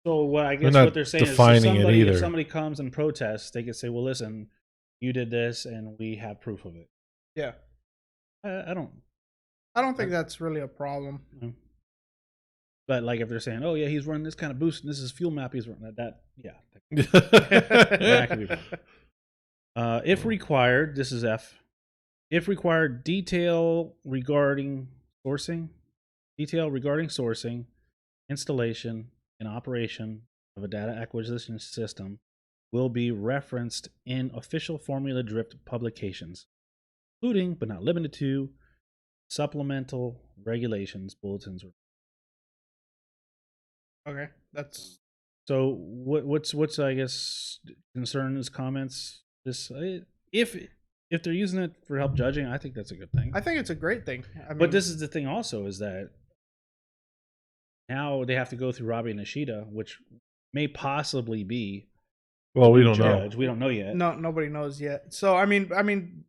So what I They're guess not what they're saying is defining it if either. somebody comes and protests, they could say, "Well, listen, you did this, and we have proof of it." Yeah. I don't. I don't think that's really a problem. know. But like if they're saying, "Oh yeah, he's running this kind of boost, and this is fuel map he's running," yeah, that could be fine. If required, this is F. If required, detail regarding sourcing, installation, and operation of a data acquisition system will be referenced in official Formula Drift publications, including but not limited to supplemental regulations, bulletins. Okay, that's So what's I guess concerns, comments? This if they're using it for help judging, I think that's a good thing. I think it's a great thing. I mean, But this is the thing also is that now they have to go through Robbie and Ishida, which may possibly be Well, we don't know. judge. We don't know yet. no, nobody knows yet. So I mean,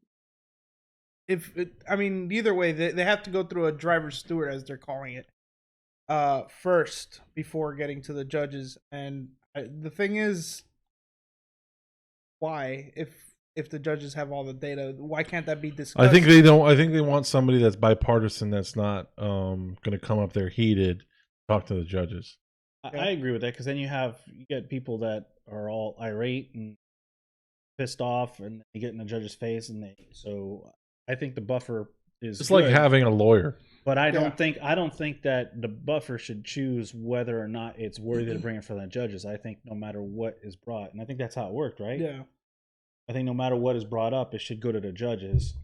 either way, they have to go through a driver's steward, as they're calling it, first before getting to the judges. And the thing is, why if the judges have all the data, why can't that be discussed? I think they don't. I think they want somebody that's bipartisan, that's not going to come up there heated, talk to the judges. I agree with that because then you get people that are all irate and pissed off, and they get in the judge's face, and so I think the buffer is. It's good, like having a lawyer. but I don't think that the buffer should choose whether or not it's worthy to bring it for the judges. I think no matter what is brought, and I think that's how it worked, right? Yeah. I think no matter what is brought up, it should go to the judges.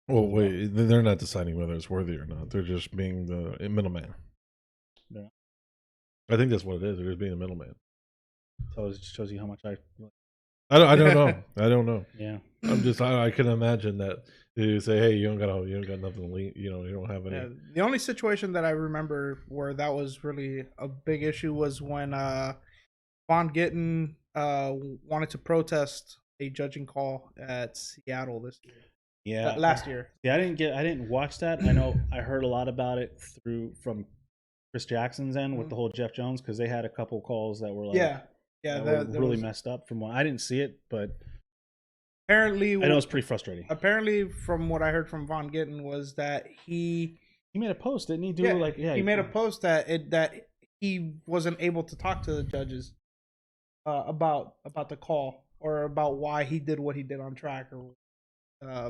Well, wait, they're not deciding whether it's worthy or not. They're just being the middleman. Yeah. I think that's what it is. They're just being a middleman. So it shows you how much I I don't know. I don't know. yeah. I can imagine that you say, hey, you don't got nothing to lean. You don't have any. Yeah, the only situation that I remember where that was really a big issue was when Von Gittin wanted to protest a judging call at Seattle this year. Yeah. Last year. Yeah, I didn't watch that. I know I heard a lot about it from Chris Jackson's end with the whole Jeff Jones, because they had a couple calls that were like that were really messed up from what I didn't see it, but apparently I know it's pretty frustrating. Apparently, from what I heard from Von Gittin was that he made a post, didn't he? He made a post that he wasn't able to talk to the judges about the call or about why he did what he did on track, or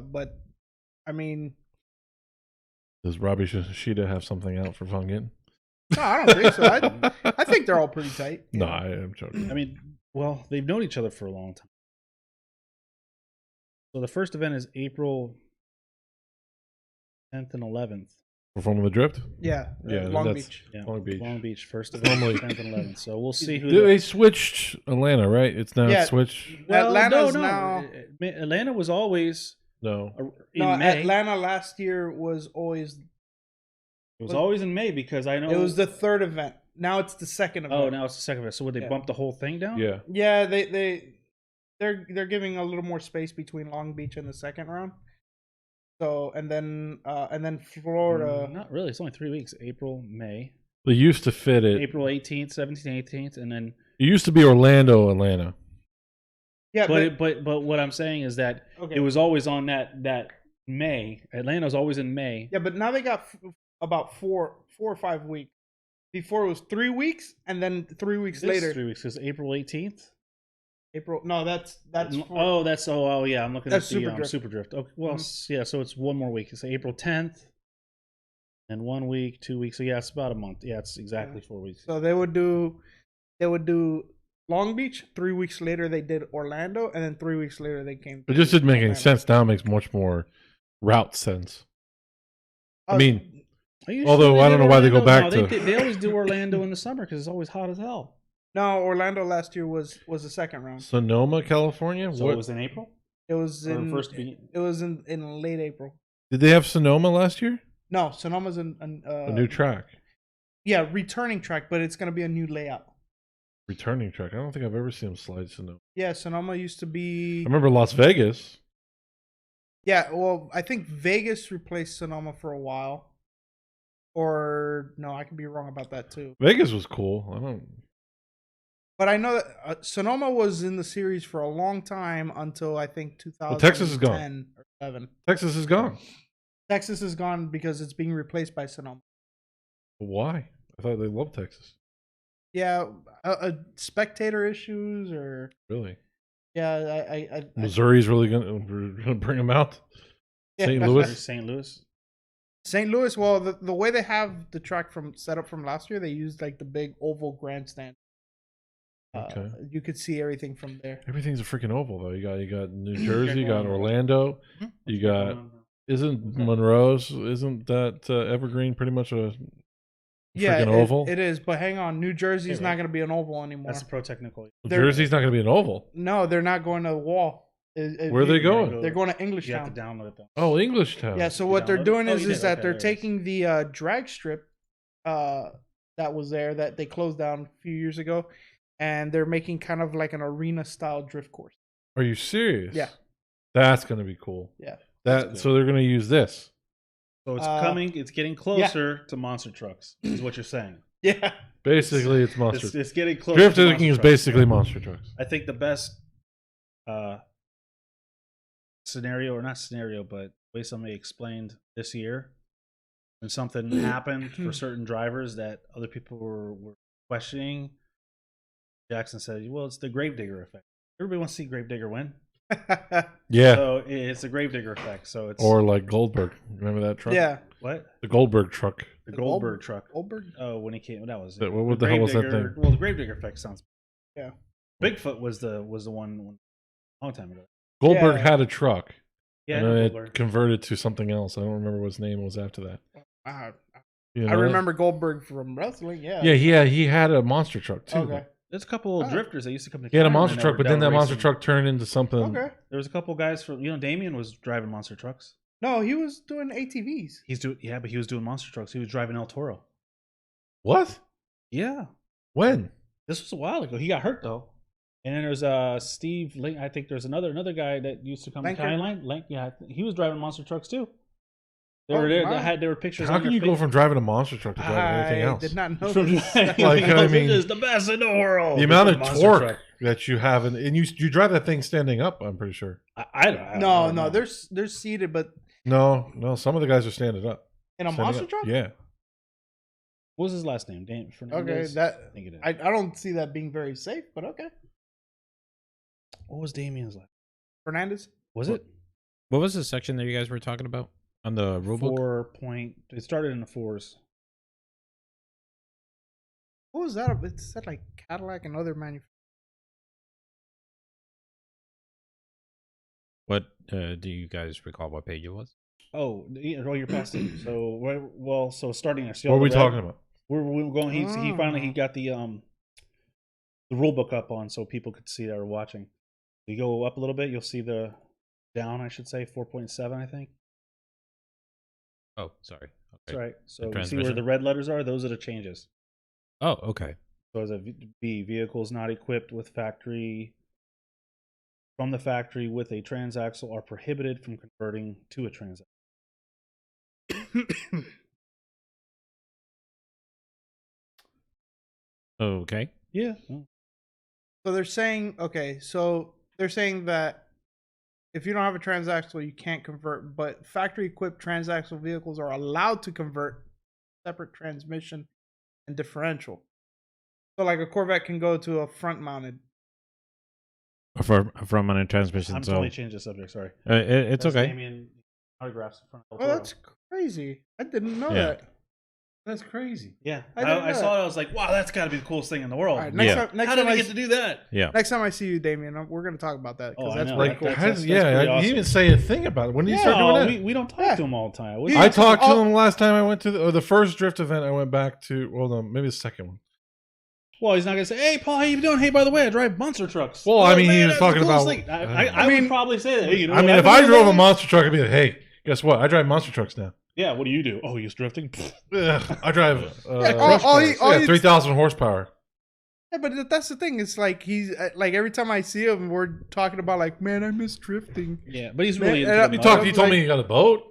but I mean, does Robbie Shida have something out for Von Gittin? No, I don't think so. I think they're all pretty tight. No, I am joking. I mean, well, they've known each other for a long time. So the first event is April 10th and 11th. Performing the drift? Yeah, Long Beach. Yeah, Long Beach. Long Beach, first event, 10th and 11th. So we'll see who. They switched Atlanta, right? It's now switched. Well, Atlanta's no. now. Atlanta was always No. in May. Atlanta last year was always. It was always in May because I know it was the third event. Now it's the second event. Oh, now it's the second event. So would they bump the whole thing down? Yeah. Yeah, they're giving a little more space between Long Beach and the second round. So and then Florida. Not really. It's only 3 weeks. April, May. They used to fit it. April 18th, 17th, 18th, and then it used to be Orlando, Atlanta. Yeah, but what I'm saying is that it was always on that May. Atlanta's always in May. Yeah, but now they got about 4 or 5 weeks. Before it was 3 weeks, and then 3 weeks later. 3 weeks because April 18th. April. No, that's. I'm looking at the Super Drift. Okay, well, yeah, so it's one more week. It's April 10th, and 1 week, 2 weeks. So yeah, it's about a month. Yeah, it's exactly 4 weeks. So they would do Long Beach. 3 weeks later, they did Orlando, and then 3 weeks later, they came. It just didn't make any sense. Now it makes much more route sense. I mean, although I don't know why they go back to. They always do Orlando in the summer because it's always hot as hell. No, Orlando last year was the second round. Sonoma, California. So it was in April. It was in late April. Did they have Sonoma last year? No, Sonoma's a new track. Yeah, returning track, but it's going to be a new layout. Returning track. I don't think I've ever seen them slide Sonoma. Yeah, Sonoma used to be. I remember Las Vegas. Yeah, well, I think Vegas replaced Sonoma for a while. Or no, I can be wrong about that too. Vegas was cool. I don't. But I know that Sonoma was in the series for a long time until I think 2010 Texas is gone. or 11. Texas is gone. Texas is gone because it's being replaced by Sonoma. Why? I thought they loved Texas. Yeah, spectator issues or Really? yeah, Missouri's really gonna bring them out. Yeah. St. Louis. St. Louis. St. Louis. Well, the way they have the track set up from last year, they used like the big oval grandstand. Okay. You could see everything from there. Everything's a freaking oval though. You got New Jersey, you got Orlando, you got isn't Monroe's isn't that Evergreen pretty much a freaking oval? It is. But hang on, New Jersey's not going to be an oval anymore. That's the pro technical. New Jersey's not going to be an oval. No, they're not going to the wall. Where are they going? They're going to English You Town. have to download it though. Oh, English Town. Yeah. So what they're doing is that okay, they're taking the drag strip that was there that they closed down a few years ago, and they're making kind of like an arena style drift course. Are you serious? Yeah. That's going to be cool. Yeah. So they're going to use this. So it's coming. It's getting closer to monster trucks. Is what you're saying. Yeah. Basically, it's monster. It's getting closer. Drifting is basically monster trucks. I think the best scenario, or not scenario, but the way somebody explained this year, when something happened for certain drivers that other people were questioning, Jackson said, "Well, it's the Gravedigger effect. Everybody wants to see Gravedigger win." Yeah. So it's the Gravedigger effect. So it's or like Goldberg. Remember that truck? Yeah. what The Goldberg truck. the Goldberg truck. Goldberg. Oh, when he came, that was What the hell was that Gravedigger- thing? Well, the Gravedigger effect sounds. Yeah. Bigfoot was the one a long time ago. Goldberg Yeah. had a truck. Yeah, and then it Goldberg. converted to something else. I don't remember what his name was after that. You I know? remember Goldberg from wrestling. Yeah. Yeah, he had a monster truck too. Okay. There's a couple of drifters that used to come to. He had a Canada monster and truck, were but then down that monster racing. truck turned into something. Okay. There was a couple guys from Damien was driving monster trucks. No, he was doing ATVs. But he was doing monster trucks. He was driving El Toro. What? Yeah, When? this was a while ago. He got hurt though. And then there's Steve Link. I think there's another guy that used to come to Skyline. Link, yeah, he was driving monster trucks too. They were there. Wow. There were pictures. How on can their you go from driving a monster truck to driving anything I else? did not know From this. Like, I mean, it is the best in the world. The amount of Monster torque truck. that you have, and you drive that thing standing up. I'm pretty sure. I don't No, know. they're seated, but No. Some of the guys are standing up. in a Standing monster up. truck. Yeah. What was his last name? Dan Fernandez? Okay, I think it is. I don't see that being very safe, but okay. What was Damien's last? Fernandez. Was it What was the section that you guys were talking about on the rulebook? 4 It started in the 4s. What was that? It said like Cadillac and other manufacturers. What do you guys recall what page it was? Oh, you're past it. So starting there. What are we talking about? We're going. He finally got the rule book up on so people could see that are watching. You go up a little bit, you'll see the down. I should say 4.7. I think. Oh, sorry. Okay. That's right. So The you see where transmission? the red letters are? Those are the changes. Oh, okay. So as a B, vehicles not equipped with from the factory with a transaxle are prohibited from converting to a transaxle. Okay. Yeah. So they're saying that if you don't have a transaxle, you can't convert. But factory-equipped transaxle vehicles are allowed to convert separate transmission and differential. So, like a Corvette can go to a front-mounted. From a transmission. I'm so totally changing the subject. Sorry. It's That's okay. Damien autographs in front of Oh, that's crazy! I didn't know Yeah. that. That's crazy. Yeah, I didn't know I saw it. I was like, wow, that's got to be the coolest thing in the world. All right, next Yeah. time, next How time did I I get to do that? Yeah. next time I see you, Damien, we're gonna talk about that Oh, because I that's know. pretty Like, cool. that's You pretty didn't awesome. even say a thing about it. When did you start No, doing that? we don't talk Yeah. to him all the time. He- I talked to Oh. him last time I went to the first drift event. I went back to, well, no, maybe the second one. Well, he's not gonna say, "Hey, Paul, how you doing? Hey, by the way, I drive monster trucks." Well, I Oh, mean, he man, was that's the talking coolest about- thing. I mean- would probably say that. Hey, you know I what mean, if been I doing drove a lately? monster truck, I'd be like, hey, guess what? I drive monster trucks now. Yeah, what do you do? Oh, you're drifting. Ugh, I drive all you- 3,000 horsepower. Yeah, but that's the thing. It's like he's like every time I see him, we're talking about like, man, I miss drifting. Yeah, but he's Man, really. and into I- the You motor. told me you got a boat?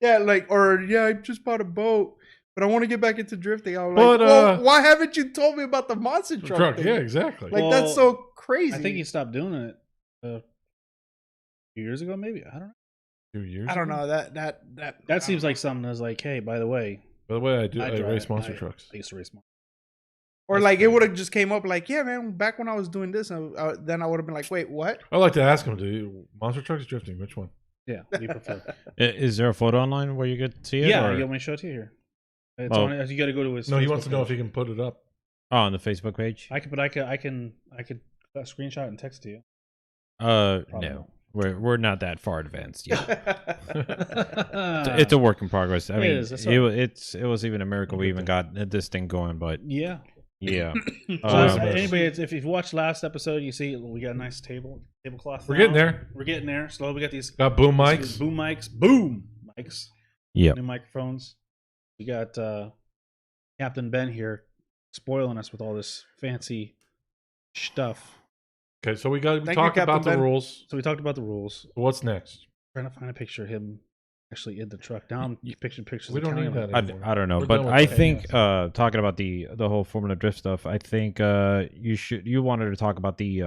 Yeah, like, or yeah, I just bought a boat. but I want to get back into drifting. I'm like, But, well, why haven't you told me about the monster truck? Thing? Yeah, exactly. Like Well, that's so crazy. I think he stopped doing it a few years ago, maybe. I don't know. 2 years. I don't ago? know that That seems like something that's like, hey, by the way, By the way, I drive- race monster trucks. I used to race monster. or That's like it crazy. would have just came up like, yeah, man, back when I was doing this, then I would have been like, wait, what? I'd like to ask him, do you, monster trucks drifting? Which one? Yeah, what do you prefer? Is there a photo online where you could see it? Yeah, or- you want me to show it to you here? It's Oh. on, you got to go to his. No, he Facebook wants to know if page. he can put it up. Oh, on the Facebook page. I could screenshot and text to you. No, we're not that far advanced yet. It's a work in progress. I It mean, is, that's all right. it was even a miracle we even got this thing going. But yeah. yeah, So Um, anybody, if you've watched last episode, you see we got a nice tablecloth. We're now. getting there. We're getting there. Slowly, we got these Got boom these mics. boom mics, yep. new microphones. We got Captain Ben here spoiling us with all this fancy stuff. Okay, so we Thank you, talked about Captain the Ben. rules. So we talked about the rules. What's next? Trying to find a picture of him actually in the truck. Now I'm picturing pictures. We of don't County need that Line. anymore. I don't know, We're but done with I that. think talking about the whole Formula Drift stuff, I think you wanted to talk about the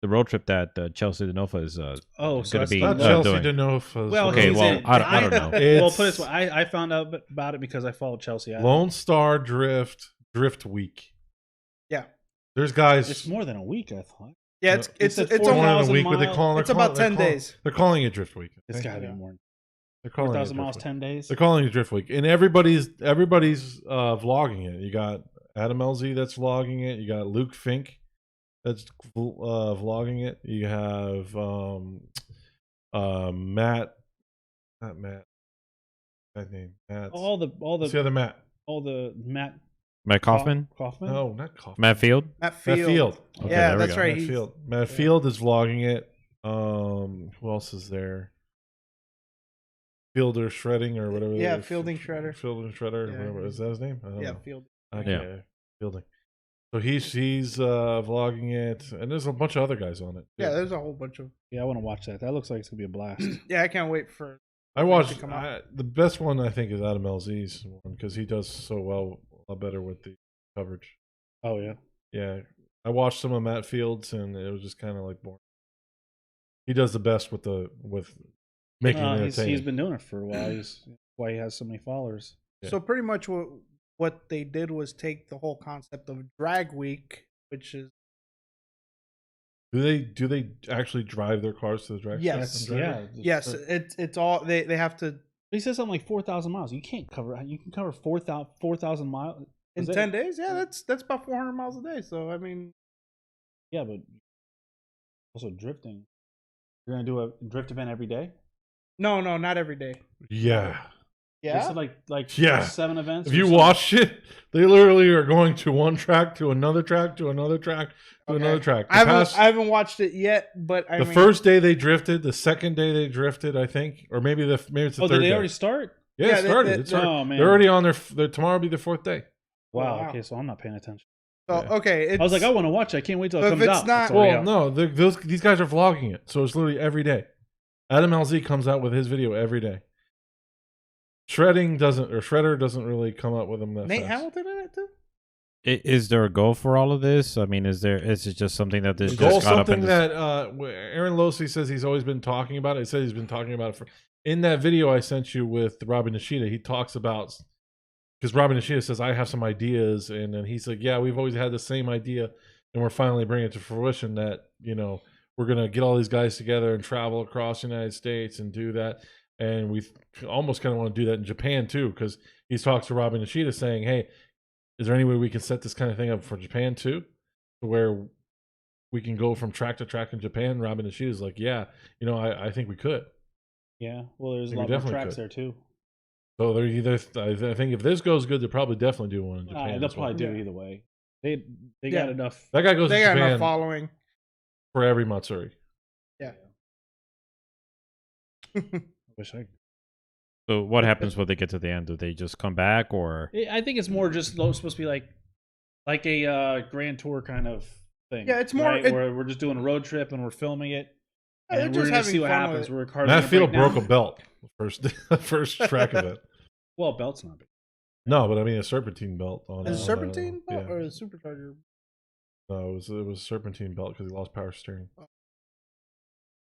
road trip that Chelsea DeNofa is Oh, so gonna that's be Not the- Chelsea doing. DeNofa. Well, Okay, he's well, in- I don't know. well, It's put it this way, I found out about it because I followed Chelsea. Lone Star Drift Week. Yeah. There's guys. It's more than a week, I thought. Yeah, It's it's at it's more than a 4,000 week, but miles. It's about 10 days. They're calling it Drift Week. It's okay? got to be Yeah. more. They're calling it 4,000 Drift miles, Week. 10 days. They're calling it Drift Week, and everybody's vlogging it. You got Adam LZ that's vlogging it. You got Luke Fink that's vlogging it. You have Matt, not Matt. That name, Matt. All the What's the other Matt? Matt Kaufman, Kaufman. No, not Kaufman. Matt Field. Matt Field. Matt Field. Okay, Yeah, there we that's go. right. Matt He's- Field. Matt Field is vlogging it. Who else is there? Fielder Shredding or whatever. Yeah, that is. Fielding Shredder. Fielding Shredder. Yeah. Whatever. Is that his name? I don't Yeah, know. Field. Okay. Fielding. So he's vlogging it, and there's a bunch of other guys on it. Yeah, too. there's a whole bunch of. Yeah, I want to watch that. That looks like it's gonna be a blast. Yeah, I can't wait for. I watched. to come out. The best one I think is Adam LZ's one because he does so well, a lot better with the coverage. Oh yeah. Yeah, I watched some of Matt Fields, and it was just kind of like boring. He does the best with making it He's entertaining. been doing it for a while. That's why he has so many followers. Yeah. So pretty much what they did was take the whole concept of drag week, which is Do they actually drive their cars to the track? Yes. Yeah. yes, it's all they have to He says something like 4,000 miles. You can't cover. You can cover 4,000 miles in Is it- 10 days. Yeah, that's about 400 miles a day. So I mean, Yeah, but also drifting. You're gonna do a drift event every day. no, not every day. Yeah. They Yeah, said like Yeah. 7 events. If or you something. watch it, they literally are going to one track to another track to another track to Okay. another track. I haven't watched it yet, but I the mean, first day they drifted, the second day they drifted, I think, or maybe it's the Oh, third did they day. already start? Yeah, Yeah, it they- started. they- It started. Oh man, They're already on their tomorrow will be their 4th day. Wow. Wow. Okay, so I'm not paying attention. So Yeah. okay, it's, I was like, I want to watch it. I can't wait till So it if comes it's out. not- It's already Well, out. no, these guys are vlogging it, so it's literally every day. Adam LZ comes out with his video every day. Shredder doesn't really come out with them that Nate fast. Hamilton in it too. Is there a goal for all of this? I mean, is it just something that this The just goal, got up in something this? that Aaron Losey says he's always been talking about it. He said he's been talking about it for in that video I sent you with Robin Nishida. He talks about because Robin Nishida says I have some ideas, and then he's like, yeah, we've always had the same idea, and we're finally bringing it to fruition that we're gonna get all these guys together and travel across the United States and do that. And we almost kind of want to do that in Japan too, because he talks to Robin Nishida saying, hey, is there any way we can set this kind of thing up for Japan too, to where we can go from track to track in Japan? Robin Nishida's like, yeah, I think we could. Yeah. Well, there's a We lot more definitely tracks could. there too. So they're either. I think if this goes good, they'll probably definitely do one in Japan. They'll as well. probably do Yeah. either way. They Yeah. got enough. That guy goes They to got enough Japan following. for every Matsuri. Yeah. I wish I. So what happens when they get to the end? Do they just come back, or I think it's more just supposed to be like a Grand Tour kind of thing. Yeah, it's more- right? it- where we're just doing a road trip and we're filming it. Yeah, they're And just we're gonna having see what fun with happens. it. We're recording Matt a Field breakdown. broke a belt first track of it. Well, belt's not big. No, but I mean a serpentine belt on Is it on, serpentine belt yeah. or a supercharger? No, it was serpentine belt because he lost power steering.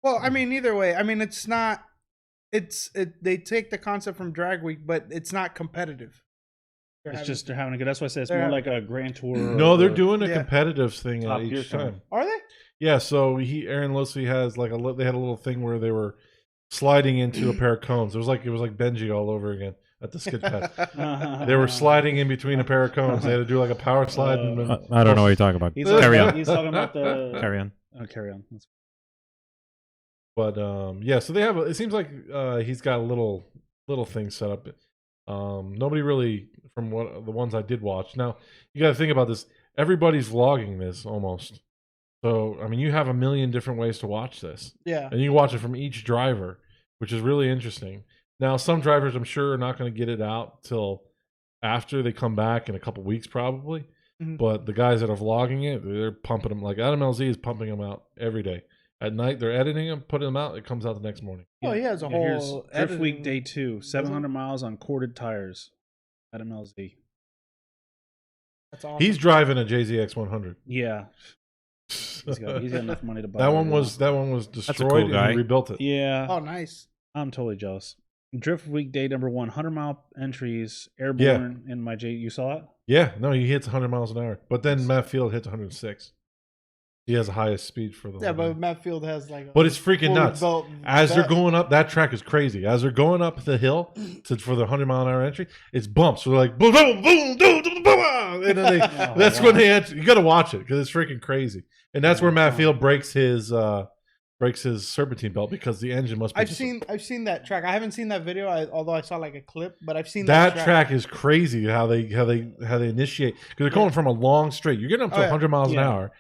Well, I mean, either way, I mean, it's not. They take the concept from Drag Week, but it's not competitive. It's just they're having a good. That's why I say it's they're more having- like a Grand Tour. No, they're doing a Yeah. competitive thing Top at Gear each kind of. time. Are they? Yeah, so Aaron Losey has like they had a little thing where they were sliding into a pair of cones. It was like Benji all over again at the Skidpad. They were sliding in between a pair of cones. They had to do like a power slide. I don't know what you're talking about. He's Carry talking, on. He's talking about the Carry on. Oh, carry on. But yeah, so they have. It seems like he's got a little thing set up. Nobody really from the ones I did watch. Now you got to think about this. Everybody's vlogging this almost. So I mean, you have a million different ways to watch this. Yeah. And you can watch it from each driver, which is really interesting. Now, some drivers, I'm sure, are not going to get it out till after they come back in a couple weeks, probably. Mhm. But the guys that are vlogging it, they're pumping them. Like Adam LZ is pumping them out every day. At night, they're editing them, putting them out. It comes out the next morning. Well, he has a Here's whole Drift Week editing- Day 2, 700 miles on corded tires. Adam LZ. That's awesome. He's driving a JZX 100. Yeah, he's got enough money to buy. that whatever one he was wants. destroyed cool and guy. he rebuilt it. Yeah, Oh, nice. I'm totally jealous. Drift Week Day number 1, 100-mile entries, airborne in my J. You saw it? Yeah, no, he hits 100 miles an hour. But then Matt Field hits 106. He has the highest speed for the Yeah, whole but thing. Matt Field has like. But it's freaking fully nuts. built As they're vet. going up, that track is crazy. As they're going up the hill for the 100-mile-an-hour entry, it's bumps. So they're like boom, boom, boom, boom, boom, boom, and then they, Oh, that's wow. when they you got to watch it because it's freaking crazy. And that's where Matt wow. Field breaks his serpentine belt because the engine must be. I've seen that track. I haven't seen that video, although I saw like a clip. But I've seen that track is crazy. How they initiate because they're going from a long straight. You're getting up to 100 miles an Yeah. hour,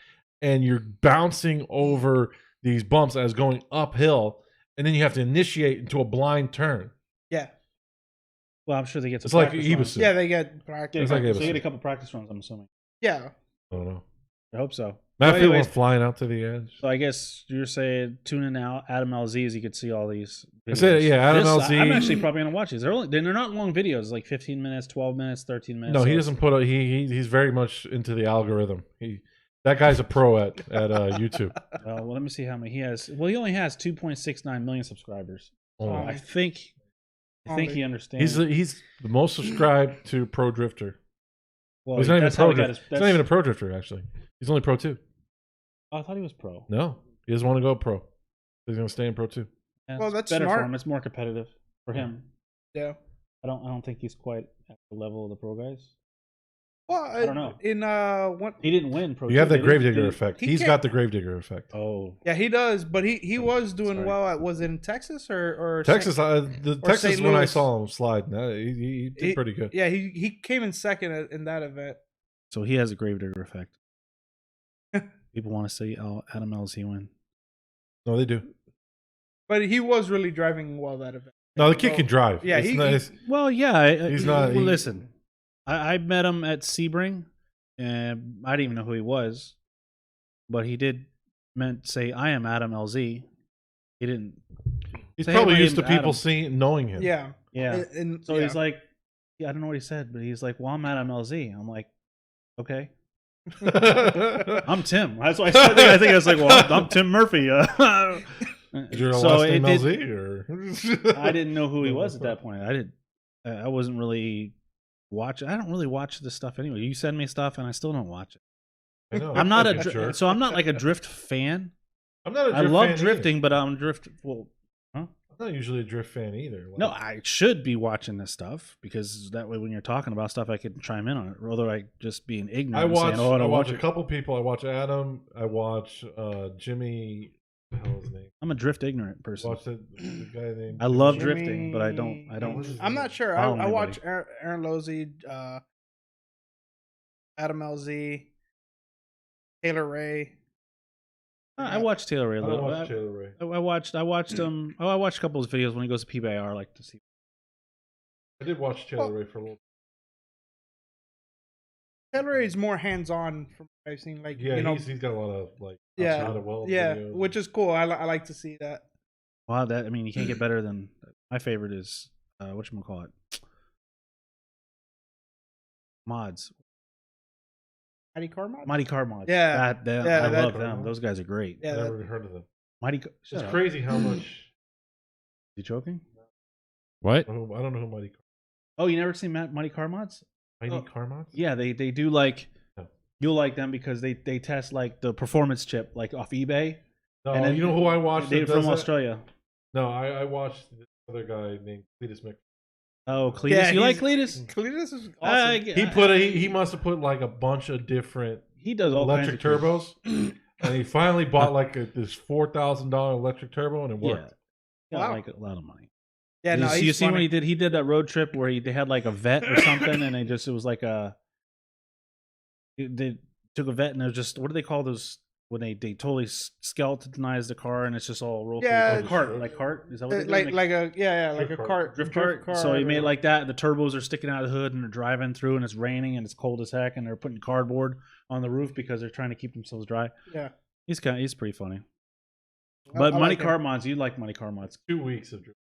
and you're bouncing over these bumps as going uphill, and then you have to initiate into a blind turn. Yeah. Well, I'm sure they get some It's like practice Ibusu. runs. Yeah, they get practice. It's like So Ibusu. they get a couple practice runs, I'm assuming. Yeah. I don't know. I hope so. Matt Well, Field anyways, went flying out to the edge. So I guess you're saying tune in now, Adam LZ, as you could see all these. I said, videos. yeah, Adam This- LZ. I'm actually probably gonna watch these. They're not long videos, like 15 minutes, 12 minutes, 13 minutes. No, so he it's- doesn't put. He's very much into the algorithm. That guy's a pro at YouTube. Well, let me see how many he has. Well, he only has 2.69 million subscribers. Oh, Um, I think he understands. he's the most subscribed to Pro Drifter. well, He's not even a that's how pro he got drifter. his. He's not even a pro drifter actually. He's only Pro 2. Oh, I thought he was pro. No, he doesn't want to go pro. He's going to stay in Pro 2. Yeah, Well, it's that's better smart. for him. It's more competitive for him. Yeah. I don't think he's quite at the level of the pro guys. Well, I don't know. In what? He didn't win pro. You have two, that did he? gravedigger Did he? effect. he He's can't- got the gravedigger effect. Oh, Yeah, he does. But he was doing Sorry. well at. Was it in Texas or Texas, Texas St. when I Louis. saw him slide, he did pretty good. Yeah, he came in second in that event. so he has a gravedigger effect. People want to see Adam LZ win. No, they do. But he was really driving well that event. No, the kid can drive. Yeah, It's he- nice. Well, yeah, He's not- Well, he- listen, I met him at Sebring, and I didn't even know who he was, but he did say, "I am Adam LZ." He didn't. He's say, "Hey, probably my used to name's people Adam." knowing him. Yeah. Yeah. And So yeah. he's like, yeah, I don't know what he said, but he's like, "Well, I'm Adam LZ." I'm like, okay. I'm Tim. That's why I think I was like, well, I'm Tim Murphy. Is your So last it name did- LZ? Or? I didn't know who he was at that point. I wasn't really watching. I don't really watch this stuff anyway. You send me stuff, and I still don't watch it. I know. I'm not a Jerk. so I'm not like a drift fan. I'm not a I drift love fan drifting, but I'm drift. Well, either. I'm not usually a drift fan either. Like, no, I should be watching this stuff because that way, when you're talking about stuff, I can chime in on it. Rather, I just being ignorant. I and watch. saying, oh, I I don't watch watch a it. couple people. I watch Adam. I watch Jimmy. What the hell is his name? I'm a drift ignorant person. Watch the guy named. I love Jimmy- drifting, but I don't. What's his I'm name? not sure. Follow I me, watch buddy. Aaron Losey, Adam LZ, Taylor Ray. I watched Taylor Ray a I don't little. watch Taylor Ray. I watched him. Oh, I watched a couple of his videos when he goes to PBIR. I like to see. I did watch Taylor Ray for a little. Taylor Ray is more hands-on from what I've seen. Like Yeah, you know, he's got a lot of like yeah, outside of world yeah, videos. which is cool. I like to see that. Wow, that I mean, you can't get better than my favorite is whatchamacallit. mods. Mighty Car Mod? Mighty Car Mods. Yeah. Yeah, I that- love them. Those guys are great. Yeah, Never heard of them. Shut It's up. crazy how much. You joking? What? I don't know who Mighty Oh, you never seen Mighty Car Mods? Car Mods? Yeah, they do like No. you'll like them because they test like the performance chip like off eBay. No, And then you know who I watched? They're that from does that? Australia. No, I watched this other guy named Cletus Mc. Oh, Cletus. Yeah, you like he's- Cletus? Cletus is awesome. He must have put like a bunch of different he does all electric kinds of turbos, and he finally bought like this $4,000 electric turbo, and it Yeah, worked. got Wow. like a lot of money. Yeah, no, you he's see when funny. he did? He did that road trip where they had like a vet or something, and it was like they took a vet and it was just what do they call those when they totally skeletonized the car and it's just all rolled Yeah, through cart is that what they do? like a like a Drift cart, drift cart. cart. So he made it or- like that. The turbos are sticking out of the hood and they're driving through and it's raining and it's cold as heck and they're putting cardboard on the roof because they're trying to keep themselves dry. yeah. He's pretty funny. I But like Money him. Car Mods, you like Money Car Mods. 2 weeks of drift.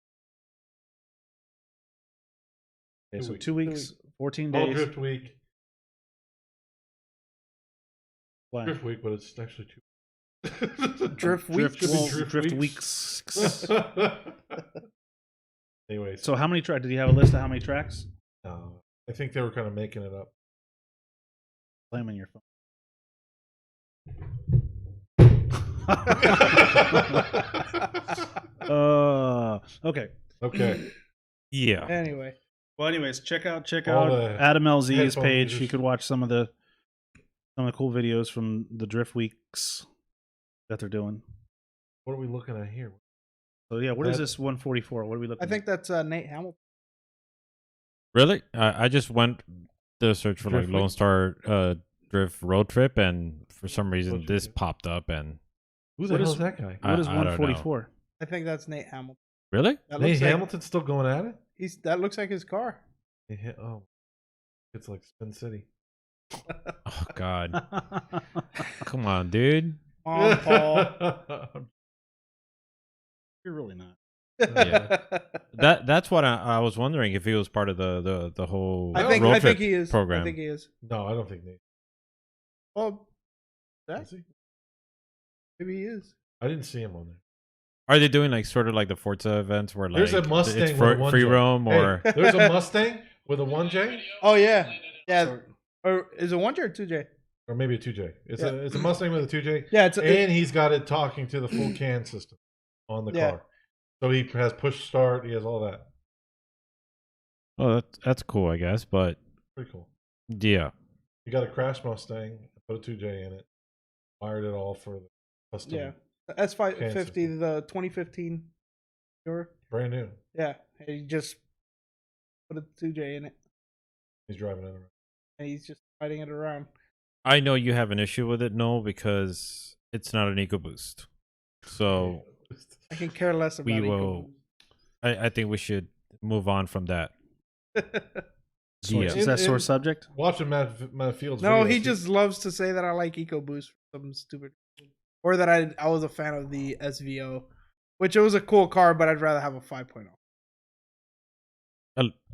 Okay, 2 so weeks. 2 weeks, 14 All days. drift week, Why? drift week, but it's actually 2. Drift week. Drift, Should be well, drift drift weeks. weeks. Anyways, So how many tracks? Did you have a list of how many tracks? I think they were kind of making it up. Slamming your phone. Okay. Okay. Yeah. Anyway, Well, anyways, check out All Adam LZ's headphone page. users. You could watch some of the cool videos from the Drift Weeks that they're doing. What are we looking at here? So yeah, what is That- this 144? What are we looking? I think that's Nate Hamilton. Really? I just went to search for Drift like Lone Week? Star Drift Road Trip, and for some reason Road this trip. popped up. And Who the What hell is- is that guy? at? What is I don't know. 144? I think that's Nate Hamilton. really? That Nate looks like Hamilton's still going at it? that looks like his car. Oh, it's like Spin City. Oh God! Come on, dude. Paul. Paul. You're really not. Yeah. That's what I was wondering if he was part of the whole I think road I trip think he is. program. I think he is. No, I don't think Nate. Well, that Is he? maybe he is. I didn't see him on there. Are they doing like sort of like the Forza events where like There's a Mustang it's with a 1J. free roam or Hey, there's a Mustang with a 1J Oh yeah, yeah. Or is it 1J or 2J? or maybe a 2J. It's Yeah. a Mustang with a 2J, Yeah, it's and he's got it talking to the full CAN system on the Yeah. car. So he has push start. He has all that. oh that's cool I guess, but Pretty cool. yeah. You got a crash Mustang, put a 2J in it, wired it all for the custom. yeah. S550, CAN system. the 2015. Sure. Brand new. Yeah, he just put a 2J in it, He's driving it around. and he's just riding it around. I know you have an issue with it, no, because it's not an EcoBoost. So I can care less about we EcoBoost. will. I think we should move on from that. Source. Yeah. Is that In- source subject? Watching Matt Field's No, videos, he just loves to say that I like EcoBoost for some stupid, or that I was a fan of the SVO, which it was a cool car, but I'd rather have a 5.0.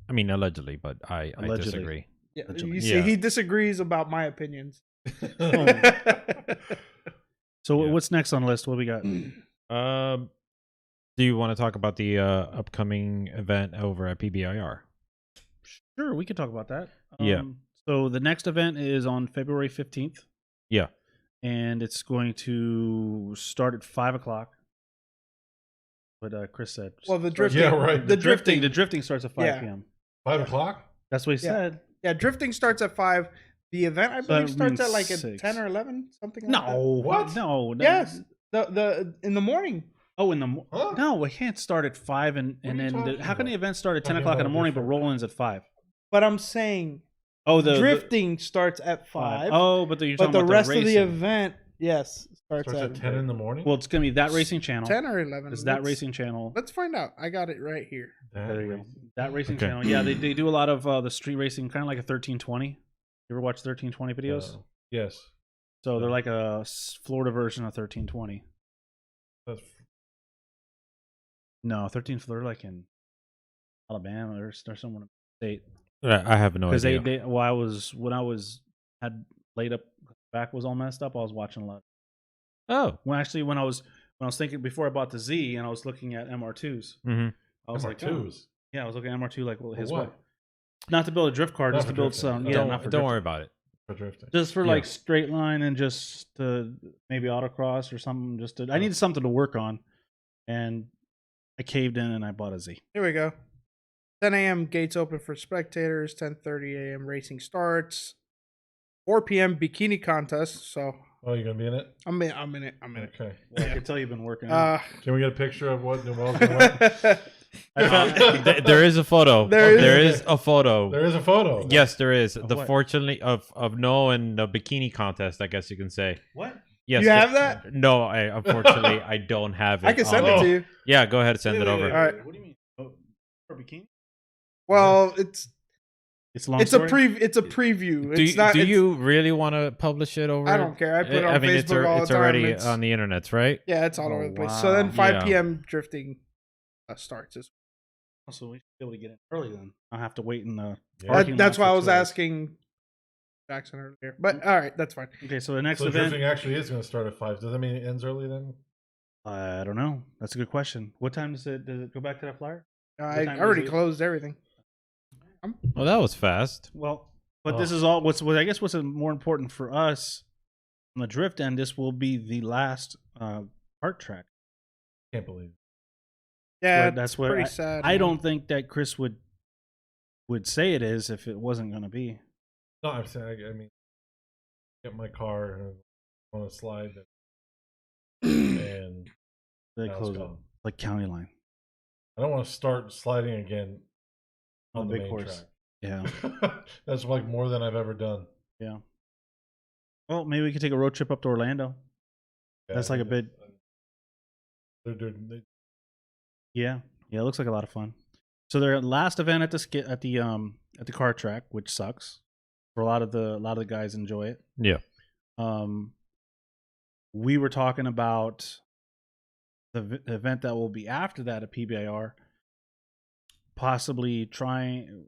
I mean, allegedly, but I Allegedly. disagree. Yeah, Actually, you see, yeah. he disagrees about my opinions. So Yeah. what's next on the list? What we got? Do you want to talk about the upcoming event over at PBIR? Sure, we could talk about that. Yeah. So the next event is on February 15th. Yeah. And it's going to start at 5:00. What Chris said. Well, the Starts- drifting, Yeah, right. The drifting, The drifting starts at 5 Yeah. p.m. 5 o'clock. That's what he Yeah. said. yeah, drifting starts at 5. The event, I So believe, that starts at means like at 6. 10 or 11, something like that. No. What? No. Yes, the in the morning. Oh, in the Huh? no, it can't start at 5 and What are you then talking how can the about? event start at 10 Talking o'clock in the about morning but different- roll-ins at 5? But I'm saying Oh, the drifting starts at 5. Oh, but you're but talking the about rest the of the racing. event, yes, starts Starts at at 10 in the morning. Well, it's gonna be that racing channel. 10 or 11. It's that Let's- racing channel. Let's find out. I got it right here. There you go. That racing Okay. channel. Yeah, they do a lot of the street racing, kind of like a 1320. You ever watch 1320 videos? Yes. So they're like a Florida version of 1320. That's No, 13. They're like in Alabama or somewhere in the state. I have no because idea. they when I was had laid up, back was all messed up. I was watching a lot. Oh. When I was thinking before I bought the Z and I was looking at MR2s, Mm-hmm. I was like, oh. MR2s. Yeah, I was looking at MR2 like For his what? way. Not to build a drift car, Not just for to build drifting. some. Oh. Yeah, Don't not for don't worry drifting. about it. For drifting. Just for Yeah. like straight line and just maybe autocross or something. I needed something to work on, and I caved in and I bought a Z. Here we go. 10 a.m. gates open for spectators. 10:30 a.m. racing starts. 4 p.m. bikini contest. So Oh, you gonna be in it? I'm in it. Okay. Well, I can tell you've been working. on it. Can we get a picture of what Noel's gonna wear? There is a photo. There is a photo. There is a photo. Yes, there is. Of The what? fortunately of Noah and the bikini contest, I guess you can say. What? Yes. You have that? No, unfortunately I don't have it. I can send it Oh. to you. Yeah, go ahead, send it over. All right. What do you mean? Oh, for bikini? Well, it's It's a long it's story. it's a preview. Do, It's not. do it's- you really want to publish it over? I don't care. I put it on it's, Facebook all the it's time. already It's- on the internet, right? Yeah, it's all Oh, over the place. wow. So then 5 Yeah. p.m. drifting starts. So we should be able to get in early then. I'll have to wait in the Yeah. parking That's lot why I for was 2 hours. asking Jackson earlier. But all right, that's fine. Okay, so the next So event. drifting actually is going to start at 5. Does that mean it ends early then? I don't know. That's a good question. What time does it go back to that flyer? I time already is it? closed everything. Well, that was fast. Well, but this is all. What I guess what's more important for us on the drift end. This will be the last kart track. Can't believe it. Yeah, That's it's what pretty sad. I man. don't think that Chris would say it is if it wasn't going to be. No, I'm saying, I mean, get my car and on a slide and They now it's close it gone. like county line I don't want to start sliding again on on the the big main horse. Yeah, track. That's like more than I've ever done. yeah. Well, maybe we could take a road trip up to Orlando. Yeah, That's like a bit. They, Yeah, it looks like a lot of fun. So their last event at the car track, which sucks for a lot of the guys enjoy it. Yeah. We were talking about the event that will be after that at PBIR, possibly trying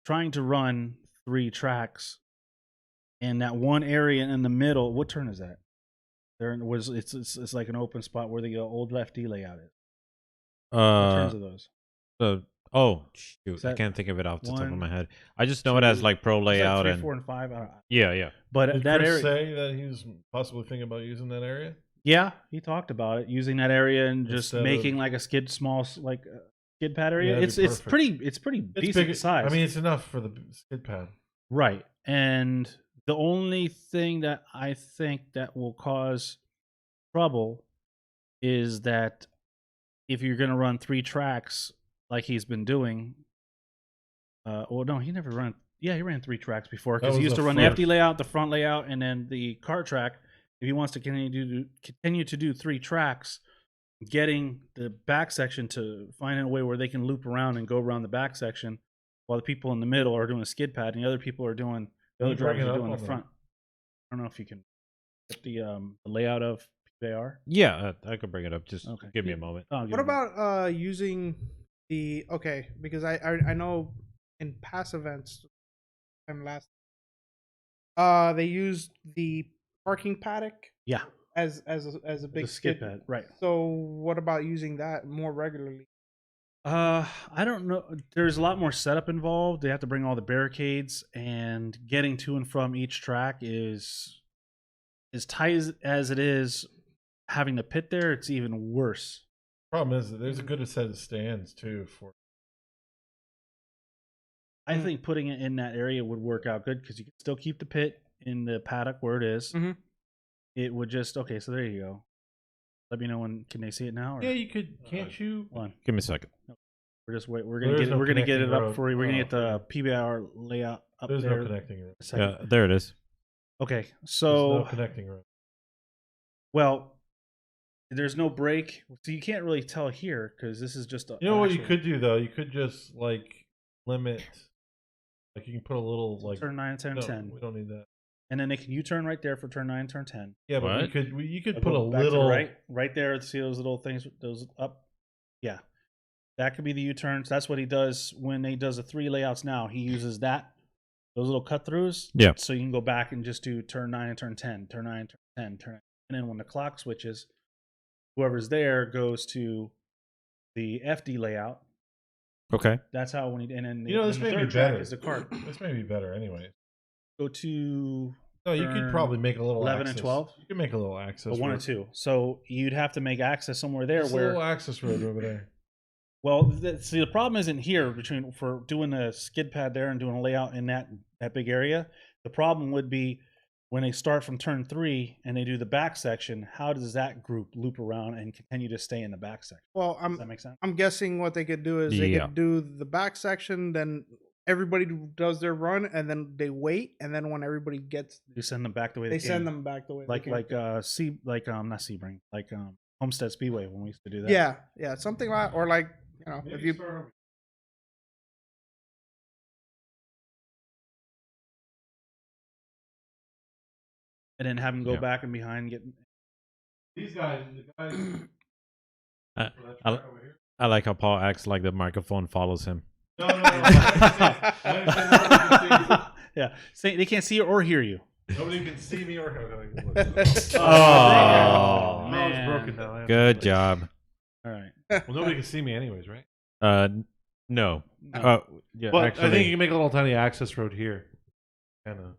to run 3 tracks in that one area in the middle. What turn is that? It's like an open spot where the old lefty layout is. What turns are those? Shoot, Is I that can't think of it off the top of one, my head. I just know it as like pro It's like layout 3, and 4, and 5. I don't know. yeah. But did that Chris area, say that he was possibly thinking about using that area? yeah, he talked about it, using that area and just Instead making of- like a skid pad area. Yeah, that'd it's be it's perfect. pretty It's decent big. size. I mean, it's enough for the skid pad. right. And the only thing that I think that will cause trouble is that if you're going to run 3 tracks like he's been doing, well, no, he never ran. Yeah, he ran 3 tracks before That because he was used the to run the first. empty layout, the front layout, and then the kart track. If he wants to continue to do 3 tracks, getting the back section to finding a way where they can loop around and go around the back section, while the people in the middle are doing a skid pad and the other people are doing the other Can you bring drivers it are up doing the on the- front. I don't know if you can get the layout of PBR. Yeah, I could bring it up. Just Okay. give me a moment. Oh, What about using the because I know in past events time last they used the parking paddock yeah, as a big the skid pad, right? So what about using that more regularly? I don't know. There's a lot more setup involved. They have to bring all the barricades, and getting to and from each track is as tight as it is. Having to pit there, it's even worse. Problem is that there's a good set of stands too for. I think putting it in that area would work out good because you can still keep the pit in the paddock where it is. Mhm. It would just so there you go. Let me know when can they see it now? Or? Yeah, you could. Can't you? Hold on. Give me a second. We're just wait. We're There gonna is get no we're gonna get connecting it up road. for you. We're gonna Oh, get the PBR layout up There's there. no connecting road. in a second. Yeah, there it is. Okay, There's so no connecting road. well, there's no break, so you can't really tell here because this is just a. You know what you actual- could do though? You could just like limit. Like you can put a little like. turn 9, turn no, 10, we don't need that. and then they can U-turn right there for turn 9, turn 10. Yeah, but What? you could I'll put go a back to the little. right there. See those little things, those up. Yeah, That could be the U-turns. That's what he does when he does the 3 layouts now. He uses those little cut throughs. Yeah. So you can go back and just do turn 9 and turn 10, turn 9, turn 10, turn 9. And then when the clock switches, whoever's there goes to the FD layout. Okay. That's how when he and then This the may be third track better. is the cart. This may be better anyway. Go to No, you could turn probably make a little 11 access. and 12. You can make a little access. But 1 and 2. So you'd have to make access somewhere there There's a where little access road over there. well, see, the problem isn't here for doing a skid pad there and doing a layout in that big area. The problem would be when they start from turn 3 and they do the back section. How does that group loop around and continue to stay in the back section? Well, Does that make sense? I'm guessing what they could do is they Yeah. could do the back section, then everybody does their run, and then they wait, and then when everybody gets, You send them back the way they came. send them back the way like they came. not Sebring, like Homestead Speedway when we used to do that. Yeah, something like, or like, if you And then have them go Yeah. back and behind get. These guys, I, I, I like how Paul acts like the microphone follows him. No. Yeah, they can't see or hear you. Nobody can see me or. Oh, man. It's broken now. I have to Good fix it. job. All right. Well, nobody can see me anyways, right? No. No. Yeah, But actually, I think you can make a little tiny access road here, kind of,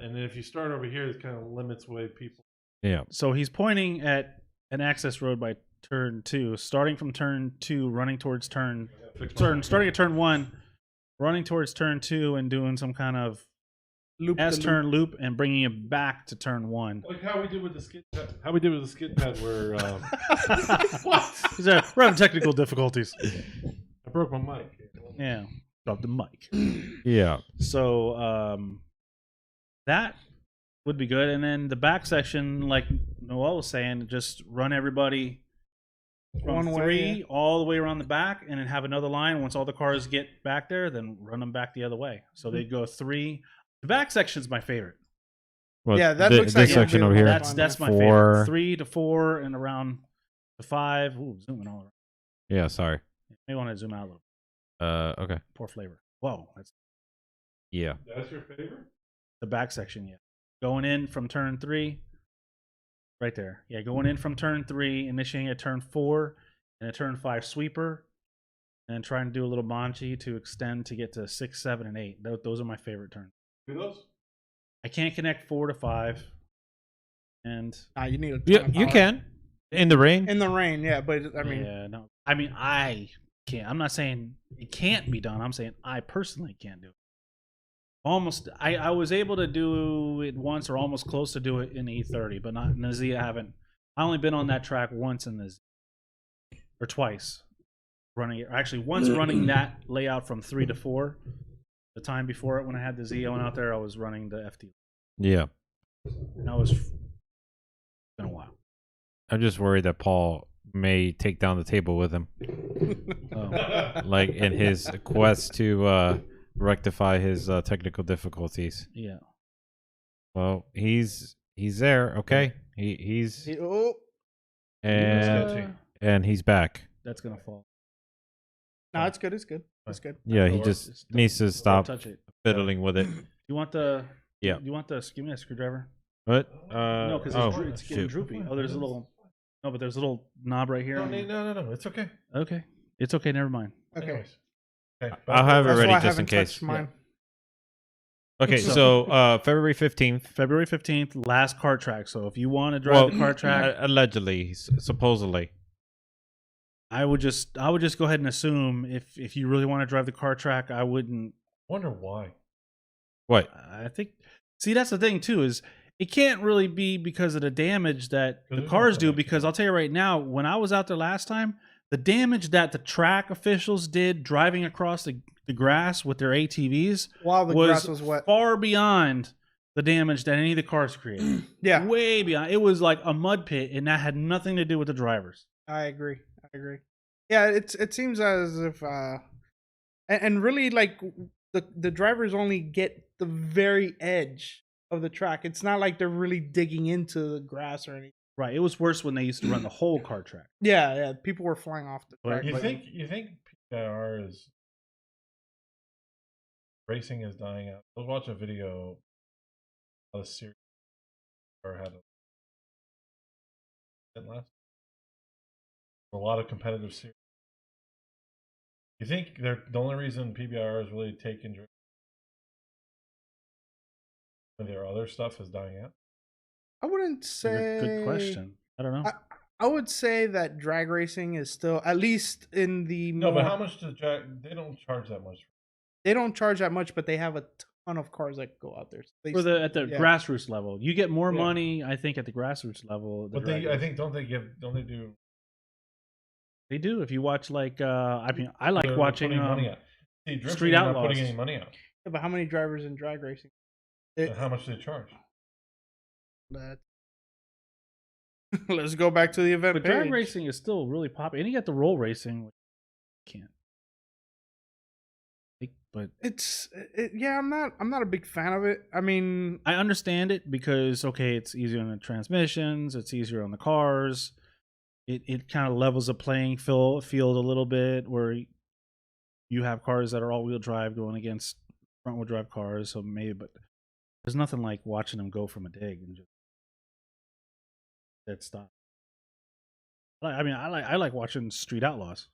and then if you start over here, it kind of limits way people. yeah. So he's pointing at an access road by turn 2, starting from turn 2, running towards starting at turn 1, running towards turn 2, and doing some kind of loop the S-turn loop and bringing it back to turn 1. Like how we did with the skid pad. How we did with the skid pad, where We're having technical difficulties. I broke my mic. Yeah, drop the mic. Yeah. So that would be good. And then the back section, like Noel was saying, just run everybody from One way, 3 yeah. all the way around the back, and then have another line. Once all the cars get back there, then run them back the other way. So they go 3. The back section's my favorite. Well, Yeah, that looks like this it'll section be over a here. lot of That's my 4. favorite. 3 to 4 and around to 5. Ooh, zooming all around. Yeah. Sorry. May want to zoom out a little. Okay. Poor flavor. Whoa, that's Yeah. That's your favorite? the back section. Yeah, going in from turn 3. Right there. Yeah, going in from turn 3, initiating at turn 4 and a turn 5 sweeper, and trying to do a little manchi to extend to get to 6, 7, and 8. Those are my favorite turns. Do those? I can't connect 4 to 5, and you need a Yeah, ton of you power. can in the rain. in the rain. Yeah, but I mean, yeah, no. I mean, I can't. I'm not saying it can't be done. I'm saying I personally can't do it. I was able to do it once, or almost close to do it in E30, but not in the Z. I haven't. I only been on that track once in the Z, or twice running it. Actually, once running that layout from 3 to 4. The time before it, when I had the Z, I went out there. I was running the FD. Yeah. And that was been a while. I'm just worried that Paul may take down the table with him, like in his quest to rectify his technical difficulties. Yeah. Well, he's there. Okay. He's oh, and he's back. That's gonna fall. no, it's good. It's good. It's good. Yeah, he Or just just needs to don't stop touch it. fiddling with it. You want the? Yeah. You want the? Give me a screwdriver. What? No, because it's getting shoot. droopy. Oh, there's a little. No, but there's a little knob right here. No. It's okay. Okay, it's okay. Never mind. Okay, Anyways. Okay. I'll have it that's ready why I just in haven't case. touched mine. Okay, so February 15th. February 15th, last kart track. So if you want to drive the kart track, allegedly, supposedly. I would just go ahead and assume if you really want to drive the kart track, I wouldn't. Wonder why. What? I think. See, that's the thing too, is it can't really be because of the damage that the There's cars no do. damage. Because I'll tell you right now, when I was out there last time, the damage that the track officials did driving across the grass with their ATVs While the grass was wet. far beyond the damage that any of the cars created. Yeah, Way beyond. It was like a mud pit, and that had nothing to do with the drivers. I agree. Yeah, it seems as if and really like the drivers only get the very edge of the track. It's not like they're really digging into the grass or anything. Right. It was worse when they used to run the whole kart track. Yeah, people were flying off the track. You but- think PIR is racing is dying out. I was watching a video of a series or had a lot of competitive series. You think they're the only reason PBR is really taking when their other stuff is dying out? I wouldn't say. Good question. I don't know. I would say that drag racing is still, at least in the No, more, but how much does drag? They don't charge that much. they don't charge that much, but they have a ton of cars that go out there. So they, At the yeah. grassroots level, you get more Yeah. money, I think, at the grassroots level. But I think don't they do? They do. If you watch like, I mean, I like they're watching putting money out. See, drifting, Street they're not Outlaws. putting any money out. Yeah, but how many drivers in drag racing? And how much do they charge? That. Let's go back to the event But page. drag racing is still really popular, and you got the roll racing, which can't. But yeah, I'm not a big fan of it. I mean, I understand it because okay, it's easier on the transmissions, it's easier on the cars. It kind of levels the playing field a little bit, where you have cars that are all-wheel drive going against front-wheel drive cars. So maybe, but there's nothing like watching them go from a dig and just dead stop. I mean, I like watching Street Outlaws.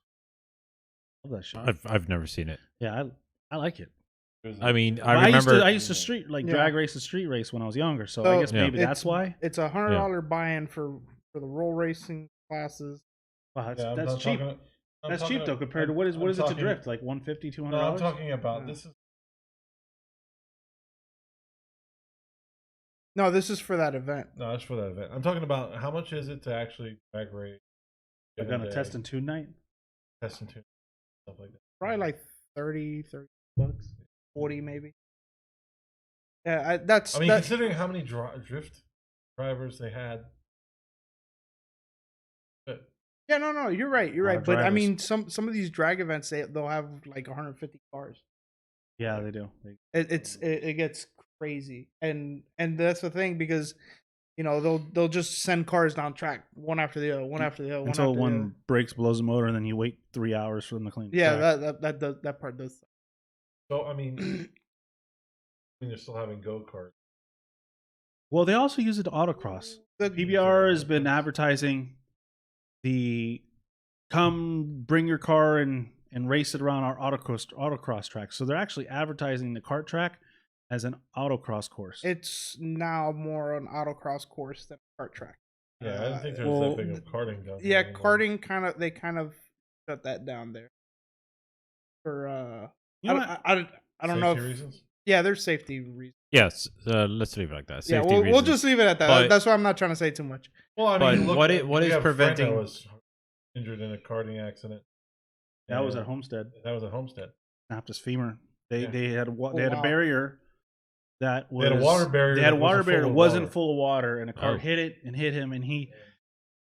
Love that shit. I've never seen it. Yeah, I like it. I mean, But I remember. I used to street Yeah. drag race and street race when I was younger. So So I guess maybe it's- that's why. it's $100 buy-in for the roll racing classes. Wow, Yeah, that's cheap. That's cheap though compared to what is it to drift, like $150, $200? No, I'm talking about Yeah. this is No, this is for that event. no, that's for that event. I'm talking about how much is it to actually drag race? They're given gonna day, test and tune night. test and tune, stuff like that. Probably like 30 bucks, 40 maybe. Yeah, that's. I mean, that, considering how many drift drivers they had. But yeah, no, you're right. You're lot right. of But I drivers. mean, some of these drag events, they'll have like 150 cars. Yeah, they do. It gets crazy, and that's the thing, because you know they'll just send cars down track one after the other, one after the other, Until one after the one other. breaks, blows the motor, and then you wait 3 hours for them to clean. the Yeah, track. that part does. so I mean, they're still having go karts. Well, they also use it to autocross. The PBR has been advertising the come bring your car and race it around our autocross track. So they're actually advertising the kart track as an autocross course. It's now more an autocross course than a kart track. Yeah, I didn't think there was well, that big of karting down Yeah, there anymore. karting they kind of shut that down there. For You know what? I don't know. Safety If, reasons. yeah, there's safety reasons. Yes, let's leave it like that. Yeah, Safety we'll reasons. just leave it at that. But- That's why I'm not trying to say too much. Well, I But mean, look, what we is have a friend that preventing- was injured in a karting accident. That was And at Homestead. That was at Homestead. Snapped his femur. They Yeah. they had a Oh, they had a wow. barrier that was They had a water barrier They had a that water wasn't barrier full that of wasn't water. full of water, and a car Oh. hit it and hit him, and he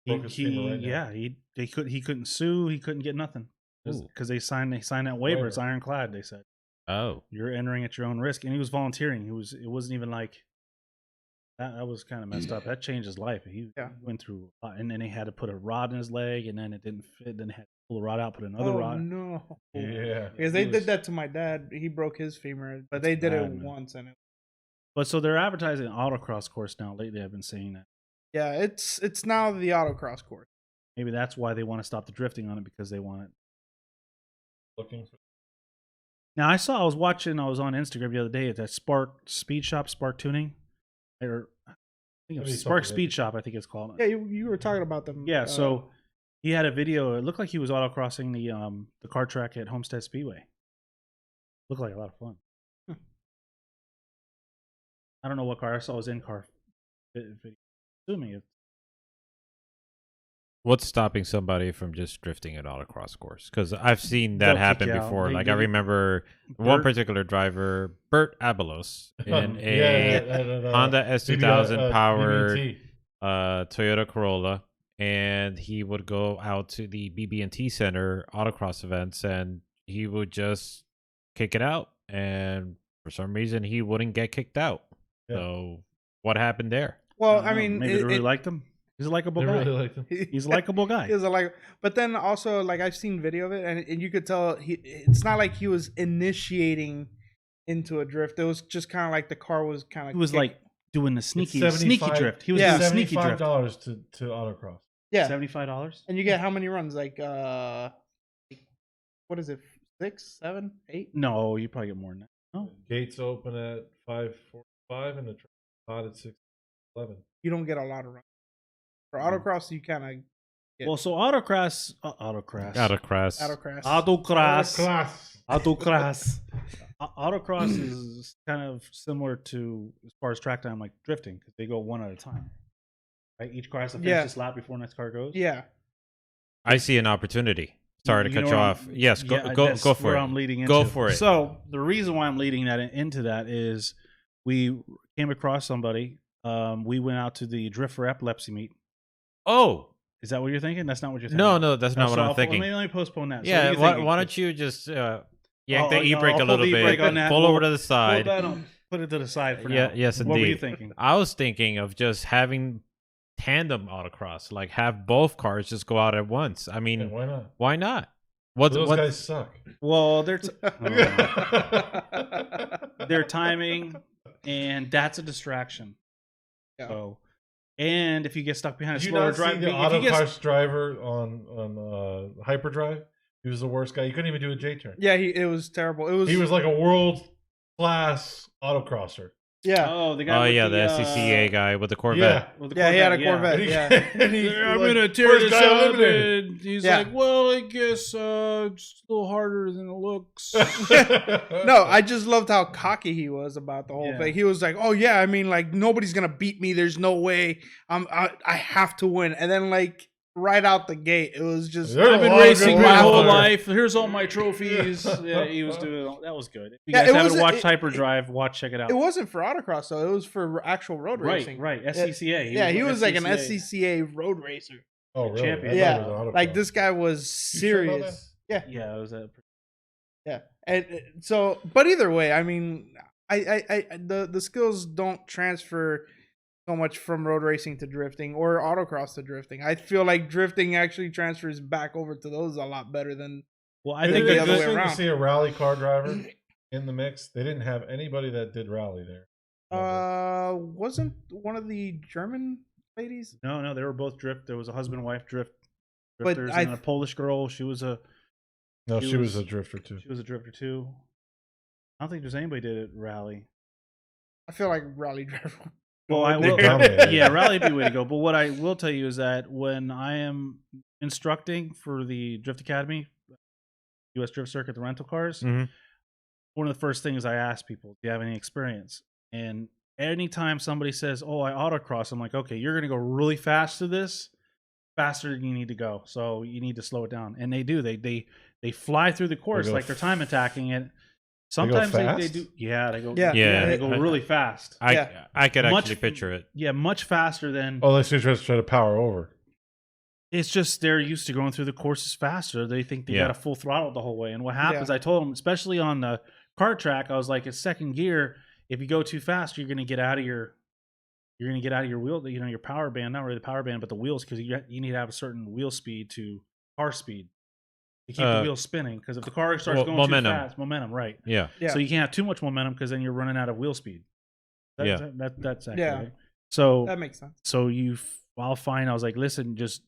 Broke his femur right now. he couldn't sue, he couldn't get nothing Ooh. because they signed that waiver. It's Waiver. ironclad. They said Oh, you're entering at your own risk, and he was volunteering. It wasn't even like that was kind of messed up. That changed his life. He Yeah. went through a lot, and then they had to put a rod in his leg, and then it didn't fit. Then they had to pull the rod out, put another Oh rod. no! Yeah. Because they It was- did that to my dad. He broke his femur, but they did it bad, man. once, and But so they're advertising an autocross course now. Lately, I've been seeing that. yeah, it's now the autocross course. Maybe that's why they want to stop the drifting on it, because they want it. Looking for Now I was on Instagram the other day at that Spark Speed Shop, Spark Tuning, or I think it Maybe was Spark something Speed Shop. I think it's called. Yeah, you were talking about them. Yeah, so he had a video. It looked like he was autocrossing the kart track at Homestead Speedway. Looked like a lot of fun. Hmm. I don't know what car I saw. It was in car video. Assuming it. what's stopping somebody from just drifting an autocross course? Because I've seen that They'll happen kick you out. before. They Like do- I remember one Bert- particular driver, Bert Abelos, in yeah, a Honda S2000 powered BBT. Toyota Corolla, and he would go out to the BB&T Center autocross events, and he would just kick it out, and for some reason he wouldn't get kicked out. Yeah. So what happened there? well, don't I know. mean, maybe they really liked him. He's a likable They guy. really liked him. He's a likable guy. He was like, but then also like I've seen video of it, and you could tell it's not like he was initiating into a drift. It was just kind of like the car was kind of. He was like doing the sneaky It's drift. He was Yeah. doing sneaky drift. $75 to autocross. yeah, $75. and you get how many runs? Like what is it? 6, 7, 8? No, you probably get more than that. Oh, Gates open at 5:45 and the track hot at 6:11. You don't get a lot of runs for autocross. You kind of Yeah. well, so autocross. Autocross. autocross. Autocross is kind of similar to as far as track time, like drifting, because they go one at a time. Right, each car has to finish Yeah. this lap before the next car goes. Yeah, I see an opportunity. Sorry to You cut know you where off. I'm- Yes, go yeah, go that's go for where it. I'm leading Go into. for it. So the reason why I'm leading into that is we came across somebody. We went out to the Drift for Epilepsy meet. Oh Is that what you're thinking? That's not what you're thinking. no, that's not So what I'm I'll- thinking. Let me postpone that. So Yeah, what are you why thinking? don't you just yank Oh, the no, e-brake I'll a pull little the bit, e-brake on that. pull over to the side. Put it to the side for now. Yeah, yes, What were you indeed. thinking? I was thinking of just having tandem autocross, like have both cars just go out at once. I mean, Yeah, why not? why not? What Those what? guys suck. Well, their timing, and that's a distraction. Yeah. So, and if you get stuck behind a Did you slower not see drive, the if you get autocross driver on Hyperdrive? He was the worst guy. You couldn't even do a J turn. yeah. It was terrible. It was. He was like a world class autocrosser. Yeah, oh, the guy. Oh with yeah, the SCCA guy with the Corvette. with the yeah. He had a Corvette, Corvette. And Yeah. and he, I'm like, gonna tear first this guy up, eliminated. and he's Yeah. like, "Well, I guess it's a little harder than it looks." No, I just loved how cocky he was about the whole Yeah. thing. He was like, "Oh yeah, I mean, like nobody's gonna beat me. There's no way. I have to win." And then like right out the gate, it was just. There- I've been a lot of racing good my people whole there. life. Here's all my trophies. Yeah, he was doing all, that was good. If you Yeah, guys it haven't wasn't- watched it- Hyperdrive, check it out. It wasn't for autocross though. It was for actual road racing. Right, SCCA. He was like an SCCA. SCCA road racer. Oh, really? Champion. I thought Yeah, it was an autocross. like this guy was You sure about serious. Yeah, Yeah, it was a. yeah. And so, but either way, I mean, the skills don't transfer so much from road racing to drifting or autocross to drifting. I feel like drifting actually transfers back over to those a lot better than. Well, I Isn't think it the other way interesting around. to see a rally car driver in the mix. They didn't have anybody that did rally there. Wasn't one of the German ladies? no, they were both drift. There was a husband and wife But drifters, and a Polish girl. She was a No, She she was was- a drifter too. She was a drifter too. I don't think there's anybody did it rally. I feel like rally driver. Well, I They will. dominated. Yeah, rally would be the way to go. But what I will tell you is that when I am instructing for the Drift Academy, U.S. Drift Circuit, the rental cars, Mhm. one of the first things I ask people, do you have any experience? And anytime somebody says, "Oh, I autocross," I'm like, "Okay, you're going to go really fast to this, faster than you need to go. So you need to slow it down." And they do. They fly through the course go like they're time attacking it. Sometimes they fast? do. Yeah, they go. Yeah. Yeah. they go really fast. I could Much- actually picture it. Yeah, much faster than. Oh, let's just try to power over. It's just they're used to going through the courses faster. They think they Yeah. got a full throttle the whole way. And what happens? I told them, especially on the kart track, I was like, it's second gear. If you go too fast, you're going to get out of your. You're going to get out of your wheel, your power band, not really the power band, but the wheels, because you need to have a certain wheel speed to car speed to keep the wheels spinning. Because if the car starts going momentum. too fast, momentum, right? Yeah. Yeah. So you can't have too much momentum because then you're running out of wheel speed. Yeah. That's accurate. Yeah. Right? So That makes sense. so I'll find. I was like, listen, just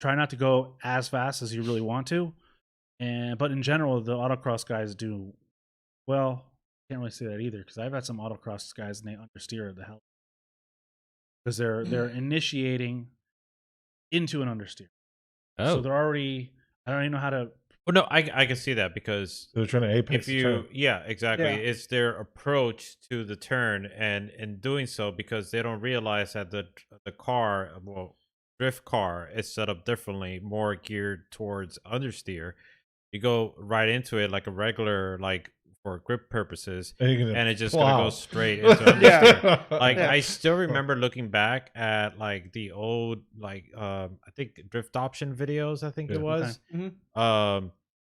try not to go as fast as you really want to, but in general, the autocross guys do well. Can't really say that either because I've had some autocross guys and they understeer the hell because they're initiating into an understeer. Oh. So they're already. I don't even know how to. Well, no, I can see that because They're trying to apex. if the you turn. exactly, Yeah. it's their approach to the turn, and in doing so, because they don't realize that the car, drift car, is set up differently, more geared towards understeer. You go right into it like a regular, like for grip purposes, And you're gonna and it's just plow. gonna go straight into understeer. Yeah. Like Yeah. I still remember looking back at like the old I think drift option videos, I think Yeah. it was. Mhm.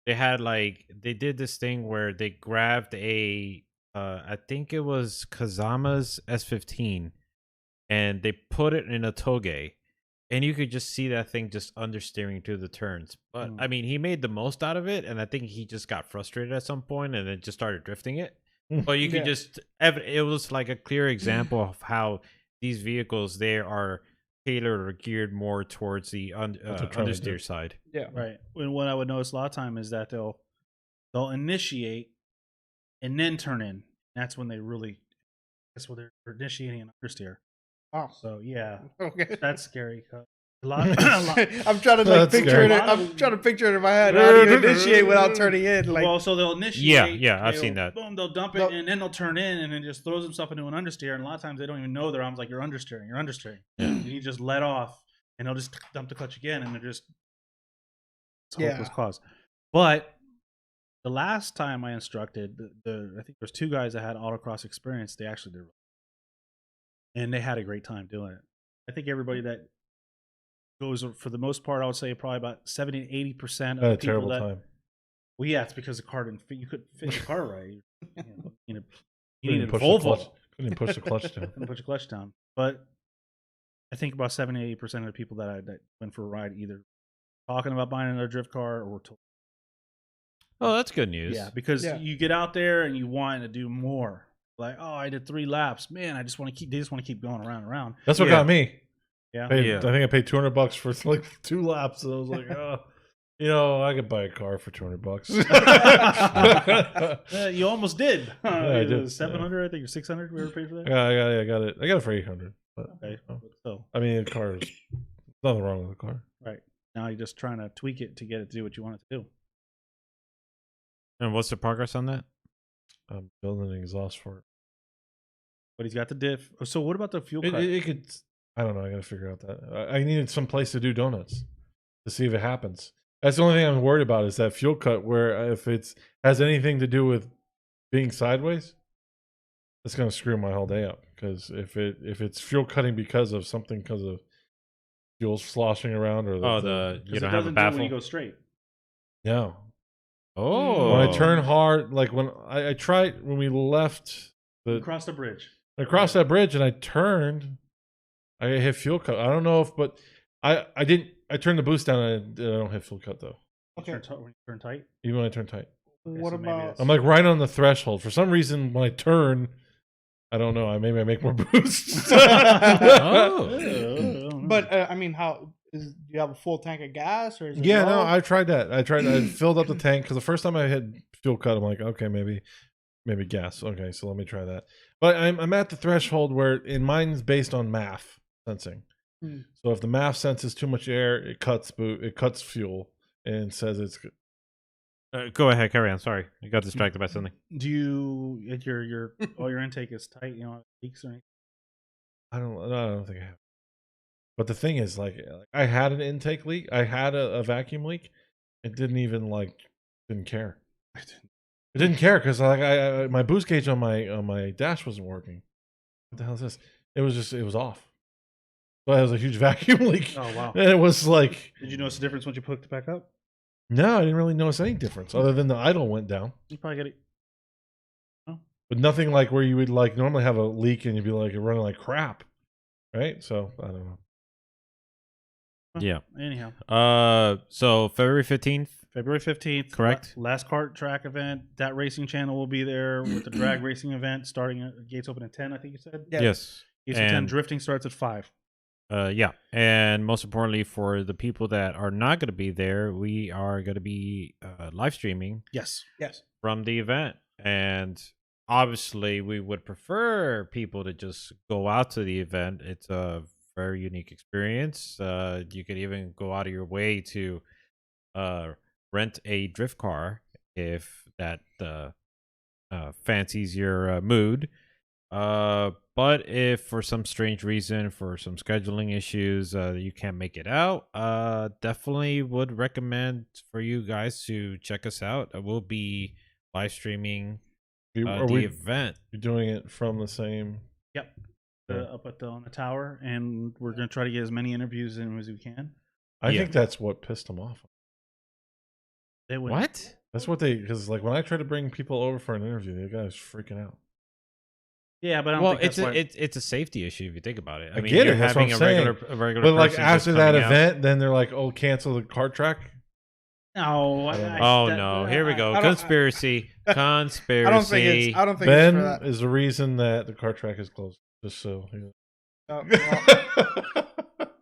They had like they did this thing where they grabbed a I think it was Kazama's S15 and they put it in a toge and you could just see that thing just understeering through the turns. But I mean, he made the most out of it, and I think he just got frustrated at some point and then just started drifting it. But you could just, it was like a clear example of how these vehicles there are tailored or geared more towards the understeer side. Yeah. Right. And what I would notice a lot of time is that they'll initiate and then turn in. That's when that's when they're initiating an understeer. Oh, So yeah, okay. that's scary. A I'm trying to like picture it. I'm trying to picture it in my head. How do you initiate without turning in? Like, well, so they'll initiate. Yeah, I've seen that. Boom, they'll dump it, and then they'll turn in, and then just throws himself into an understeer. And a lot of times they don't even know their arms. Like, you're understeering. And you just let off, and they'll just dump the clutch again, and they're just hopeless cause. But the last time I instructed, I think there's 2 guys that had autocross experience. They actually did, and they had a great time doing it. I think everybody that goes, for the most part, I would say probably about 70 to 80% of the people that. Time. Well, yeah, it's because the car didn't fit. You couldn't fit the car right. You needed a Volvo. Couldn't push the clutch down. Couldn't push the clutch down. But I think about 70 to 80% of the people that went for a ride either talking about buying another drift car or told. Oh, that's good news. Yeah, because you get out there and you want to do more. Like, oh, I did 3 laps. Man, I just want to keep. They just want to keep going around and around. That's what got me. Yeah. I think I paid $200 for like 2 laps, and I was like, oh, I could buy a car for $200. You almost did. I did. 700, I think, or 600. We ever paid for that. Yeah, I got it. I got it for 800. But, okay. So I mean, the car is nothing wrong with the car. Right. Now you're just trying to tweak it to get it to do what you want it to do. And what's the progress on that? I'm building an exhaust for it. But he's got the diff. So what about the fuel cut? It could. I don't know. I got to figure out that. I needed some place to do donuts to see if it happens. That's the only thing I'm worried about is that fuel cut. Where if it has anything to do with being sideways, it's going to screw my whole day up. Because if it's fuel cutting because of fuel sloshing around or you don't have a baffle when you go straight. No. Oh. When I turn hard, like when I tried when we left across the bridge. I crossed that bridge and I turned. I hit fuel cut. I don't know but I didn't. I turned the boost down and I don't hit fuel cut though. Okay. When you turn tight. Even when I turn tight. Okay, what about? I'm like right on the threshold. For some reason, when I turn, I don't know. Maybe I make more boosts. But I mean, do you have a full tank of gas or? Is it no, I tried that. I filled up the tank because the first time I hit fuel cut, I'm like, okay, maybe gas. Okay, so let me try that. But I'm at the threshold where mine's based on MAF sensing. So if the MAF senses too much air, it cuts fuel and says it's good. Go ahead, carry on. Sorry, I got distracted by something. Do you your all your intake is tight? You know, leaks or anything? I don't think I have. But the thing is, like I had an intake leak. I had a vacuum leak. It didn't even didn't care. It didn't care because my boost gauge on my dash wasn't working. What the hell is this? It was off. So it was a huge vacuum leak. Oh wow! And it was like. Did you notice the difference once you hooked it back up? No, I didn't really notice any difference other than the idle went down. You probably get it. Oh. But nothing like where you would normally have a leak and you'd be like running like crap, right? So I don't know. Yeah. Anyhow. So February 15th. February 15th. Correct. Last kart track event. That racing channel will be there with the drag racing event starting at gates open at 10, I think you said? Yeah. Yes. Gates at 10. Drifting starts at 5. Yeah. And most importantly, for the people that are not going to be there, we are going to be live streaming. Yes. From the event. And obviously, we would prefer people to just go out to the event. It's a very unique experience. You could even go out of your way to rent a drift car if that fancies your mood. But if for some strange reason, for some scheduling issues, you can't make it out, definitely would recommend for you guys to check us out. We'll be live streaming the event. You're doing it from the same. Yep. Up on the tower, and we're going to try to get as many interviews in as we can. I think that's what pissed them off. They would. What? That's what because when I try to bring people over for an interview, the guy's freaking out. Yeah, but I don't Well, think that's why. it's a safety issue if you think about it. I mean, get you're it. That's what having I'm a regular. But like person just after that coming out. event, then they're like, "Oh, cancel the kart track." No. Oh no! Here we go. I don't- Conspiracy. Conspiracy. I don't think it's. I don't think Ben it's for that. is the reason that the kart track is closed. Just so. Oh, well,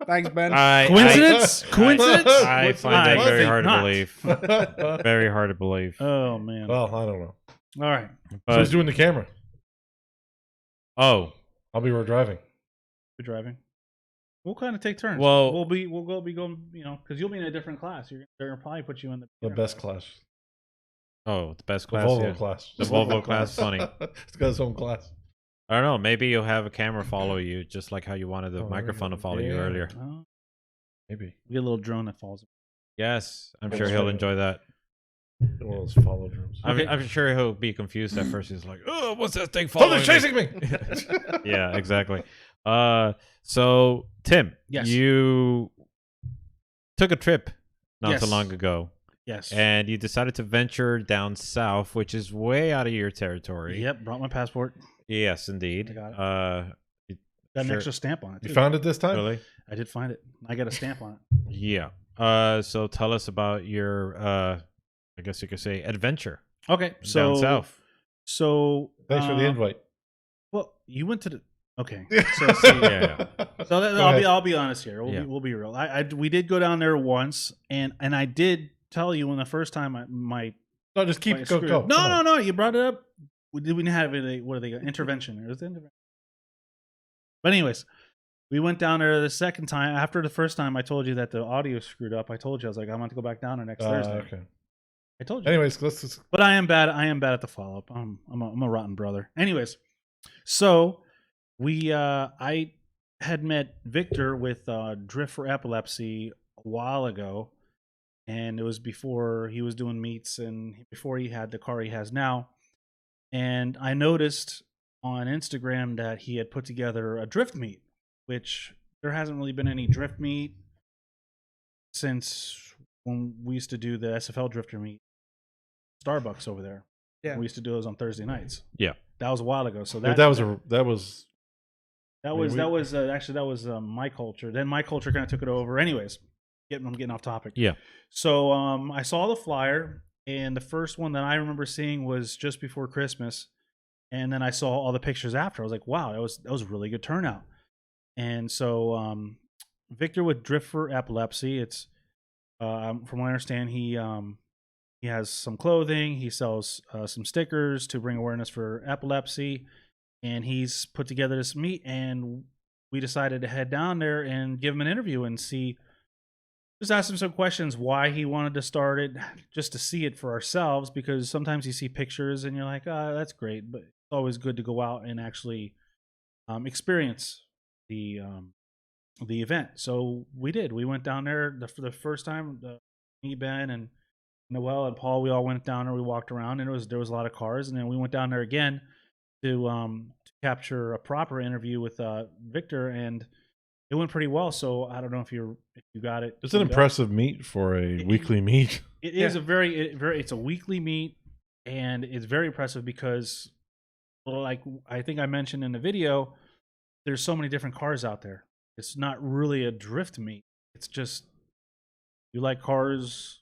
thanks, Ben. Coincidence? Coincidence? I find that I very think hard to not. believe. Very hard to believe. Oh man. Well, I don't know. All right. So But, who's doing the camera? oh, I'll be driving. We're driving. We'll kind of take turns. Well- we'll be going. Because you'll be in a different class. They're gonna probably put you in the The best class. the best The class. Volvo yeah. class. The Volvo class, funny. It's got its own class. I don't know. Maybe you'll have a camera follow you, just like how you wanted the Oh, microphone to follow you yeah. earlier. Oh, Maybe. we get a little drone that falls. Yes, I'm That's sure he'll right. enjoy that. One of those follow drums. I'm sure he'll be confused at first. He's like, "Oh, what's that thing following Something's me?" chasing me. Yeah, exactly. So Tim, Yes. you took a trip not Yes. so long ago, Yes. and you decided to venture down south, which is way out of your territory. Yep. Brought my passport. Yes, indeed. I got it. Got an Sure. extra stamp on it. You Too. found it this time? Really? I did find it. I got a stamp on it. Yeah. So tell us about your, I guess you could say, adventure Okay. So down south. So Thanks for the invite. Well, you went to the. Okay. So see, Yeah. So Go ahead. I'll be honest here. Yeah. We'll be real. We did go down there once, and I did tell you when the first time No, just keep go. No, Come on. no. You brought it up. We didn't have a what are they intervention? It was the intervention. But anyways, we went down there the second time. After the first time, I told you that the audio screwed up. I told you I was like, I'm going to go back down there next Thursday. Okay. I told you. Anyways, let's just. But I am bad. I am bad at the follow up. I'm a rotten brother. Anyways, so I had met Victor with Drift for Epilepsy a while ago, and it was before he was doing meets and before he had the car he has now. And I noticed on Instagram that he had put together a drift meet, which there hasn't really been any drift meet since when we used to do the SFL drifter meet. Starbucks over there. Yeah. We used to do those on Thursday nights. Yeah. That was a while ago. So That was my culture. Then my culture kind of took it over. Anyways, I'm getting off topic. Yeah. So I saw the flyer, and the first one that I remember seeing was just before Christmas, and then I saw all the pictures after. I was like, wow, that was a really good turnout. And so Victor with Drift for Epilepsy. It's from what I understand, he has some clothing. He sells some stickers to bring awareness for epilepsy, and he's put together this meet. And we decided to head down there and give him an interview and just ask him some questions why he wanted to start it, just to see it for ourselves. Because sometimes you see pictures and you're like, oh, that's great, but it's always good to go out and actually experience the event. So we did. We went down there for the first time. Me, Ben, and Noel and Paul, we all went down there. We walked around, and there was a lot of cars. And then we went down there again to capture a proper interview with Victor, and it went pretty well. So I don't know if you got it. It's an impressive meet for a weekly meet. It is it's a weekly meet, and it's very impressive because, like I think I mentioned in the video, there's so many different cars out there. It's not really a drift meet. It's just you like cars,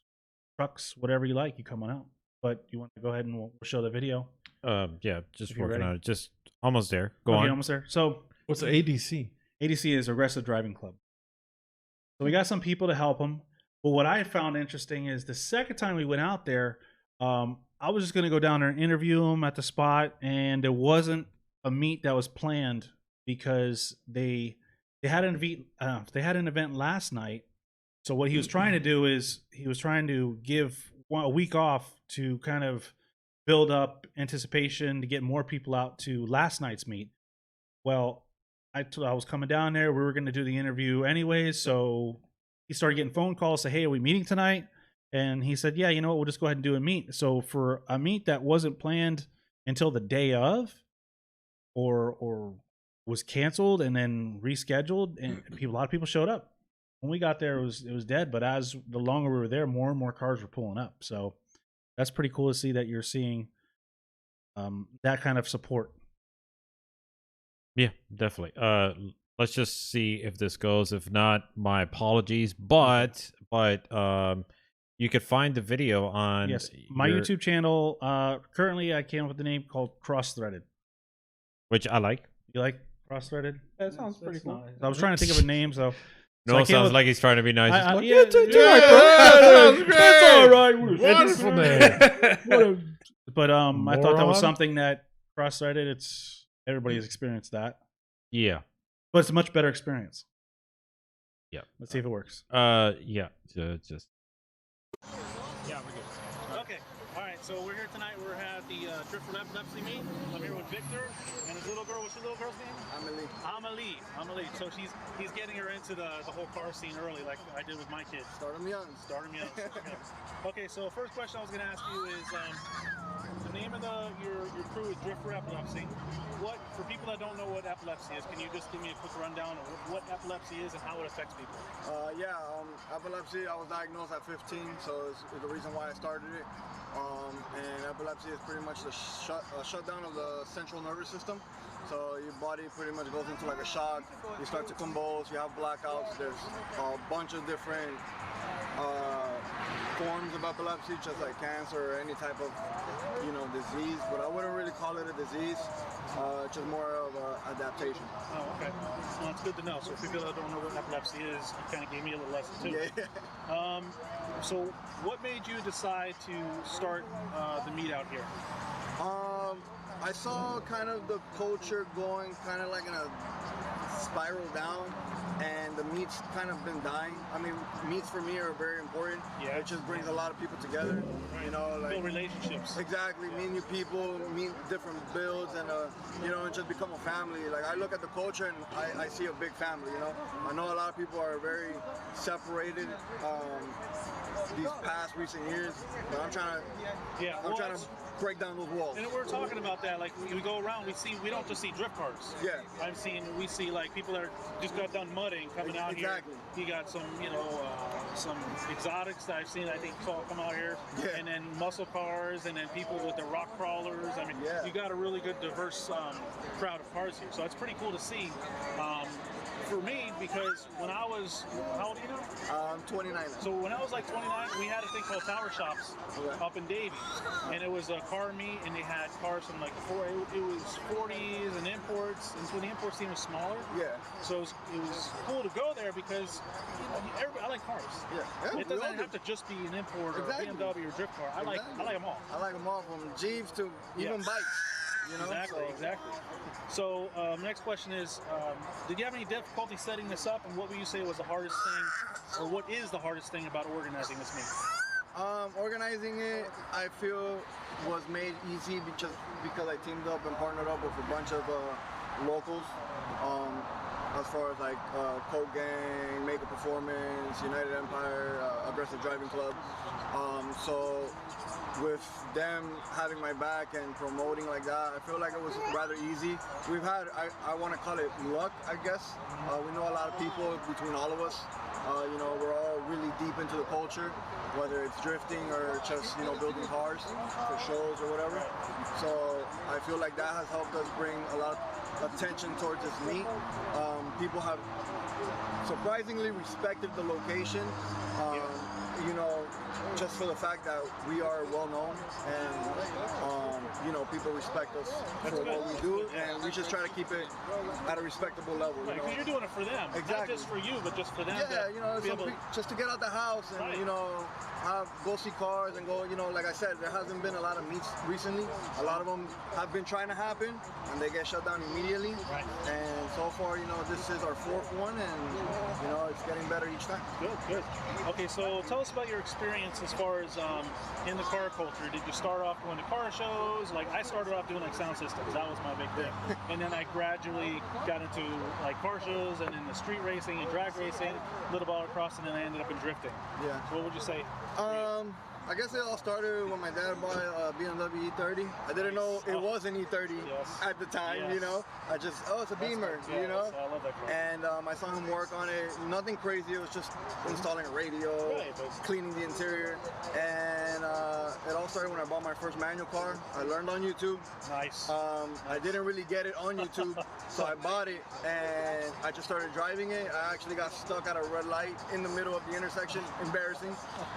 trucks, whatever you like, you come on out. But you want to go ahead and we'll show the video. Yeah, just If you're working ready. on it. Just almost there. Go Okay, on. almost there. So What's the ADC? ADC is Aggressive Driving Club. So we got some people to help him. But what I found interesting is the second time we went out there, I was just going to go down there and interview him at the spot, and there wasn't a meet that was planned because they had an event last night. So what he was trying to do is he was trying to give a week off to kind of build up anticipation to get more people out to last night's meet. Well, I was coming down there. We were going to do the interview anyways. So he started getting phone calls, say, hey, are we meeting tonight? And he said, yeah, you know what? We'll just go ahead and do a meet. So for a meet that wasn't planned until the day of or was canceled and then rescheduled, and a lot of people showed up. When we got there, it was dead. But as the longer we were there, more and more cars were pulling up. So that's pretty cool to see that you're seeing that kind of support. Yeah, definitely. Let's just see if this goes. If not, my apologies. But you could find the video on Yes, my your- YouTube channel. Currently, I came up with the name called Cross Threaded. which I like. You like Cross Threaded? That sounds pretty cool. I was trying to think of a name, so. No, I it came sounds up- like he's trying to be nice. He's like, yeah, it's all yeah, right, bro. that sounds That's all great. right. Wonderful name. But I thought that Moron? was something that cross-threaded. It's everybody has experienced that, Yeah. but it's a much better experience. Yeah. Let's see if it works. Yeah. Just. Yeah, we're good. Okay. All right. So we're here tonight. We're at the Drift for Epilepsy meet. I'm here with Victor and his little girl. What's your little girl's name? Amelie. So he's getting her into the whole car scene early, like I did with my kids. Start them young. Start 'em young. Okay. So first question I was going to ask you is the name of your crew is Drift for Epilepsy. What, for people that don't know what epilepsy is, can you just give me a quick rundown of what epilepsy is and how it affects people? Epilepsy, I was diagnosed at 15, so it's the reason why I started it. And epilepsy is pretty much the shutdown of the central nervous system. So your body pretty much goes into like a shock. You start to convulse, you have blackouts. There's a bunch of different forms of epilepsy, just like cancer or any type of, disease. But I wouldn't really call it a disease. Just more of an adaptation. Oh, okay. Well, that's good to know. So for people that don't know what epilepsy is, you kind of gave me a little lesson too. Yeah. So what made you decide to start the meet out here? I saw kind of the culture going kind of like in a spiral down, and the meets kind of been dying. I mean, meets for me are very important. Yeah. It just brings a lot of people together. Build relationships. Exactly, meet new people, meet different builds, and and just become a family. Like I look at the culture and I see a big family. I know a lot of people are very separated these past recent years, but I'm trying to break down those walls. And we're talking about that. Like we go around, we don't just see drift cars. Yeah. We see like people that just got done mudding coming out Exactly. here. You got some, some exotics that I've seen. I think saw come out here, Yeah. and then muscle cars, and then people with the rock crawlers. I mean, Yeah. you got a really good diverse crowd of cars here. So it's pretty cool to see. For me, because when I was, how old are you now? 29 now. So when I was like 29, we had a thing called Tower Shops up in Davie, and it was a car meet, and they had cars from like it was 40s and imports, and so the import scene was smaller. Yeah. So it was cool to go there because I like cars. Yeah. It doesn't have to just be an import Exactly. or a BMW or drift car. I like them all. I like them all, from Jeeps to even Yes. bikes. Exactly. So next question is, did you have any difficulty setting this up, and what would you say was the hardest thing, or what is the hardest thing about organizing this meet? Organizing it, I feel, was made easy because I teamed up and partnered up with a bunch of locals. As far as like Coke Gang, Make a Performance, United Empire, Aggressive Driving Club. So with them having my back and promoting like that, I feel like it was rather easy. We've had, I want to call it luck, I guess. We know a lot of people between all of us. We're all really deep into the culture, whether it's drifting or just, building cars for shows or whatever. So I feel like that has helped us bring a lot of attention towards this meet. People have surprisingly respected the location, just for the fact that we are well known, and people respect us for what we do, and we just try to keep it at a respectable level. Because you're doing it for them, Exactly. not just for you, but just for them. Yeah, just to get out the house and go see cars and go. Like I said, there hasn't been a lot of meets recently. A lot of them have been trying to happen, and they get shut down immediately. Right. And so far, this is our fourth one, and it's getting better each time. Good. Okay, so tell us about your experience as far as in the car culture. Did you start off going to car shows? Like I started off doing like sound systems. That was my big thing. And then I gradually got into like car shows and then the street racing and drag racing, a little bit across, and then I ended up in drifting. Yeah. So what would you say? I guess it all started when my dad bought a BMW E30. I didn't know it was an E30 at the time, you know. I just, it's a Beamer, you know. I love that car. And I saw him work on it. Nothing crazy. It was just installing a radio, cleaning the interior. And it all started when I bought my first manual car. I learned on YouTube. Nice. I didn't really get it on YouTube, so I bought it and I just started driving it. I actually got stuck at a red light in the middle of the intersection. Embarrassing.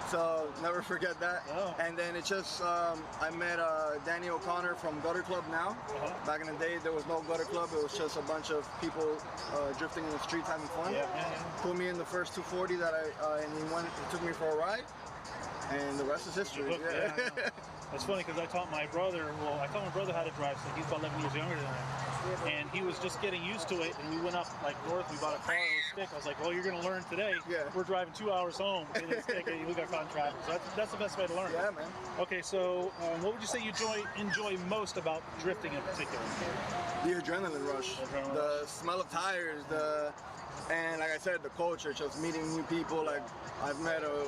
So never forget that. Oh. And then it just, I met Danny O'Connor from Gutter Club now. Back in the day, there was no Gutter Club. It was just a bunch of people drifting in the streets having fun. Put me in the first 240 that and he took me for a ride. And the rest is history. It's funny because I taught my brother how to drive, so he's about 11 years younger than I am. And he was just getting used to it, and we went up like north, we bought a car with a stick. I was like, well, you're going to learn today. We're driving 2 hours home with a stick, and we got caught in traffic. So that's the best way to learn. Yeah, man. Okay, so what would you say you enjoy most about drifting in particular? The adrenaline rush, the smell of tires, and like I said, the culture, just meeting new people. Like I've met a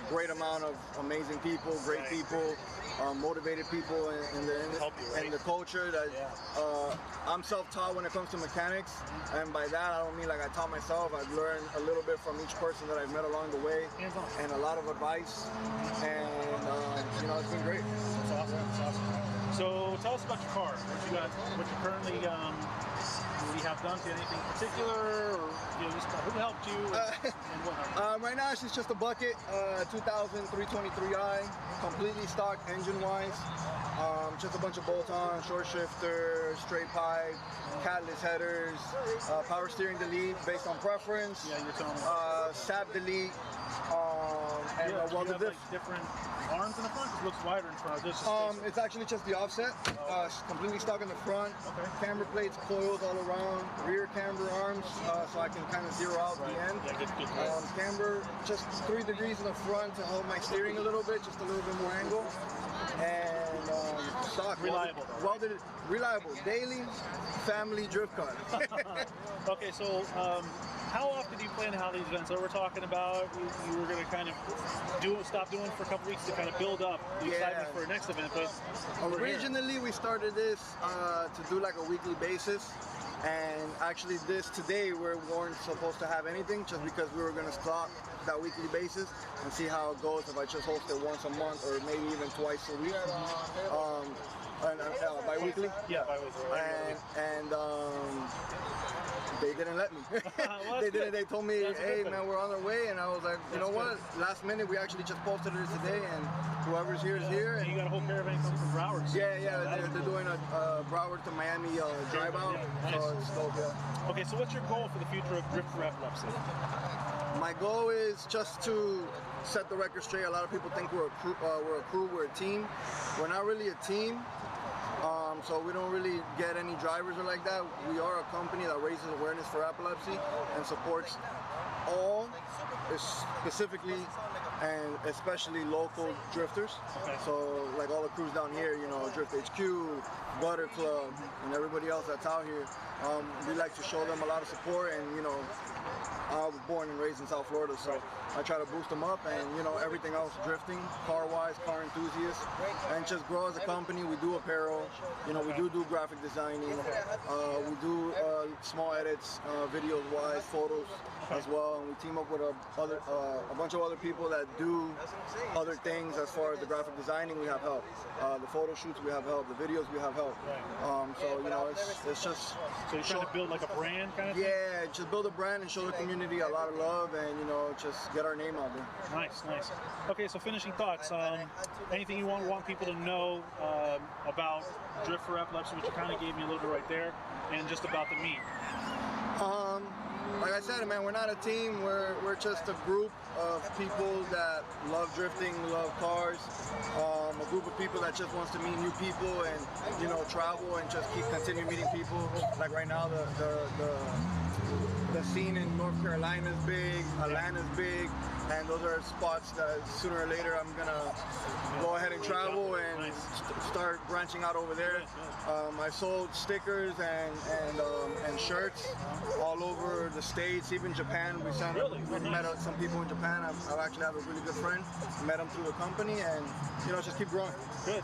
great amount of amazing people, great people, motivated people in the culture. That I'm self-taught when it comes to mechanics, and by that I don't mean like I taught myself. I've learned a little bit from each person that I've met along the way, and a lot of advice. And it's been great. That's awesome. That's awesome. So tell us about your car. What you currently what you have done to anything particular, or just who helped you and whatnot? Right now, she's just a bucket, 2000 323i, completely stock engine-wise. Just a bunch of bolt-on, short shifter, straight pipe, catalyst headers, power steering delete based on preference. Yeah, you're telling me. SAP delete. And welded diff. Like different arms in the front? It looks wider in front. It's actually just the offset. Completely stock in the front. Camber plates, coils all around. Rear camber arms, so I can kind of zero out the end. Yeah, camber just 3 degrees in the front to hold my steering a little bit, just a little bit more angle. And stock. Reliable. Welded, reliable. Daily, family drift car. Okay, so how often do you plan how these events? So we're talking about you were going to kind of stop doing for a couple weeks to kind of build up the excitement for the next event. But originally we started this to do like a weekly basis. And actually today we weren't supposed to have anything just because we were going to start that weekly basis and see how it goes if I just host it once a month or maybe even twice a week. Bi-weekly? Yeah, bi-weekly. And they didn't let me. Well, they didn't. They told me, that's hey man, we're on our way, and I was like, you know what? Last minute, we actually just posted it today, and whoever's here is here. And you got a whole caravan coming from Broward. So they're doing a Broward to Miami drive out. Nice. So it's dope, Okay, so what's your goal for the future of Drift for Epilepsy? My goal is just to set the record straight. A lot of people think we're a crew, we're a team. We're not really a team. So we don't really get any drivers or like that. We are a company that raises awareness for epilepsy and supports all, specifically and especially local drifters. So like all the crews down here, Drift HQ, Gutter Club, and everybody else that's out here. We like to show them a lot of support, and I was born and raised in South Florida, so I try to boost them up, and everything else drifting, car-wise, car enthusiasts, and just grow as a company. We do apparel, we do graphic designing, we do small edits, videos-wise, photos as well, and we team up with a bunch of other people that do other things as far as the graphic designing. We have help. The photo shoots, we have help. The videos, we have help. It's just. So you're trying to build like a brand kind of thing? Yeah, just build a brand and show the community a lot of love, and just get our name out there. Nice. Okay, so finishing thoughts. Anything you want people to know about Drift for Epilepsy, which you kind of gave me a little bit right there, and just about the meet? Like I said, man, we're not a team. We're just a group of people that love drifting, love cars. A group of people that just wants to meet new people and travel and just continue meeting people. Like right now, the scene in North Carolina is big, Atlanta's big, and those are spots that sooner or later I'm gonna go ahead and travel and start branching out over there. I sold stickers and shirts all over the States, even Japan. We met some people in Japan. I actually have a really good friend. Met him through the company, and just keep growing. Good.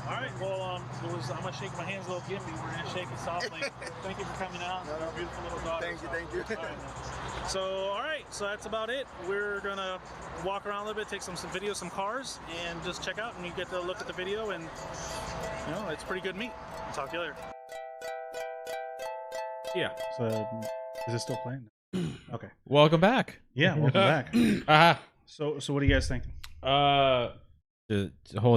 All right. Well, I'm gonna shake my hands a little gimpy. We're gonna shake it softly. Thank you for coming out. No. Our beautiful little daughter. Thank you. All right, so, all right. So that's about it. We're gonna walk around a little bit, take some videos, some cars, and just check out. And you get to look at the video, and it's pretty good meat. Talk to you later. Yeah. So, is it still playing? Okay. Welcome back. Yeah. Welcome back. So what do you guys think? Hold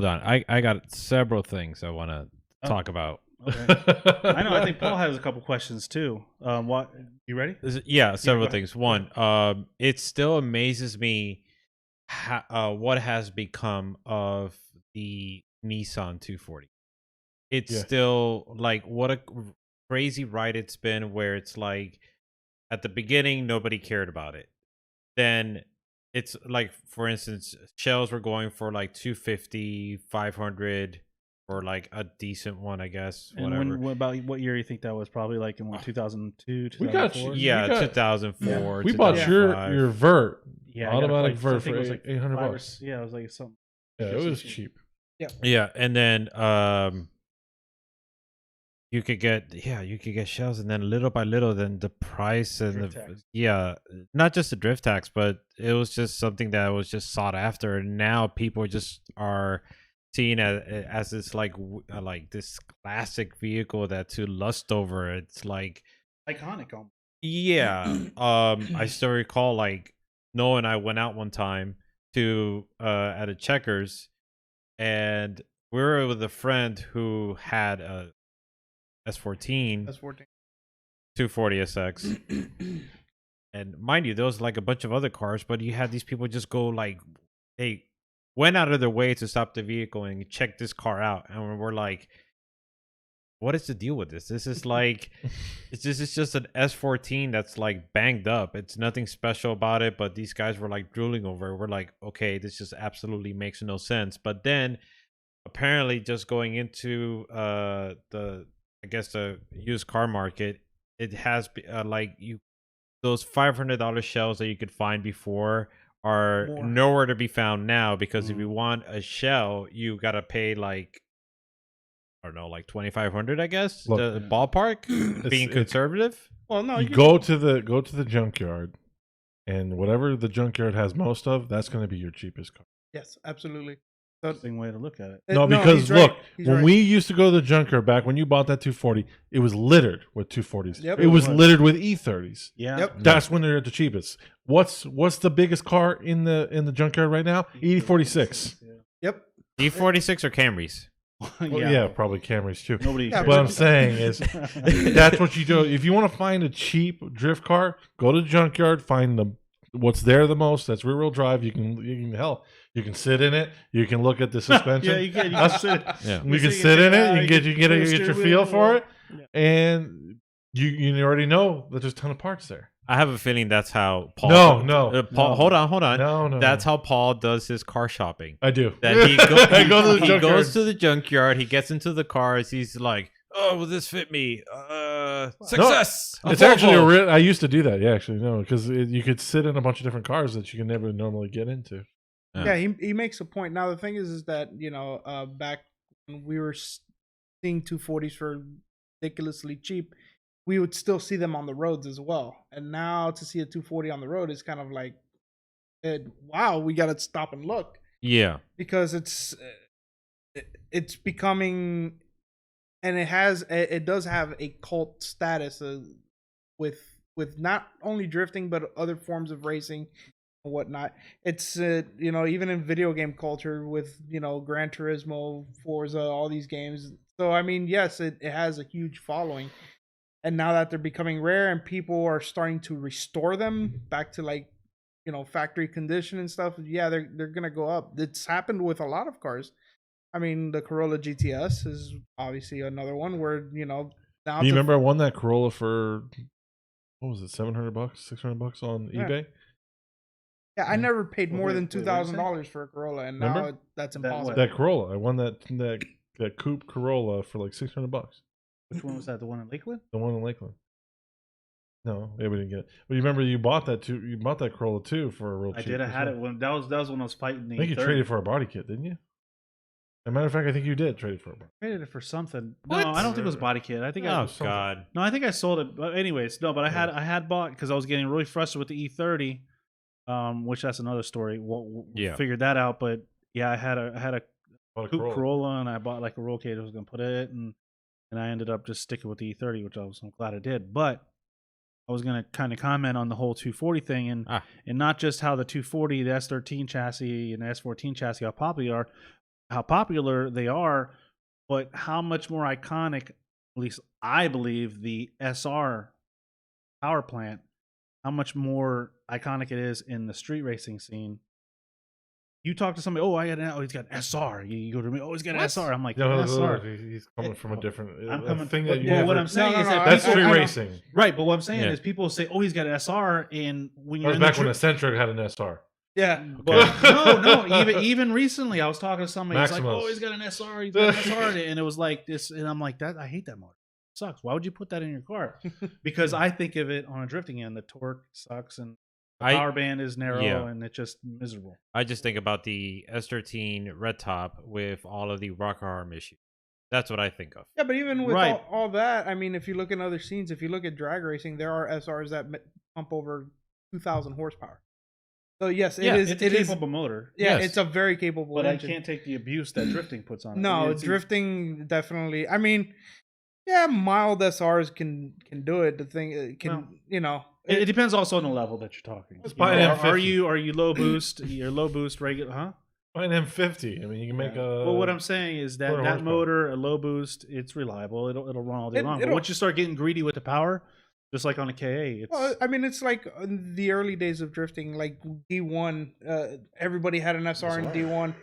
on. I got several things I want to talk about. Okay. I know. I think Paul has a couple questions too. What? You ready? Several things. One, it still amazes me what has become of the Nissan 240. It's still like what a crazy ride it's been. Where it's like at the beginning nobody cared about it. Then it's like, for instance, shells were going for like 250, 500 for like a decent one, I guess. And what year do you think that was? Probably like in 2002, 2004? 2004. We bought your Vert, automatic Vert for $800. $800. Yeah, it was like something. Yeah, it was cheap. Yeah, and then you could get shells, and then little by little, then the price and not just the drift tax, but it was just something that was just sought after, and now people just are seen as this like this classic vehicle that to lust over. It's like iconic almost. Yeah. I still recall like Noah and I went out one time to at a Checkers, and we were with a friend who had a S14 240 SX. And mind you, there was like a bunch of other cars, but you had these people just go like, they went out of their way to stop the vehicle and check this car out. And we're like, what is the deal with this? This is like, it's just an S14 that's like banged up. It's nothing special about it, but these guys were like drooling over it. We're like, okay, this just absolutely makes no sense. But then apparently just going into the used car market, it has those $500 shells that you could find before are nowhere to be found now, because if you want a shell, you gotta pay like, I don't know, like $2,500, I guess. Look, the ballpark, being conservative. Well, no, you go to the junkyard, and whatever the junkyard has most of, that's going to be your cheapest car. Yes, absolutely. Interesting way to look at it. No, because look, when we used to go to the junkyard back when you bought that 240, it was littered with 240s. Yep, it was littered with E30s. Yeah, yep. That's when they're at the cheapest. What's the biggest car in the junkyard right now? E46. Yep. E46 or Camrys? Yeah, probably Camrys too. Nobody. Yeah, what I'm saying is, that's what you do. If you want to find a cheap drift car, go to the junkyard, find what's there the most. That's rear-wheel drive. You can sit in it. You can look at the suspension. Yeah, you can. You can sit. Yeah. You can sit in it. You can get your feel for it, and you already know that there's a ton of parts there. I have a feeling that's how Paul. No. Paul, hold on. No. That's how Paul does his car shopping. I do. That he goes to the junkyard. He gets into the cars. He's like, "Oh, will this fit me? Success!" No, it's actually I used to do that. Yeah, actually, no, because you could sit in a bunch of different cars that you can never normally get into. Yeah, he makes a point. Now the thing is that back when we were seeing 240s for ridiculously cheap, we would still see them on the roads as well. And now to see a 240 on the road is kind of like, wow, we got to stop and look. Yeah, because it's becoming, and it does have a cult status with not only drifting but other forms of racing and whatnot. It's even in video game culture with Gran Turismo, Forza, all these games. So I mean, yes, it has a huge following. And now that they're becoming rare and people are starting to restore them back to like, factory condition and stuff, yeah, they're gonna go up. It's happened with a lot of cars. I mean, the Corolla GTS is obviously another one where now. Do you remember I won that Corolla for what was it, $700, $600 on eBay? Yeah, I never paid more Wait, than wait, what did you say? $2,000 for a Corolla, and now Remember? that's That impossible. what? That Corolla, I won that coupe Corolla for like $600. Which one was that? The one in Lakewood? The one in Lakeland. No, yeah, we didn't get it. But you remember you bought that too? You bought that Corolla too for a real I cheap. did. I as had well. it when that was when I was fighting the. I think you third. traded for a body kit, didn't you? As a matter of fact, I think you did trade for a body. Traded it for something. What? No, I don't think it was body kit. I think I. Oh God. No, I think I sold it. But anyways, no, but I had bought because I was getting really frustrated with the E30, which that's another story. We'll Yeah. figured that out. But yeah, I had a Bought a coupe Corolla, and I bought like a roll cage. I was gonna put it, and I ended up just sticking with the E30, which I'm glad I did. But I was gonna kind of comment on the whole 240 thing, and not just how the 240, the S13 chassis, and the S14 chassis, how popular they are, but how much more iconic, at least I believe, the SR power plant, how much more iconic it is in the street racing scene. You talk to somebody, he's got an SR. You go to me, he's got an SR. I'm like, No, SR. he's coming from a different. I'm a coming. thing But, that you well, never, what I'm saying No, is no, that no, that's I- street I know. racing. right. But what I'm saying Yeah. is people say, he's got an SR, and when That you're was in the back when dri- the Centric had an SR. Yeah. But no, even recently, I was talking to somebody. He's like, Maximus. he's got an SR, he's got an SR, and it was like this, and I'm like, I hate that motor. It sucks. Why would you put that in your car? Because I think of it on a drifting end. The torque sucks, and the power band is narrow, Yeah. and it's just miserable. I just think about the S13 red top with all of the rocker arm issues. That's what I think of. Yeah, but even with Right. all that, I mean, if you look in other scenes, if you look at drag racing, there are SRs that pump over 2,000 horsepower. So yes, It's a it is. capable motor. Yeah, Yes. it's a very capable But engine. I can't take the abuse that drifting puts on it. No, It's- drifting definitely. I mean, yeah, mild SRs can do it. The thing can Well, you know. It depends also on the level that you're talking. Let's You buy know, an M50. are you low boost? You're low boost regular, huh? Buy an M50. I mean, you can make a. Well, what I'm saying is that 400 that horsepower. motor, a low boost, it's reliable. It'll run all day long. But it'll- once you start getting greedy with the power, just like on a KA, it's Well, I mean, it's like in the early days of drifting, like D1. Everybody had an SR in D1,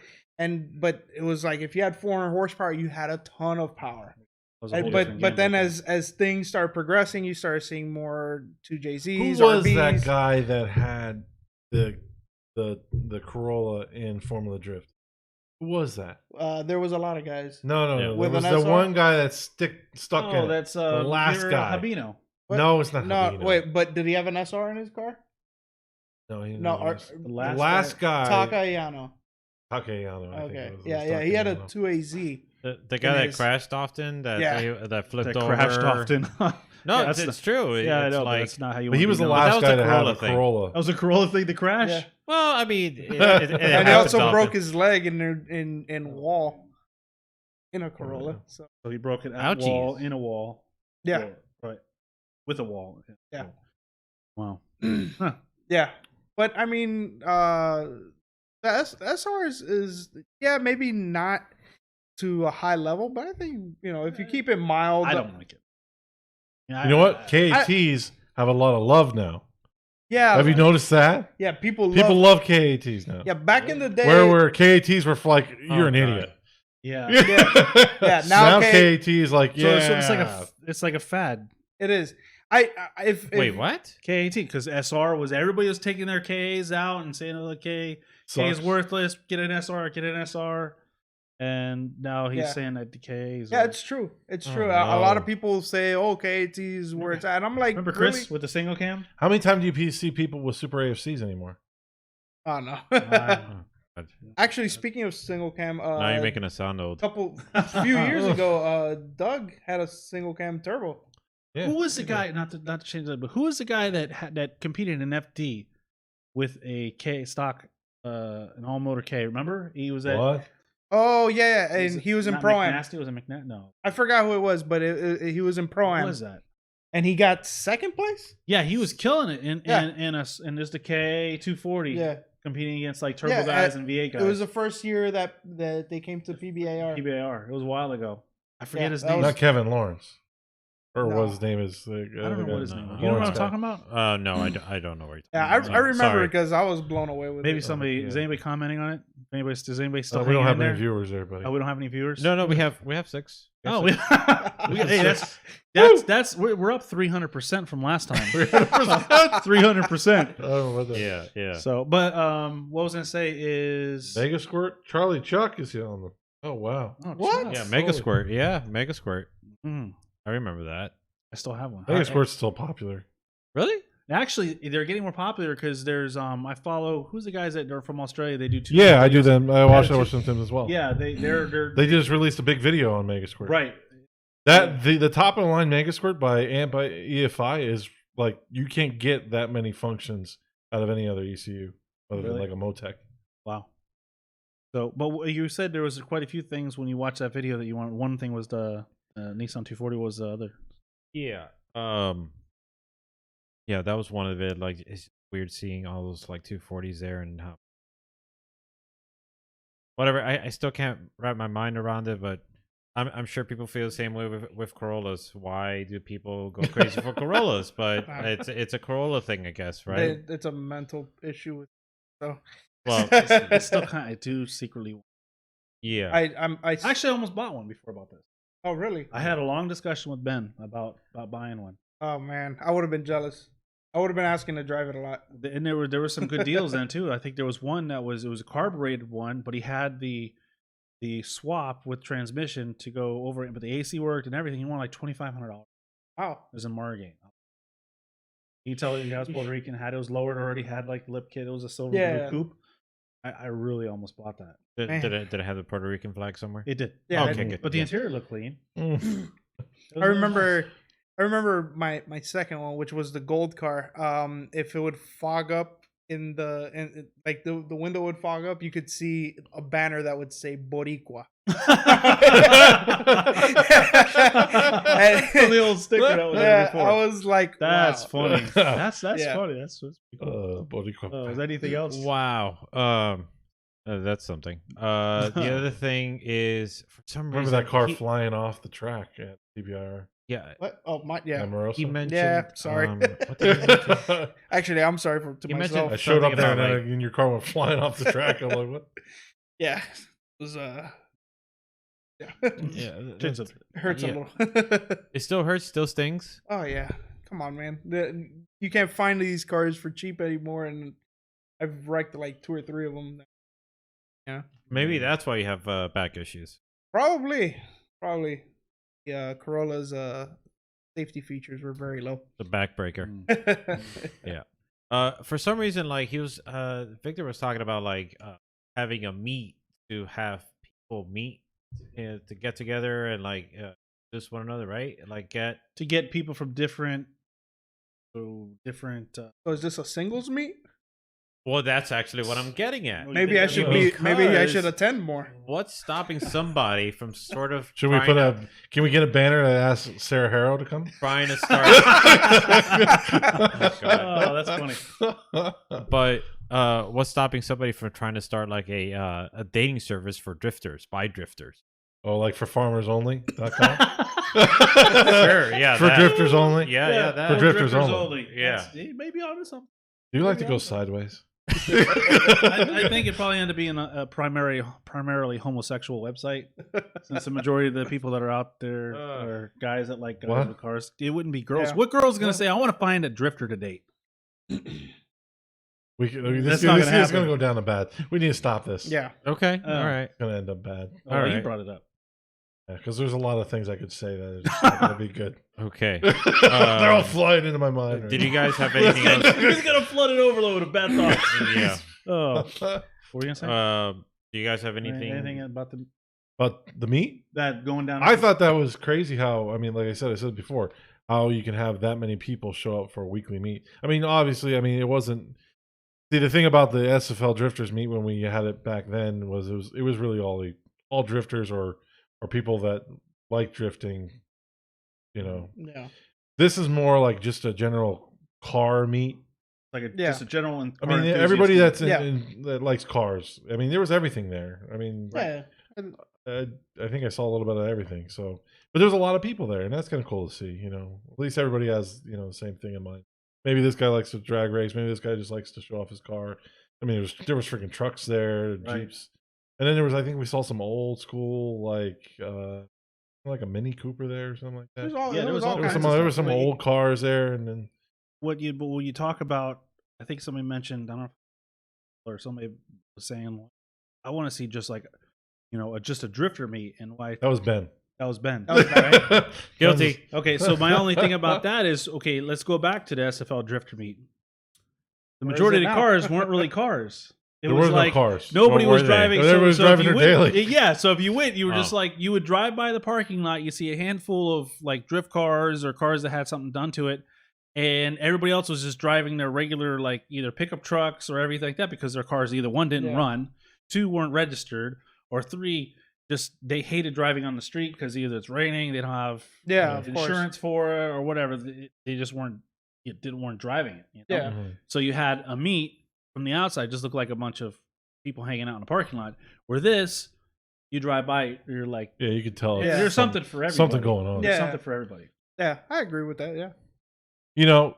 but it was like if you had 400 horsepower, you had a ton of power. was a whole But different game then back as things start progressing, you start seeing more 2JZs. Who was RBs. that guy that had the Corolla in Formula Drift? Who was that? There was a lot of guys. No. Yeah. There With was an the SR? one guy that stuck then. in it. That's the last Mira guy. Habino. What? No, it's not. No, Habino. wait, but did he have an SR in his car? No, he No, didn't. The the last last guy. Takayano. Takayano. I think Okay, it was. yeah, he had a Takayano. 2AZ. The guy that his- crashed often, that Yeah. that flipped That over. crashed often. No, Yeah, it's, that's true. yeah, I It's know, but like, that's not how you. But he wanna was be the known. last was guy the to have Corolla a thing. Corolla. That was a Corolla thing to crash. Yeah. well, I mean, it And he happens also often. broke his leg in wall in a Corolla. So So he broke it at Ouchies. wall in a wall. yeah, Right. With a wall. Yeah. Wow. yeah. But I mean, the SR is yeah, maybe not to a high level, but I think if you keep it mild. I don't like it. Yeah, You know what? KATs have a lot of love now. Yeah, Have you noticed that? yeah, people People love. love KATs now. Yeah, back in the day, Where KATs were like, you're Oh, an God. idiot. Yeah. Yeah, now KAT is like, So yeah. it's like a fad. it is. If Wait, what? KAT, because SR was everybody was taking their KAs out and saying, "Oh, the K is Sucks. worthless. Get an SR." And now he's Yeah. saying that the KAs. Yeah, are- it's true. It's Oh, true. A lot of no. people say, "Oh, KAT is where it's at." And I'm like, remember Chris really? with the single cam? How many times do you see people with Super AFCs anymore? Oh no. God. Actually, speaking of single cam, Now you're making us sound old. a few years ago, Doug had a single cam turbo. Yeah. Who was the guy? Not to change that, but who was the guy that competed in FD with a K stock, an all motor K? Remember, he was at. What? Oh yeah, and he was in not pro am. McNasty, was it McNasty? No. I forgot who it was, but he was in pro What am, was that? and he got second place. Yeah, he was killing it in Yeah. in just a K 240. Yeah, competing against like turbo Yeah, guys and V8 guys. it was the first year that they came to PBAR. PBAR. It was a while ago. I forget Yeah, his that name. was- Not Kevin Lawrence. Or No. what his name is. I don't know what his name is. no, You know what I'm Lawrence guy. talking about? No, I don't know where you're Yeah, talking about. I remember Sorry. because I was blown away with Maybe it. somebody yeah. is anybody commenting on it? Does anybody still? We don't hang have in any there? viewers there, buddy. Oh, we don't have any viewers. No, we have 6. Oh, hey, that's we're up 300% from last time. 300%. Oh, what the- yeah. So, but what I was gonna say is Mega Squirt. Charlie Chuck is here on the. Oh wow. Oh, What? Chuck. Yeah, Mega Holy- Squirt. Yeah, Mega Squirt. Mm, I remember that. I still have one. Mega Squirt's still popular. Really? Actually, they're getting more popular because there's I follow who's the guys that are from Australia. They do two. Yeah, I do them. I watch Yeah, them as well. Yeah, they're They just released a big video on Mega Squirt. right. That the top of the line Mega Squirt by EFI is like you can't get that many functions out of any other ECU other than Really? like a Motec. Wow. So, but you said there was quite a few things when you watched that video that you wanted. One thing was the Nissan 240. Was the other? Yeah. Yeah, that was one of it. Like, it's weird seeing all those like 240s there and how. Whatever. I still can't wrap my mind around it, but I'm sure people feel the same way with Corollas. Why do people go crazy for Corollas? But it's a Corolla thing, I guess, right? It's a mental issue. So, Well, It's still kind. I do secretly. yeah. I Actually, I almost bought one before about this. Oh, really? I had a long discussion with Ben about buying one. Oh man, I would have been jealous. I would have been asking to drive it a lot. And there were some good deals then too. I think there was one that was a carbureted one, but he had the swap with transmission to go over it, but the AC worked and everything. He wanted like $2,500. Wow. It was in Margate. He told you he was Puerto Rican, had it was lowered already, had like lip kit. It was a silver Yeah. blue coupe. I really almost bought that. Did it have the Puerto Rican flag somewhere? It did. Yeah, Okay, it- good. But the Yeah. interior looked clean. Mm. I remember my second one, which was the gold car. If it would fog up like the window would fog up, you could see a banner that would say Boricua. The old sticker that was there Yeah, before. I was like, That's wow. funny. That's Yeah. funny. That's pretty cool. Boricua. Is there anything else? Wow. That's something. The other thing is, for some Remember reason, that car he- flying off the track at TBR? Yeah. What? Oh my, yeah. Amorosa? He mentioned. Yeah, sorry. What did he mention? Actually, I'm sorry to You mentioned- myself. I showed up Something there about, and and your car went flying off the track. I'm like, what? Yeah, it was Yeah. Change it. hurts Yeah. a little. It still hurts. Still stings. Oh yeah, come on, man. You can't find these cars for cheap anymore, and I've wrecked like 2 or 3 of them. Yeah, Maybe that's why you have back issues. probably. Yeah, Corolla's safety features were very low. The backbreaker. Mm. For some reason, like he was, Victor was talking about like having a meet to have people meet to get together and like just one another, right? Like To get people from different. So is this a singles meet? Well, that's actually what I'm getting at. Maybe I should Because- maybe I should attend more. What's stopping somebody from sort of Should we trying put to- can we get a banner that asks Sarah Harrow to come? trying to start? Oh, that's funny. But what's stopping somebody from trying to start like a dating service for drifters by drifters? Oh, like for farmersonly.com? Sure, yeah, For that. drifters only? Yeah, that. For drifters only. Yeah. That's- he may be onto something. Do you like to go sideways? I think it probably ended up being a primarily homosexual website, since the majority of the people that are out there are guys that like guys What? with cars. It wouldn't be girls. Yeah. What girl's gonna say, "I want to find a drifter to date"? This That's is not gonna going to happen. go down to bad. We need to stop this. Yeah. Okay, all right. It's going to end up bad. Oh, All you right. brought it up. Because there's a lot of things I could say that are just not going to be good. Okay. They're all flying into my mind. Did you guys have anything else? He's gonna flood it overload with bad thoughts. Yeah. Oh, what were you gonna say? Do you guys have anything? Anything about But the meat? that going down? I thought that was crazy how, I mean, like I said before, how you can have that many people show up for a weekly meet. I mean, obviously, it wasn't. See, the thing about the SFL Drifters meet when we had it back then was it was really all drifters or people that like drifting, Yeah. This is more like just a general car meet. like Yeah. just a general. I mean, everybody that's that likes cars. I mean, there was everything there. I mean, Yeah. I think I saw a little bit of everything. So, but there's a lot of people there, and that's kind of cool to see. At least everybody has the same thing in mind. Maybe this guy likes to drag race. Maybe this guy just likes to show off his car. I mean, there was freaking trucks there, Right. jeeps. And then there was, I think we saw some old school like a Mini Cooper there or something like that. There was all There kinds were of some stuff. old cars there, and then But when you talk about, I think somebody mentioned, I don't know, or somebody was saying, I want to see just like, just a drifter meet, and why that was Ben. that was Ben. That was Ben. Right? Guilty. Okay, so my only thing about that is, okay, let's go back to the SFL drifter meet. The Where is majority it of the now? cars weren't really cars. It There was was no like cars. nobody What was were they? driving. Everybody was driving if you there went, daily. yeah. So if you went, you were just Oh. like you would drive by the parking lot. You see a handful of like drift cars or cars that had something done to it, and everybody else was just driving their regular like either pickup trucks or everything like that because their cars either one didn't Yeah. run, two weren't registered, or three just they hated driving on the street because either it's raining, they don't have Yeah, of course. insurance for it or whatever. They just weren't driving it. Yeah. Mhm. So you had a meet from the outside, just looked like a bunch of people hanging out in the parking lot. Where this, you drive by, you're like, Yeah, you could tell. Yeah. there's something for everybody. Something going on. There's Yeah. something for everybody. Yeah, I agree with that. Yeah.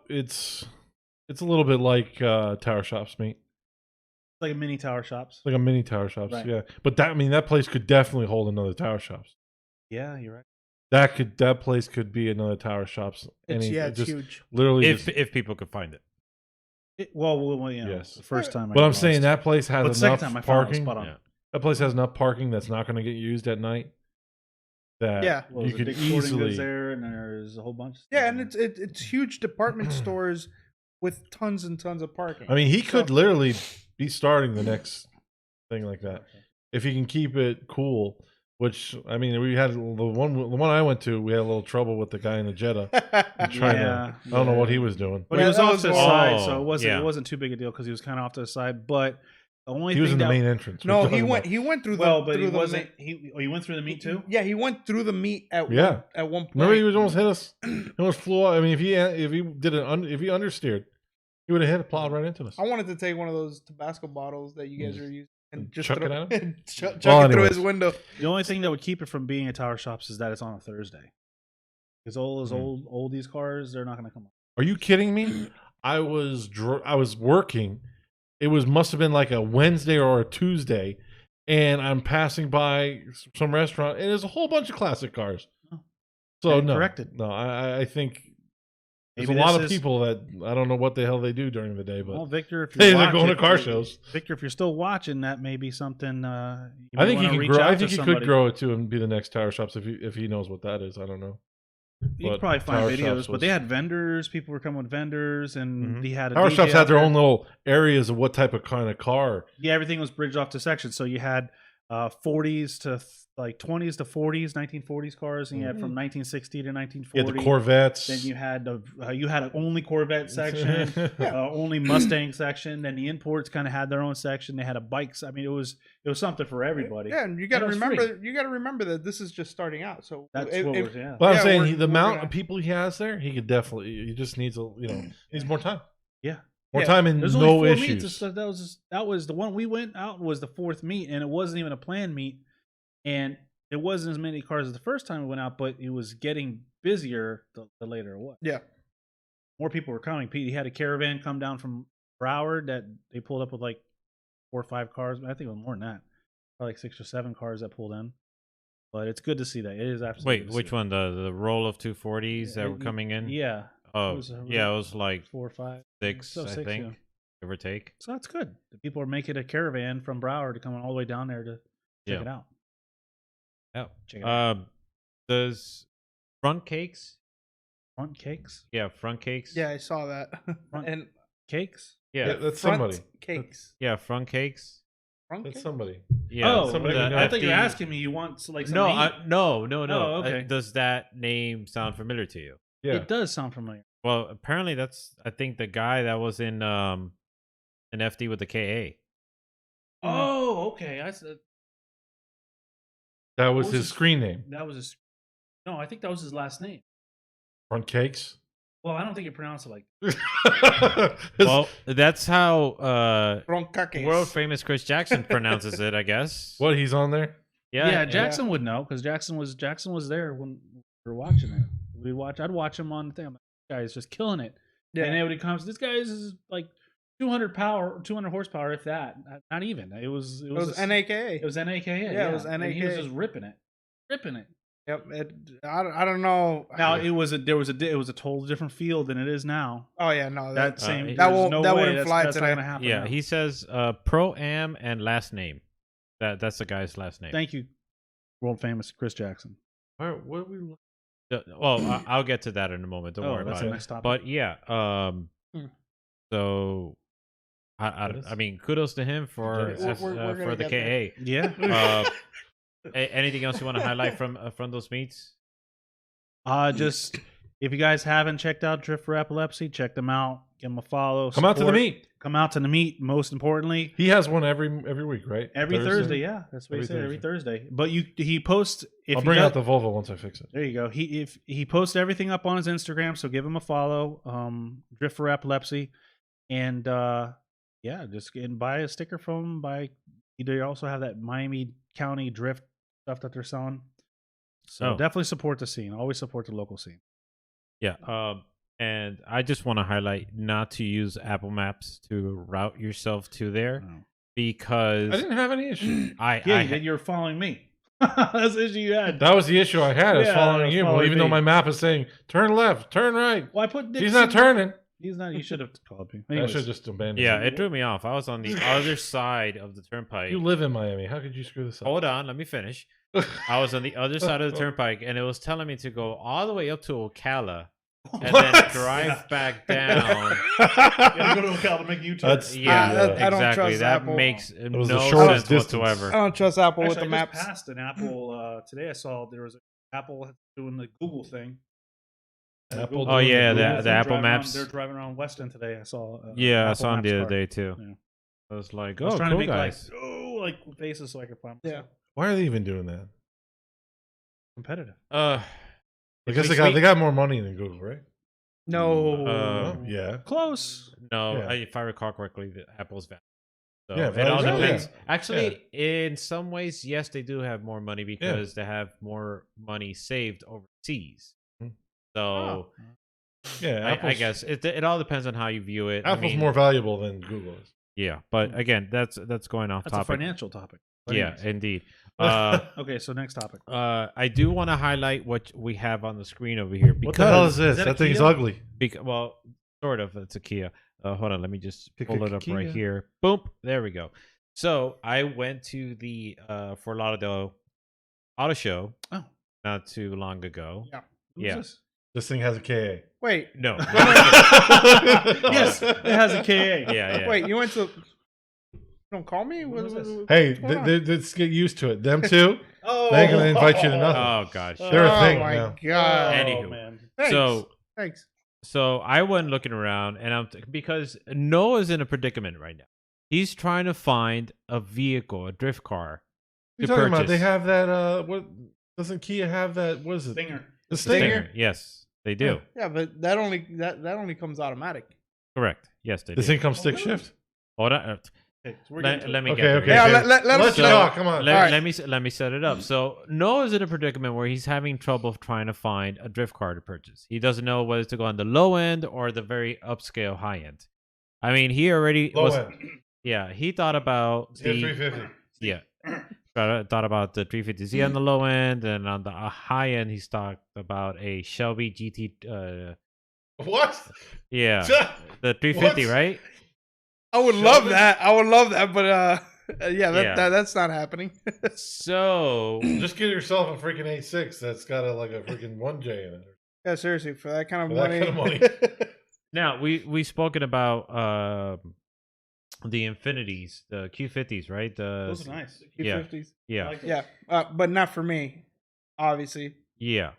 It's a little bit like Tower Shops meet. It's like a mini Tower Shops. Like a mini Tower Shops, Right. yeah. But that place could definitely hold another Tower Shops. Yeah, you're right. That place could be another Tower Shops. It's Just huge. literally. If people could find it. Well, Yes. the first time. But I'm saying that place But the has second enough time I found it was parking. spot on. Yeah. That place has enough parking that's not going to get used at night. That Yeah. Well, you there's a could big sporting goods easily. there, and there's a whole bunch. Of stuff Yeah, in and there. it's huge department stores with tons and tons of parking. I mean, he could So- literally be starting the next thing like that if he can keep it cool. Which I mean, we had the one I went to. We had a little trouble with the guy in the Jetta. Trying Yeah, to, I don't know what yeah. he was doing. But he Yeah, was that off was to the one- side, so yeah. it wasn't too big a deal because he was kind of off to the side. But the only He thing was in the that main entrance. No, We're he talking went. about- He went through the. well, but through he the wasn't. meet. He went through the meet too. Yeah, he went through the meet at Yeah. at one point. Remember, he was almost hit us. He almost flew out. I mean, if he did if he understeered, he would have hit a plowed right into us. I wanted to take one of those Tabasco bottles that you guys are using and just chuck it throw, at him? and chuck Well, it through anyways. his window. The only thing that would keep it from being at Tower Shops is that it's on a Thursday. Because all those Hmm. oldies cars, they're not going to come on. Are you kidding me? I was working. It must have been like a Wednesday or a Tuesday, and I'm passing by some restaurant, and there's a whole bunch of classic cars. Oh. So Okay, no, corrected. no, I think there's Maybe a lot this of is- people that I don't know what the hell they do during the day, but Well, Victor, if Hey, you're they're going to watching- car shows. Victor, if you're still watching, that may be something. You I may think he wanna can reach grow. out I to think he could somebody. grow it too and be the next Tower Shops if he knows what that is. I don't know. You but can probably find Tower videos, Shops but was- they had vendors. People were coming with vendors, and Mhm. he had a Tower DJ Shops out had their there. own little areas of what type of kind of car. Yeah, everything was bridged off to sections. So you had 40s to like 20s to 40s, 1940s cars, and you had from 1960 to You 1940. had the Corvettes. Then you had an only Corvette section, only Mustang section. Then the imports kind of had their own section. They had a bikes. I mean, it was something for everybody. Yeah, and you got to it was remember. You got to remember that this is just starting out. So That's if- what if- we're yeah. But I'm Yeah, saying we're- the we're amount gonna- of people he has there, he could definitely. He just needs needs more time. Yeah. More Yeah. time and There's no only 4 meets. issues. So that was the one we went out was the 4th meet, and it wasn't even a planned meet, and it wasn't as many cars as the first time we went out, but it was getting busier the later it was. Yeah. More people were coming. He had a caravan come down from Broward that they pulled up with like 4 or 5 cars. I think it was more than that. Probably like 6 or 7 cars that pulled in. But it's good to see that. It is absolutely. Wait, good to see which that. one? The roll of 240s that were coming in? Yeah. Oh, It was, yeah, it was like 4 or 5. 6, So I 6, think, yeah. give or take. So that's good. The people are making a caravan from Broward to come all the way down there to check Yeah. it out. Yeah. Check it out. Does front cakes? Front cakes? Yeah, front cakes. Yeah, I saw that. Front- and Cakes? Yeah, that's front somebody. cakes. yeah, front cakes. Front That's cakes? somebody. Yeah. oh, somebody okay. we I got. thought you were FD. asking me. You want like No, something no. Oh, okay. Does that name sound familiar to you? Yeah. It does sound familiar. Well, apparently that's I think the guy that was in an FD with the KA. Oh, okay. I said That was was his his- screen name. that was his. No, I think that was his last name. Front Cakes. Well, I don't think you pronounce it like. Well, that's how Front cakes. world famous Chris Jackson pronounces it, I guess. What? He's on there. Yeah, Jackson would know because Jackson was there when we were watching it. I'd watch him on the thing. I'm like, this guy is just killing it. Yeah. And everybody comes. This guy is like 200 power, 200 horsepower, if that. Not even. It was NAKA. It was NAKA. Yeah, it was And he was NAKA. just ripping it. Yep. I don't know. Now it was a totally different field than it is now. Oh yeah, no. That That same that there's won't- no that way wouldn't fly that's not today. gonna happen. Yeah, now. he says pro-am and last name. That's the guy's last name. Thank you, world famous Chris Jackson. All right, what are we? Well, I'll get to that in a moment. Don't worry that's about the it. next topic. But yeah, so I mean, kudos to him for We're gonna for the get there. KA. yeah. Anything else you want to highlight from those meets? Just if you guys haven't checked out Drift for Epilepsy, check them out. Give them a follow. Come out to the support. meet. Come out to the meet. Most importantly, He has one every week, right? every Thursday. Yeah, that's what he said. Every Thursday. But he posts. If I'll he bring does- out the Volvo once I fix it. There you go. He posts everything up on his Instagram, so give him a follow. Drift for Epilepsy, and just get and buy a sticker from him. They also have that Miami County Drift stuff that they're selling. So Oh. definitely support the scene. Always support the local scene. Yeah. And I just want to highlight not to use Apple Maps to route yourself to there Oh. because I didn't have any issue. You're following me. That's the issue you had. That was the issue I had. I was Yeah, following you, following even though me. my map is saying turn left, turn right. Well, I put He's not turning. He's not. You should have called me. I Anyways, should just abandon. yeah, it. it threw me off. I was on the other side of the turnpike. You live in Miami. How could you screw this up? Hold on, let me finish. I was on the other side of the turnpike, and it was telling me to go all the way up to Ocala and then What? drive back down. you gotta go to Ocala to make a U-turn. That's- Yeah, I don't exactly. trust That Apple. makes was no the sense shortest distance. whatsoever. I don't trust Apple with Actually, the I maps. just passed an Apple today. I saw there was an Apple doing the Google thing. Apple Oh, doing yeah, the the Google thing? Apple driving Maps. they're driving around Weston today. I saw. Yeah, I Apple saw him Maps the other car. day too. Yeah. I was like, I was oh, trying cool to make guys. like faces so I could find Yeah. Why are they even doing that? competitive. I if guess we they speak- got more money than Google, right? No. Yeah. Close. No, Yeah. if I recall correctly, the Apple's value. So Yeah, it all value. depends. Yeah. Actually, in some ways, yes, they do have more money because they have more money saved overseas. Hmm. So Yeah. I Apple's, guess it all depends on how you view it. Apple's I mean, more valuable than Google is. Yeah, but again, that's going off That's a topic. financial topic. Yeah, Anyways. indeed. Okay, so next topic. I do want to highlight what we have on the screen over here What the hell is because, this? that a That thing's Kia? ugly. well, sort of. It's a Kia. Hold on, let me just pull it up Kia. right here. Boom, there we go. So I went to the Fort Lauderdale Auto Show Oh. not too long ago. Yeah. Who's Yeah. this? This thing has a KA. Wait. No. Yes, it has a KA. Yeah. Wait. You went to. Don't call me. What was this? Hey, What's going on? let's get used to it. Them two, Oh, they ain't gonna invite you to nothing. Oh gosh. Oh, They're a Oh thing my now. god. Anywho. man. Thanks. So Thanks. I went looking around, and because Noah's in a predicament right now. He's trying to find a vehicle, a drift car, What to are you talking about? purchase. They have that. What doesn't Kia have? That what is it? Stinger. The Stinger. Yes, they do. Yeah, but that only comes automatic. Correct. Yes, they This do. thing comes stick shift. Hold on. Okay, so we're Let, getting to let it. me Okay, get okay. there. Yeah, let us Let's know. talk. Come on. Let, Alright. let me set it up. So Noah's in a predicament where he's having trouble trying to find a drift car to purchase. He doesn't know whether to go on the low end or the very upscale high end. I mean, he already Low was. end. Yeah, he thought about Yeah, the 350. yeah. Thought about the 350Z on the low end, and on the high end, he's talked about a Shelby GT. What? Yeah, the 350, What? right? I would love that. I would love that, but yeah, Yeah. that's not happening. So Just get yourself a freaking A6 that's got a freaking 1J in it. Yeah, seriously, for that kind of For that money. kind of money. now we spoken about the Infinities, the Q50s, right? Those are nice. Yeah. Q50s. Yeah, I like those. Yeah, but not for me, obviously. yeah.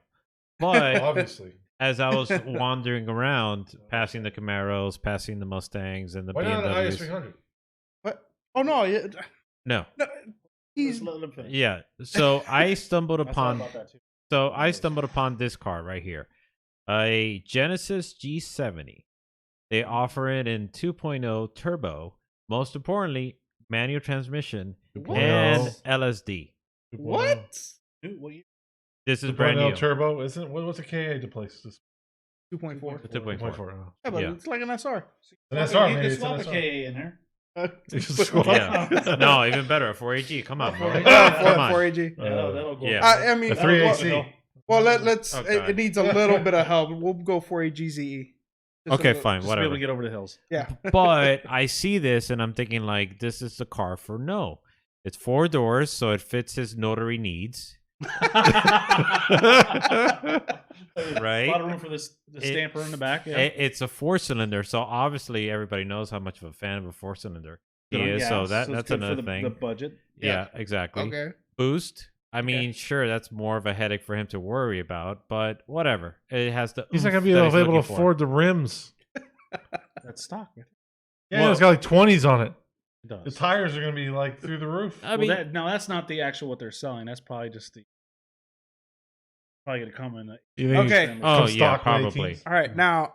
But Obviously. as I was wandering around, passing the Camaros, passing the Mustangs, and the Why not an BMWs. IS300? What? Oh no, No, he's Let him finish. yeah. So I stumbled I thought upon. about that too. So I stumbled upon this car right here, a Genesis G70. They offer it in 2.0 turbo. Most importantly, manual transmission and LSD. what? Dude, what year? This is brand new. Turbo, isn't it? What's a KA to place this? 2.4. The 2.4. 2.4. Yeah, but Yeah. it's like an SR. An SR, you maybe can it's an swap a SR. KA in there. Yeah. No, even better. A 4AG. Come on, bro. 4AG. Come on. 4AG. That'll go. Yeah. I mean, A 3 well, AC. well, let's. Oh, it, God. it needs a little bit of help. We'll go 4AG ZE. Okay, fine. Just be able Whatever. to get over the hills. Yeah. But I see this and I'm thinking, like, this is the car for no. It's 4 doors, so it fits his notary needs. A lot of room for the stamper in the back. Yeah. It's a 4-cylinder, so obviously everybody knows how much of a fan of a 4-cylinder he is. Yeah, So that's it's good another for thing. The budget. Yeah, exactly. Okay. Boost. I mean, sure, that's more of a headache for him to worry about, but whatever. It has the. He's not oomph gonna be that able he's to looking for. afford the rims. That's stock. It Yeah, it's got like 20s on it. does. The tires are gonna be like through the roof. I mean, that's not the actual what they're selling. That's probably just the. Probably gonna come in. You think Okay. it's oh come yeah, stock with probably. 18s? All right. Now,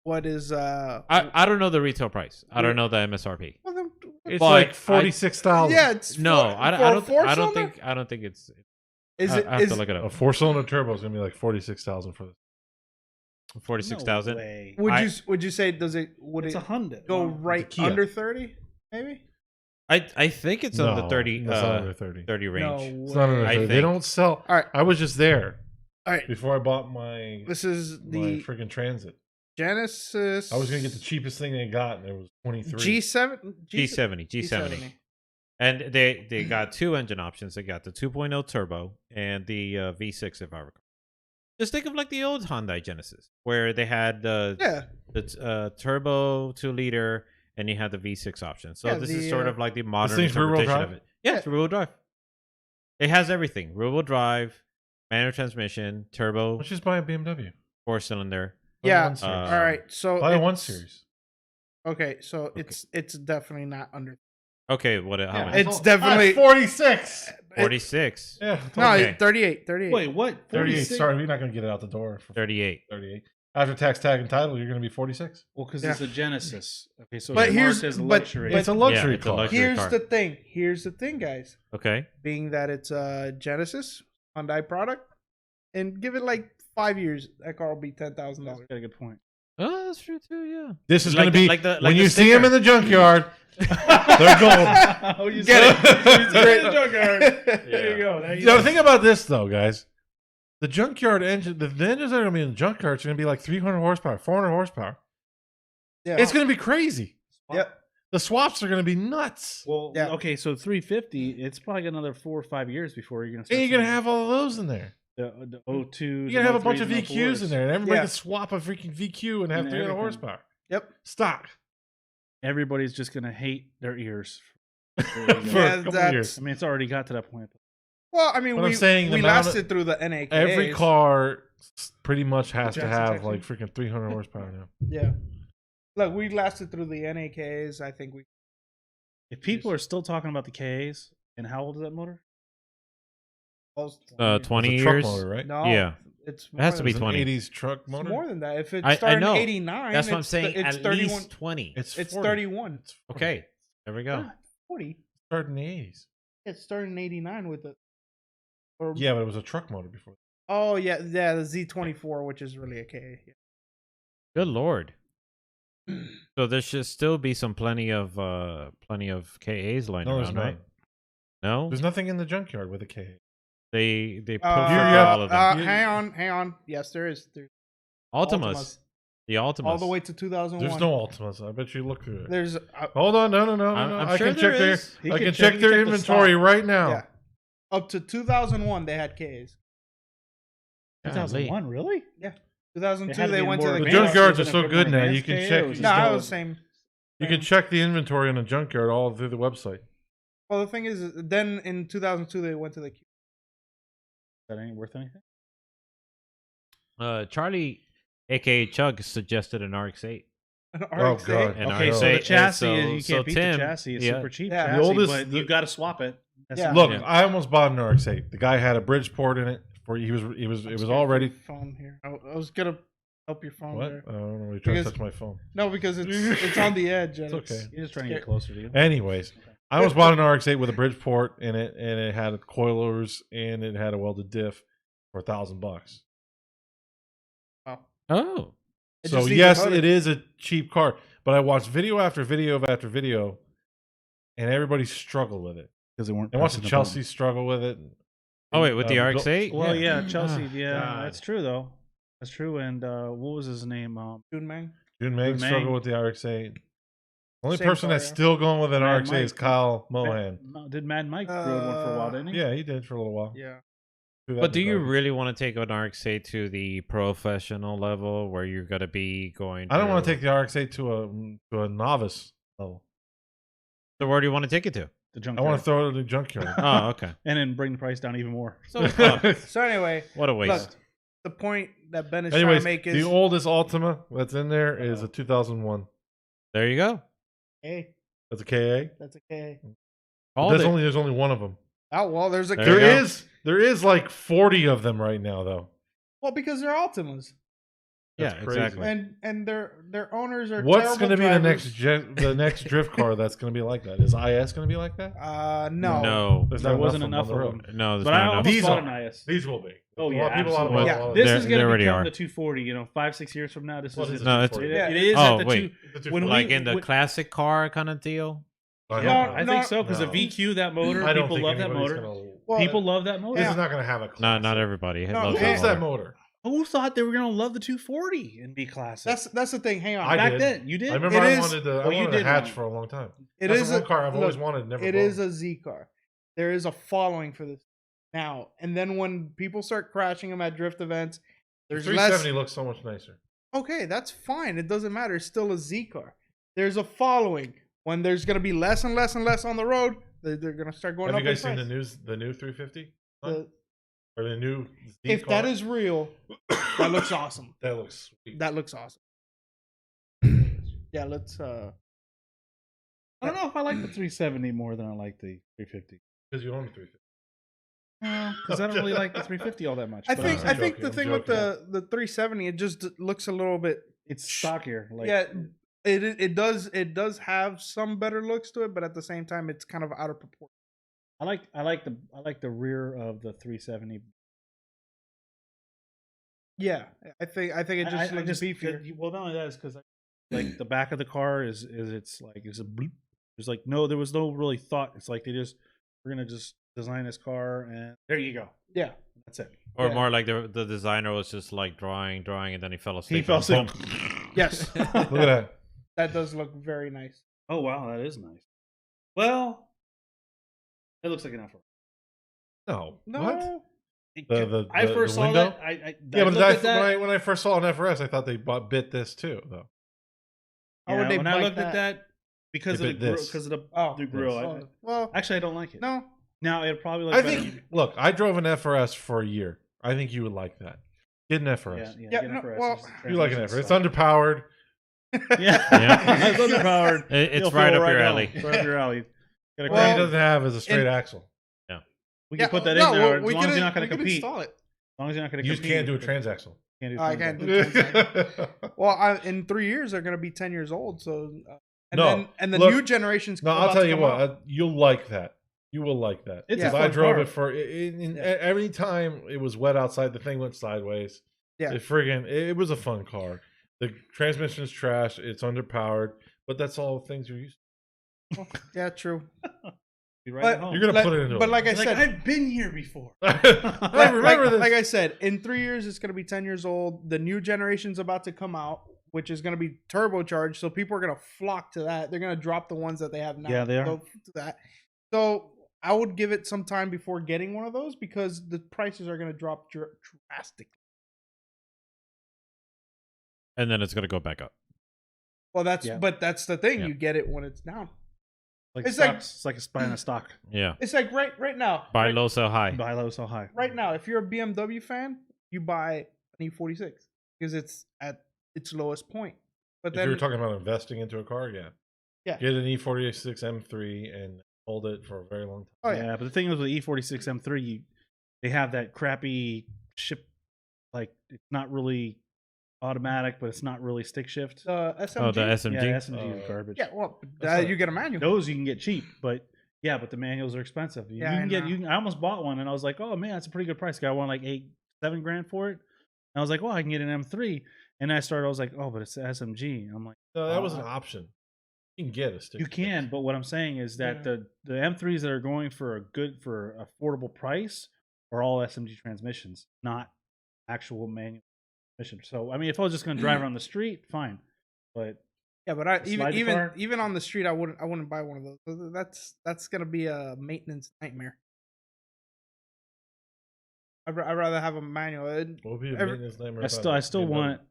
what is I don't know the retail price. I don't know the MSRP. well, then, It's But like 46,000. yeah, it's No, for, I for a don't four-cylinder? think. I don't think it's. Is I it? have Is to look it A up. 4-cylinder turbo is gonna be like 46,000 for this. 46,000. would you say would It's it a Hyundai. go Wow. right Kia. under 30? Maybe. I think it's on the 30 It's not under 30. 30 range. No. It's not under I 30. They think. don't sell. All right. I was just there All right. before I bought my This is my the freaking Transit. Genesis. I was gonna get the cheapest thing they got, and it was 23. G7. G70. And they got 2 engine options. They got the 2.0 turbo and the V6, if I recall. Just think of like the old Hyundai Genesis, where they had the turbo 2-liter and you had the V6 option. So Yeah, this the, is sort of like the modern thing's rear-wheel interpretation of drive? it. Yeah, it's rear-wheel drive. It has everything: rear-wheel drive, manual transmission, turbo, Let's just buy a BMW. 4-cylinder. Buy a Yeah. 1 Series. All right. So Buy a 1 it's- Series. Okay, so it's definitely not under. Okay, what? How Yeah, much? It's definitely 46. 46. Yeah. no, Okay. 38. 38. Wait, what? 38. 46? Sorry, we're not gonna get it out the door for 38. 38. After tax, tag, and title, you're gonna be 46. Well, because Yeah. it's a Genesis. Okay, so But it's here's- marked as but- luxury. but- It's a luxury Yeah, it's a car. luxury Here's car. the thing. Here's the thing, guys. Okay. Being that it's a Genesis Hyundai product, and give it like 5 years, that car will be $10,000. That's got a good point. Oh, that's true too. Yeah. This is Like gonna the- be like the- like when the you see them sticker. in the junkyard. They're gold. Oh, you Get said it. It's great junkyard. There Yeah. you go. There you Now go. think about this though, guys. The junkyard engine, the engines that are gonna be in the junkyard, is gonna be like 300 horsepower, 400 horsepower. Yeah. It's gonna be crazy. Yep. The swaps are gonna be nuts. Well, Yeah. okay, so 350. It's probably got another 4 or 5 years before you're gonna. Start And you're gonna seeing have all of those in there. the 02. You're gonna have a bunch of VQs in there, and everybody Yeah. can swap a freaking VQ and have And 300 everything. horsepower. Yep. Stock. Everybody's just gonna hate their ears. For Yeah, a couple that's- years. I mean, it's already got to that point. Well, I mean, But I'm we saying the we amount of- lasted through the NAK. Every car pretty much has to Gas have detection. like freaking 300 horsepower now. Yeah. Look, we lasted through the NAKs. I think we. If people are still talking about the Ks, and how old is that motor? 20 It's a truck years. motor, right? No. Yeah. It's It has to more be It's than- an 20. 80s truck It's motor. more than that. If it I started know. in '89, That's what I'm saying. It's At 31. least 20. It's It's 40. 31. It's 40. Okay. There we go. 40. Started in the 80s. It started in '89 with the. Or, Yeah, but it was a truck motor before. Oh yeah, the Z24, which is really a K. Yeah. Good lord. So there should still be plenty of KAs lying No, there's around, not. right? No, There's nothing in the junkyard with a K. they put have- all of them. Hang on. Yes, there is. There's Ultimas, the Ultimas, all the way to 2001. There's no Ultimas. I bet you look through it. There's Hold on, no. I'm I sure can there check their. is. He I can can check- check he their can check the inventory stock. right now. yeah. Up to 2001, they had Ks. Golly. 2001, really? 2002, had to they be went to more the. of The a K. junkyards are than a so bit good more now. You advanced can KA, check. or was it No, I still- was same. You can check the inventory in the junkyard all through the website. Well, the thing is, then in 2002, they went to the Q. That ain't worth anything. Charlie, aka Chug, suggested an RX-8. An Oh, RX-8. God. And Okay, RX-8, so the and chassis, so- you so can't beat Tim, the chassis. It's yeah. super cheap Yeah. chassis, The oldest- but you've got to swap it. That's Yeah. the- Look, Yeah. I almost bought an RX-8. The guy had a Bridgeport in it. For it was all ready. Phone here. I was gonna help your phone What? there. I don't know. You're trying to Because- touch my phone. No, because it's on the edge. And It's okay. You're just trying to get closer to you. Anyways, I almost bought an RX-8 with a Bridgeport in it, and it had coilers and it had a welded diff for $1,000. Wow. Oh. It So just needs a yes, motor. it is a cheap car, but I watched video after video after video, and everybody struggled with it. because they weren't. I watched pressing the Chelsea button. struggle with it. Oh wait, with the Bill- RX-8. Well, Yeah. yeah, Chelsea. Ah, Yeah, God. that's true though. That's true. And what was his name? June Mang. June Mang Mang. struggled with the RX-8. Only Same person car, that's yeah. still going with an Mad RX-8 is Mike. Kyle Mohan. Did Mad Mike rode one for a while? Didn't he? Yeah, he did for a little while. Yeah. Threw that But in do the you garbage. really want to take an RX-8 to the professional level where you're gonna be going? I don't want to through- take the RX-8 to a novice level. So where do you want to take it to? The I junkyard. want to throw it in the junkyard. Oh, okay. and then bring the price down even more. So fuck. So anyway, What a waste. look, the point that Ben is trying Anyways, to make is the oldest Altima that's in there is a 2001. There you go. hey, That's a KA. that's okay. Called it. There's only one of them. Oh well, there's a There There you go. is like 40 of them right now though. well because they're Altimas That's Yeah, crazy. exactly. and their owners are What's going to be the next drift car that's going to be like that? Is IS going to be like that? No. No. There's There not wasn't enough enough on the of road. them. No, there's But I not enough. almost These bought are- an IS. These will be. Oh A yeah, lot of people absolutely. Yeah. want This They're- is they going to already become are. the 240. You know, 5-6 years from now, this What is is it. it? No, it's- It, Yeah. it is Oh, at the wait. when Like we- in the when- classic car kind of deal. Yeah, I No, think so because no. the VQ, that motor, I don't people think love that anybody's motor. gonna- Well, People love that motor. This is not going to have a classic. Not everybody No, loves Who yeah. hates that that motor. motor? Who thought they were going to love the 240 and be classic? that's the thing. Hang on. I Back did. then, you did. I remember It I is- wanted the well, you a did hatch one. for a long time. It That's is the one a car I've always look, wanted. Never. It bought. is a Z car. There is a following for this now, and then when people start crashing them at drift events, The there's 370 less. looks so much nicer. Okay, that's fine. It doesn't matter. It's still a Z car. There's a following. When there's going to be less and less and less on the road, they're going to start going Have up you guys in seen price. the new 350 The- or the new? Z if car? that is real, that looks awesome. that looks sweet. That looks awesome. Yeah, let's. I don't know if I like the 370 more than I like the 350. Because you own the 350. Because I don't really like the 350 all that much. I but, think. I'm I think joking, the I'm thing with joking. the 370, it just looks a little bit. it's stockier. Like, Yeah, it does have some better looks to it, but at the same time, it's kind of out of proportion. I like the rear of the 370. Yeah, I think it just I looks just beefier. well, not only that is because like the back of the car is it's like it's a bloop. There's like no, there was no really thought. It's like we're gonna just design this car and there you go. Yeah, That's it. Or Yeah. more like the designer was just like drawing, and then he fell asleep. He fell and asleep. boom. yes, Look at that. that does look very nice. Oh wow, that is nice. Well, it looks like an F. No. No, What? I the first saw window? that. I Yeah, but looked at that. when I first saw an FRS, I thought they bit this too, though. How Yeah, would they when I bite looked at that because They of the bit grill, this. because of the Oh, the grill. oh, well, Actually, I don't like it. no, Now it'd probably look I better. think. Look, I drove an FRS for a year. I think you would like that. Get an Yeah, FRS. yeah, Yeah, get an no, FRS, well, just the You like an transmission FRS? It's sucks. underpowered. Yeah, Yeah. it's underpowered. It's You'll right feel up your now. alley. It's right up your alley. Gotta What Well, he doesn't have is a straight axle. we yeah, can put that no, in there we as long as could- you're not going we to could compete. Install it. As long as you're not going to You just compete. can't do a transaxle. Can't do I can't do transaxle. Well, in 3 years they're going to be 10 years old. So, and No, then the look, new generations. No, about I'll to tell you come what. out. You'll like that. You will like that. It's a Because I fun drove car. it for every time it was wet outside. The thing went sideways. Yeah. It was a fun car. The transmission's trash. It's underpowered. But that's all things you're used Yeah, true. Be right But at home. You're gonna Like- put it into. but like I Like, said, I've been here before. remember this. like I said, in 3 years it's going to be 10 years old. The new generation's about to come out, which is going to be turbocharged. So people are going to flock to that. They're going to drop the ones that they have now. Yeah, they are. Go to that. So I would give it some time before getting one of those because the prices are going to drop drastically. And then it's gonna go back up. Well, that's Yeah. but that's the thing. Yeah. You get it when it's down. Like It's like- stocks, it's like a buying a stock. Yeah. It's like right now. Buy right, low, sell high. Buy low, sell high. right now, if you're a BMW fan, you buy an E46 because it's at its lowest point. But If then you were talking about investing into a car, yeah. Yeah. Get an E46 M3 and hold it for a very long time. oh yeah. yeah, But the thing is with the E46 M3, they have that crappy ship. Like it's not really automatic, but it's not really stick shift. the SMG. Oh, the SMG. Yeah, SMG is garbage. Yeah, well, That's not- you get a manual. Those you can get cheap, but yeah, but the manuals are expensive. Yeah, you I can get. know. You can, I almost bought one, and I was like, oh man, that's a pretty good price. I won like $7 grand for it. I was like, well, I can get an M3. And I was like, oh, but it's the SMG. I'm like, No, that was an option. You can get a stick. you can, but what I'm saying is that the M3s that are going for affordable price are all SMG transmissions, not actual manual transmission. So I mean, if I was just going to drive around the street, fine. But Yeah, but slide the car? even on the street, I wouldn't buy one of those. That's gonna be a maintenance nightmare. I'd rather have a manual. What would be a maintenance nightmare? I still want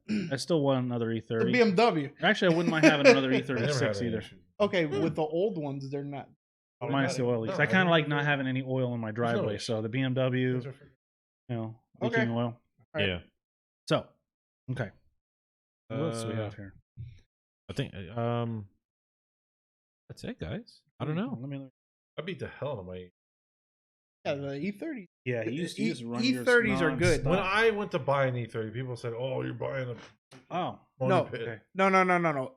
another The E30. BMW. Actually, I wouldn't mind having another I never had E36 any either. issues. Okay, with the old ones, they're not. Minus the oil leaks. No, I kind of like don't- not having any oil in my driveway. issue. So the BMW, Those are for- leaking Okay. oil. Right. Yeah. So, okay. What else do we have Uh, here? I think that's it, guys. I don't know. Let me. I beat the hell out of my. Yeah, the E30. Yeah, he used to run yours E30s are good. nonstop. When I went to buy an E30, people said, "Oh, you're buying a Oh, pony No. pit." okay. No.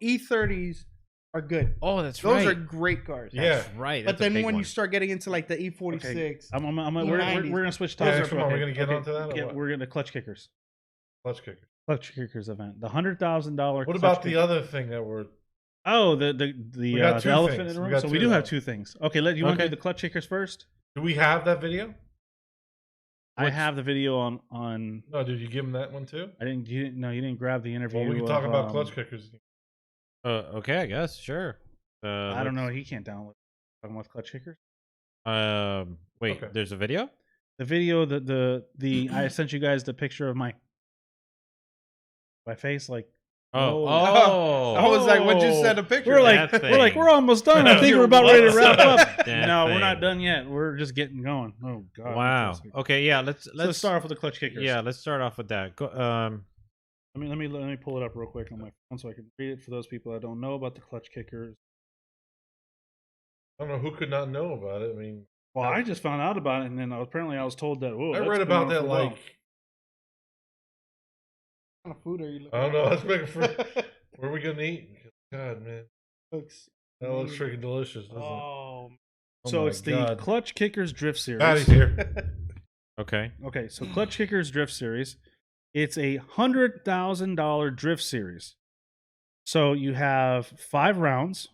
E30s are good. Oh, that's Those right. are great cars. Yeah. That's right. But That's a then big when you one. start getting into like the E46, Okay. E90s. We're gonna switch Yeah, topics. come on, we're gonna get onto that or Yeah, what? we're gonna clutch kickers. Clutch kicker. Clutch kickers event. The $100,000. What about the other thing that we're? Oh, the got two elephant things. in the We room. got So we two do have now. two things. Okay, you want to Okay. do the clutch kickers first? Do we have that video? I have the video on. No, did you give him that one too? You didn't grab the interview. Well, we can talk of, about clutch kickers. Okay, I guess sure. I don't know. He can't download. Talking about clutch kickers. Wait. Okay. There's a video. The video, the I sent you guys the picture of my face, like. Oh. I was like, "What'd you send a picture?" We're like, That we're almost done. I think Your we're about ready to wrap up. That No, we're not thing. done yet. We're just getting going. Oh god. Wow. Okay. Yeah. Let's Let's start off with the clutch kickers. Yeah. Let's start off with that. Go, Let me pull it up real quick on my phone so I can read it for those people that don't know about the clutch kickers. I don't know who could not know about it. I mean, Well, I just found out about it, and then apparently I was told that. Oh, I that's read been about around that for a while. like What kind of food are you looking I don't know. Let's make it for at? where are we gonna eat? God, man, Looks that looks amazing. freaking delicious, doesn't it? Oh, Oh So my it's the God. Clutch Kickers Drift Series. Patty's here. okay. Okay, so Clutch Kickers Drift Series. It's a $100,000 drift series. So you have 5 rounds.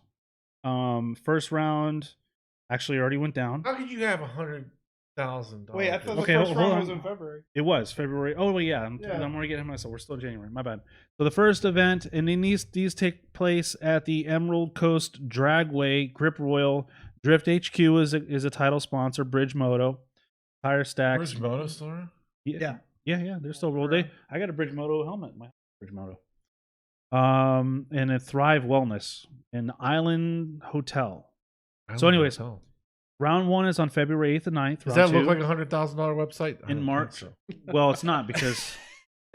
First round actually already went down. How could you have $100,000? wait, I thought Okay, the first hold round on. was in February. It was February. Oh, well, yeah. I'm already getting myself. We're still January. My bad. So the first event, and then these take place at the Emerald Coast Dragway Grip Royal. Drift HQ is a title sponsor. Bridge Moto, Tire Stacks. Where's Moto Store? Yeah. Yeah. They're still roll. I got a Bridge Moto helmet. My Bridge Moto. And a Thrive Wellness, an Island Hotel. So anyways, round 1 is on February 8th and 9th. Does round that look 2 like a $100,000 website? I in don't March? think Well, it's not because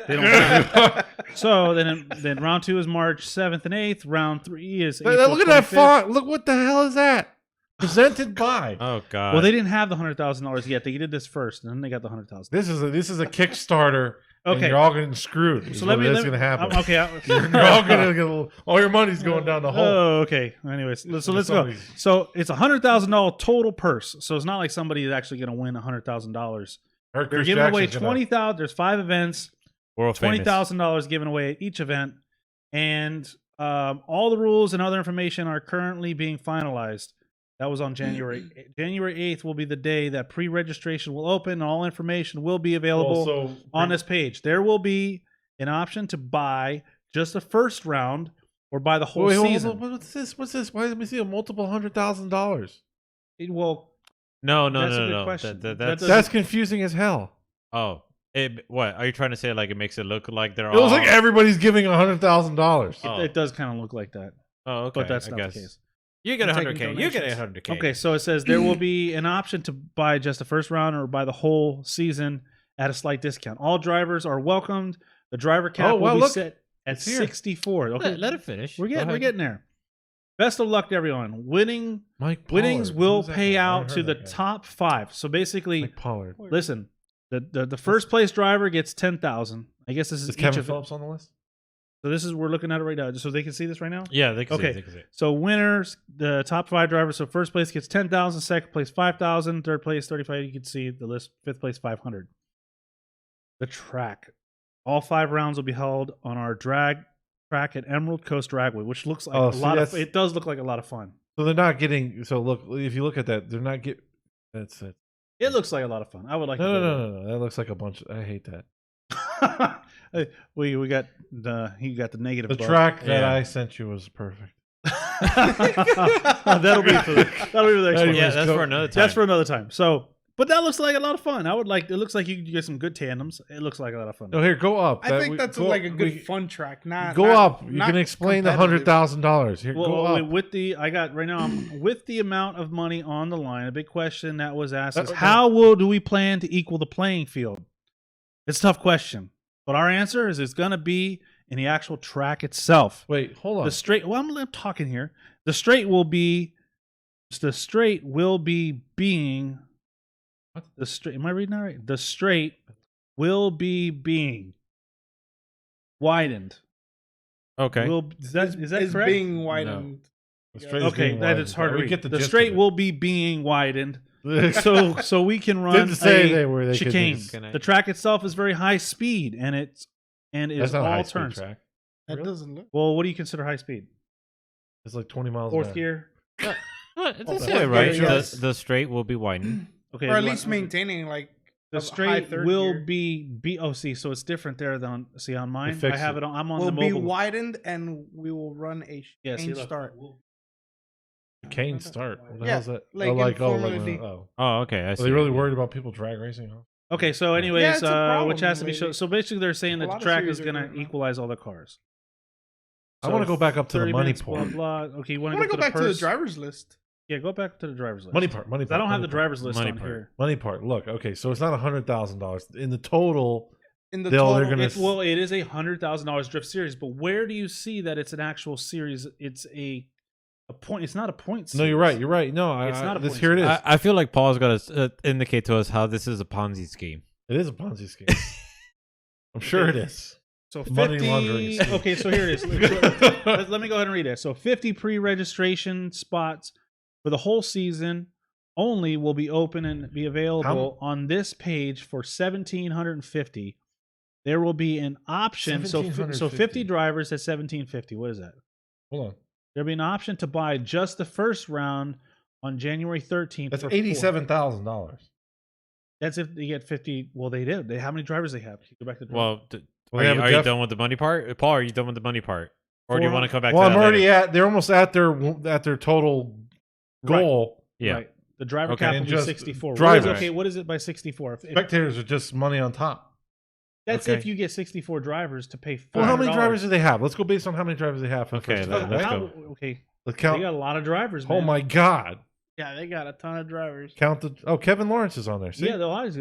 they don't have it. So then round 2 is March 7th and 8th. Round 3 is So. April Look at that 25th. font. Look what the hell is that? Presented by. Oh God. Well, they didn't have the $100,000 yet. They did this first, and then they got the $100,000. This is a Kickstarter. And Okay. you're all getting screwed. So let me. That's gonna happen. Okay. You're all gonna get all your money's going down the hole. Oh, okay. Anyways, so let's go. So it's $100,000 total purse. So it's not like somebody is actually going to win $100,000. They're giving away 20,000. There's 5 events. World famous. $20,000 given away at each event, and all the rules and other information are currently being finalized. That was on January 8th will be the day that pre-registration will open. And all information will be available on this page. There will be an option to buy just the first round or buy the whole season. What's this? What's this? Why did we see a multiple $100,000? It will. No. That's a good question. That's confusing as hell. Oh. What are you trying to say? Like it makes it look like they're It all. looks like everybody's giving $100,000. Oh. It does kind of look like that, Oh, okay. but that's I not guess. the case. You get I'm taking 100K. You get donations. 100K. Okay, so it says there will be an option to buy just the first round or buy the whole season at a slight discount. All drivers are welcomed. The driver cap will be set at It's here. 64. Okay, Let it finish. we're Go ahead. getting there. Best of luck to everyone. Winnings Pollard. will Who's that pay guy? I out haven't to heard the that guy. top 5. So basically, Mike Pollard. listen, the first place driver gets 10,000. I guess this is Is each Kevin of Phillips on the list? So this is we're looking at it right now, just so they can see this right now. Yeah, they can Okay. see it. They can see it. So winners, the top 5 drivers. So first place gets 10,000, second place 5,000, third place 35. You can see the list. Fifth place 500. The track, All 5 rounds will be held on our drag track at Emerald Coast Dragway, which looks like Oh, a see, lot of. that's- It does look like a lot of fun. So they're not getting. So look, if you look at that, they're not get. That's it. It looks like a lot of fun. I would like. to go No. That looks like a bunch. I hate that. there. we got the he got the negative. The bug. track that Yeah. I sent you was perfect. that'll be for the next one. Yeah, that's for another time. That's for another time. So, but that looks like a lot of fun. I would like. It looks like you get some good tandems. It looks like a lot of fun. No, here, go up. I think that's go like a up. good fun track. Not Go not- up. You not can explain the competitive. $100,000. Here, Well, go up. with the I got right now. I'm with the amount of money on the line. A big question that was asked is Okay. how do we plan to equal the playing field? It's a tough question, but our answer is it's going to be in the actual track itself. Wait, hold on. The straight. Well, I'm talking here. The straight will be being. What? The straight. Am I reading that right? The straight will be being widened. Okay. Is that Is correct? being widened. The straight is Okay, being that is widened. hard to We read. get the The gist straight of it. will be being widened, so we can run Didn't say a they were. They could chicane. just- The track itself is very high speed, and it's That's not a all high-speed turns. track. That Really? doesn't look. Well, what do you consider high speed? It's like 20 miles. Fourth an hour. gear. What? That's yeah, it, right? yes. The straight will be widened. Okay, Or at what- least maintaining like the a high straight third will gear. be. Oh, see, so it's different there than on mine. I fixed have it. it on. I'm on will the be mobile. widened, and we will run a Yeah, see, chicane look. start. Cane start. What the Yeah, hell's that? like oh, in like Formula D. oh. Oh, okay. I Are see. they really worried about people drag racing? Huh? Okay, so anyways, Yeah, it's a problem which has to be lately. shown. So basically, they're saying A that the lot of track series is are going to doing that. equalize all the cars. I want to go back up to the 30 money minutes, part. Blah, blah. Okay, you I want want to go back to the purse? driver's list. Yeah, go back to the driver's list. Money part. Money part. I don't have money the part. driver's list Money on part. here. Money part. Look, okay, so it's not $100,000 in the total. In the They're total, gonna- Well, it is $100,000 drift series, but where do you see that it's an actual series? It's a point. It's not a point. No, you're right. You're right. No, It's not a this point here it is. I feel like Paul's got to indicate to us how this is a Ponzi scheme. It is a Ponzi scheme. I'm sure it is. So Money 50. laundering scheme. Okay, so here it is. Let me go ahead and read it. So 50 pre-registration spots for the whole season only will be open and be available on this page for 1,750. There will be an option. So 1,750. 50 drivers at 1,750. What is that? Hold on. There'll be an option to buy just the first round on January 13th. That's for $87,000. That's if they get 50. Well, they did. How many drivers they have? Go back to the Well, Well, are, they you, have a are you def- done with the money part? Paul, are you done with the money part? Or do you want to come back Well, to I'm that already later? at. They're almost at their total goal. Yeah. Right. The driver Okay. cap will And be just 64. drivers. Okay, what is it by 64? Spectators are just money on top. That's Okay. if you get 64 drivers to pay $400. Well, how many drivers do they have? Let's go based on how many drivers they have. For the Okay, first let- round, let's right? go. Okay, Let's they count. got a lot of drivers, man. Oh my God! Yeah, they got a ton of drivers. Count the. Oh, Kevin Lawrence is on there. See? Yeah, they'll always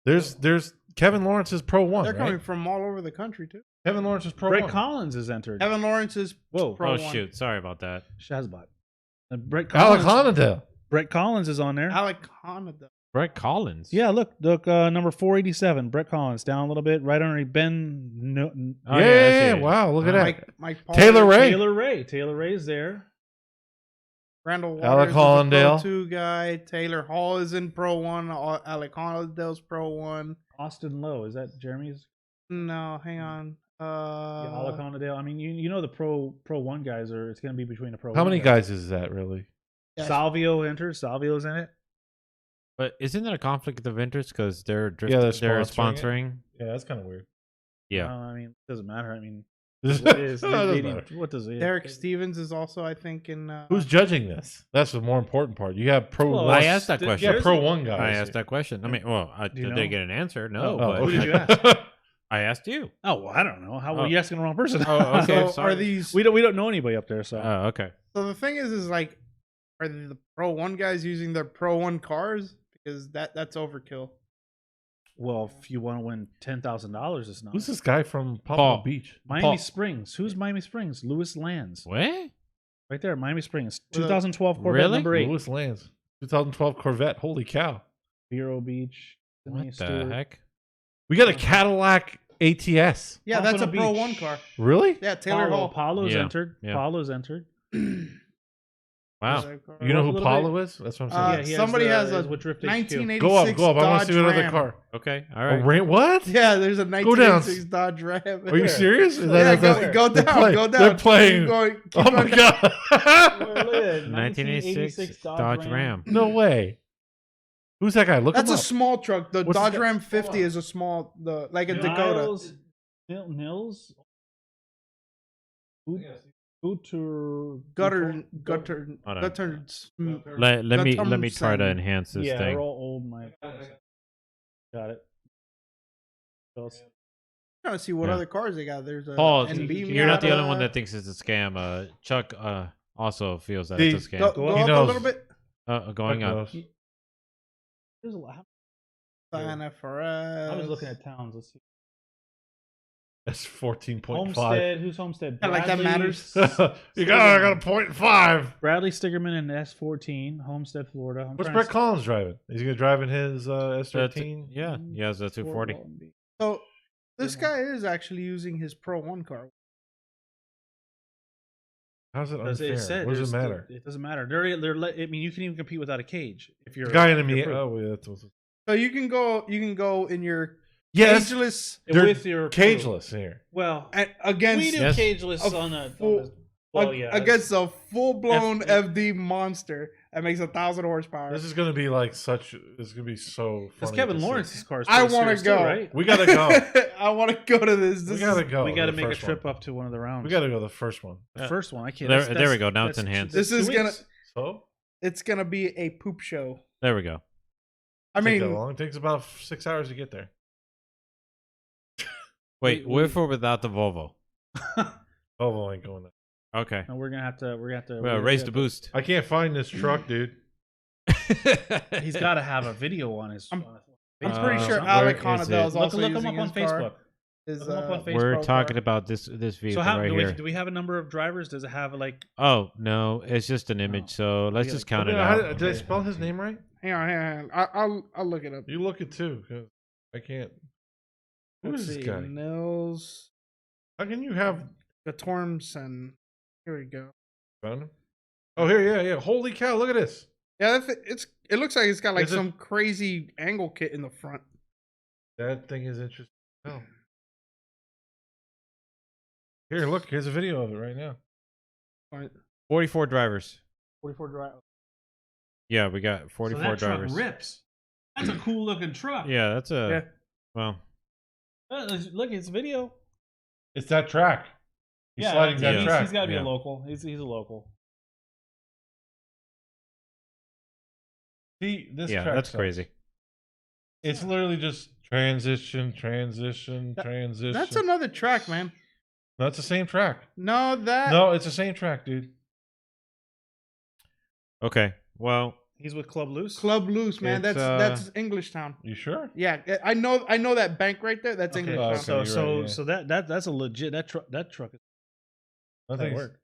There's Kevin Lawrence is Pro 1. They're right? coming from all over the country too. Kevin Lawrence is Pro Brett 1. Collins is entered. Evan Lawrence is Whoa. Pro Oh, 1. shoot. Sorry about that. Shazbot. Brett Alec Collins. Honadale. Brett Collins is on there. Alec Honda. Brett Collins. Yeah, look, number 487, Brett Collins, down a little bit, right under Ben. No, Oh, yeah, I see it. wow, look at that. Mike Paul, Taylor Ray. Taylor Ray's there. Randall Alec Waters is a Pro Hollandale. 2 guy. Taylor Hall is in Pro 1. Alec Hollandale's Pro 1. Austin Lowe, is that Jeremy's? No, hang on. Yeah, Alec Honadale. I mean, you know the Pro 1 guys are. It's going to be between the Pro. How 1 many guys is that really? Yeah. Salvio enters. Salvio's in it. But isn't that a conflict of interest because they're Yeah, they're they're sponsoring sponsoring? Yeah, that's kind of weird. Yeah. I mean, it doesn't matter. I mean, It what is doesn't matter. what does it? Derek Stevens is also, I think, in. Who's judging this? That's the more important part. You have Pro Well, 1. I asked that th- question. Yeah, Pro 1 guys. I asked that question. I mean, well, I Do you did know? they get an answer? No, Oh, but who did you ask? I asked you. Oh, well, I don't know. How Oh. are you asking the wrong person? Oh, okay. So sorry. are these? we don't know anybody up there. So Oh, okay. So the thing is like, are the Pro 1 guys using their Pro 1 cars? Because that's overkill. well, if you want to win $10,000, it's not. Who's this guy from Poplar Paul. Beach? Miami Paul. Springs. Who's Miami Springs? Lewis Lands. What? Right there, Miami Springs. With a- 2012 Corvette Really? number 8. Lewis Lands. 2012 Corvette. Holy cow. Vero Beach. Sydney What the Stewart. heck? We got a Cadillac ATS. Yeah, Pompano that's a Pro Beach. 1 car. Really? Yeah, Taylor Hall. Paulo's Yeah, entered. yeah. Paulo's entered. Wow, Wow. for that car. You know a who little Paulo is? That's what I'm saying. Uh, Yeah, he somebody has a is with Drift HQ. 1986 Go up. I want to Dodge see what other Ram. car. Okay. All A right. Ram- what? Yeah, there's a Go down. 1986 Dodge Ram. Are you serious? Is Yeah, that- go they're down, play- go down. They're playing. Keep going, keep Oh my going down. god! 1986 Dodge Ram. No way. Who's that guy? Look That's him a up. small truck. The What's Dodge the- Ram 50 is a small, like a Dakota. Nils. Gutter. Gutter. Hold on. Gutter. Let me try to Gutternsen. enhance this Yeah, thing. they're all old. My got it. Trying to see what Yeah. other cars they got. There's a Paul, NB you're not the only Miata. one that thinks it's a scam. Chuck also feels that The- it's a scam. Go He up knows. a little bit. Going Fuck up. knows. There's a lot. Sign FRS. I was looking at towns. Let's see. That's 14.5. Homestead. Who's Homestead? Yeah, like that matters. I got a 0.5. Bradley Stigerman in S14, Homestead, Florida. I'm What's trying Brett to- Collins driving? Is he gonna drive in his S13? Yeah, he has a 240. So this guy is actually using his Pro 1 car. How's it As unfair? it said, What does there's it matter? It doesn't matter. I mean, you can even compete without a cage if you're The guy in the if you're me. pro. Oh, yeah, that's what's. So you can go in your Yes, cageless they're with your pro. cageless here. Well, against we do Yes. cageless a on a. full- Well, yeah, against a full blown F- FD monster that makes 1,000 horsepower. This is gonna be like such. It's gonna be so Because funny. Kevin to see. Lawrence's car. I wanna go. right? We gotta go. I want to go to this. we This gotta is, go. We got to the make a first trip one. up to one of the rounds. We gotta go the first one. the first one. I can't. There we go. Now it's enhanced. This is 2 gonna- weeks. So it's gonna be a poop show. There we go. I take that mean, long. It takes about 6 hours to get there. Wait, with or without the Volvo? Volvo ain't going there. Okay. No, we're gonna have to. Well, raise the boost. I can't find this truck, dude. He's got to have a video on his. I'm on pretty his- sure where Alec is Honadell is it? also Look him using up on his car. Facebook. His, Look him up on Facebook. We're Pro talking car. about this vehicle So how right do here. we have a number of drivers? Does it have like? Oh no, it's just an image. So let's Yeah. just count it Yeah, how out. did I spell his name right? Hang on. I'll look it up. You look it too, 'cause I can't. Who Let's is this see. guy? Nils How can you have Gatormson. Here we go. found him? Oh, here, yeah. Holy cow! Look at this. Yeah, it looks like it's got like Is it- some crazy angle kit in the front. That thing is interesting. Oh. Here, look. Here's a video of it right now. 44 drivers. 44 drivers. Yeah, we got 44 drivers. rips. That's a cool looking truck. Yeah, that's a Yeah. well. Look, it's video. It's that track. He's sliding that Yeah. track. He's got to be Yeah. a local. He's a local. See, this Yeah, track that's sucks. crazy. It's literally just transition. That's another track, man. No, it's the same track. No, that No, it's the same track, dude. Okay, well, He's with Club Loose. Club Loose, man. It's, That's English Town. You sure? Yeah, I know that bank right there. That's English Oh, Town. okay. So you're so right, yeah. so that's a legit that truck is I that think work.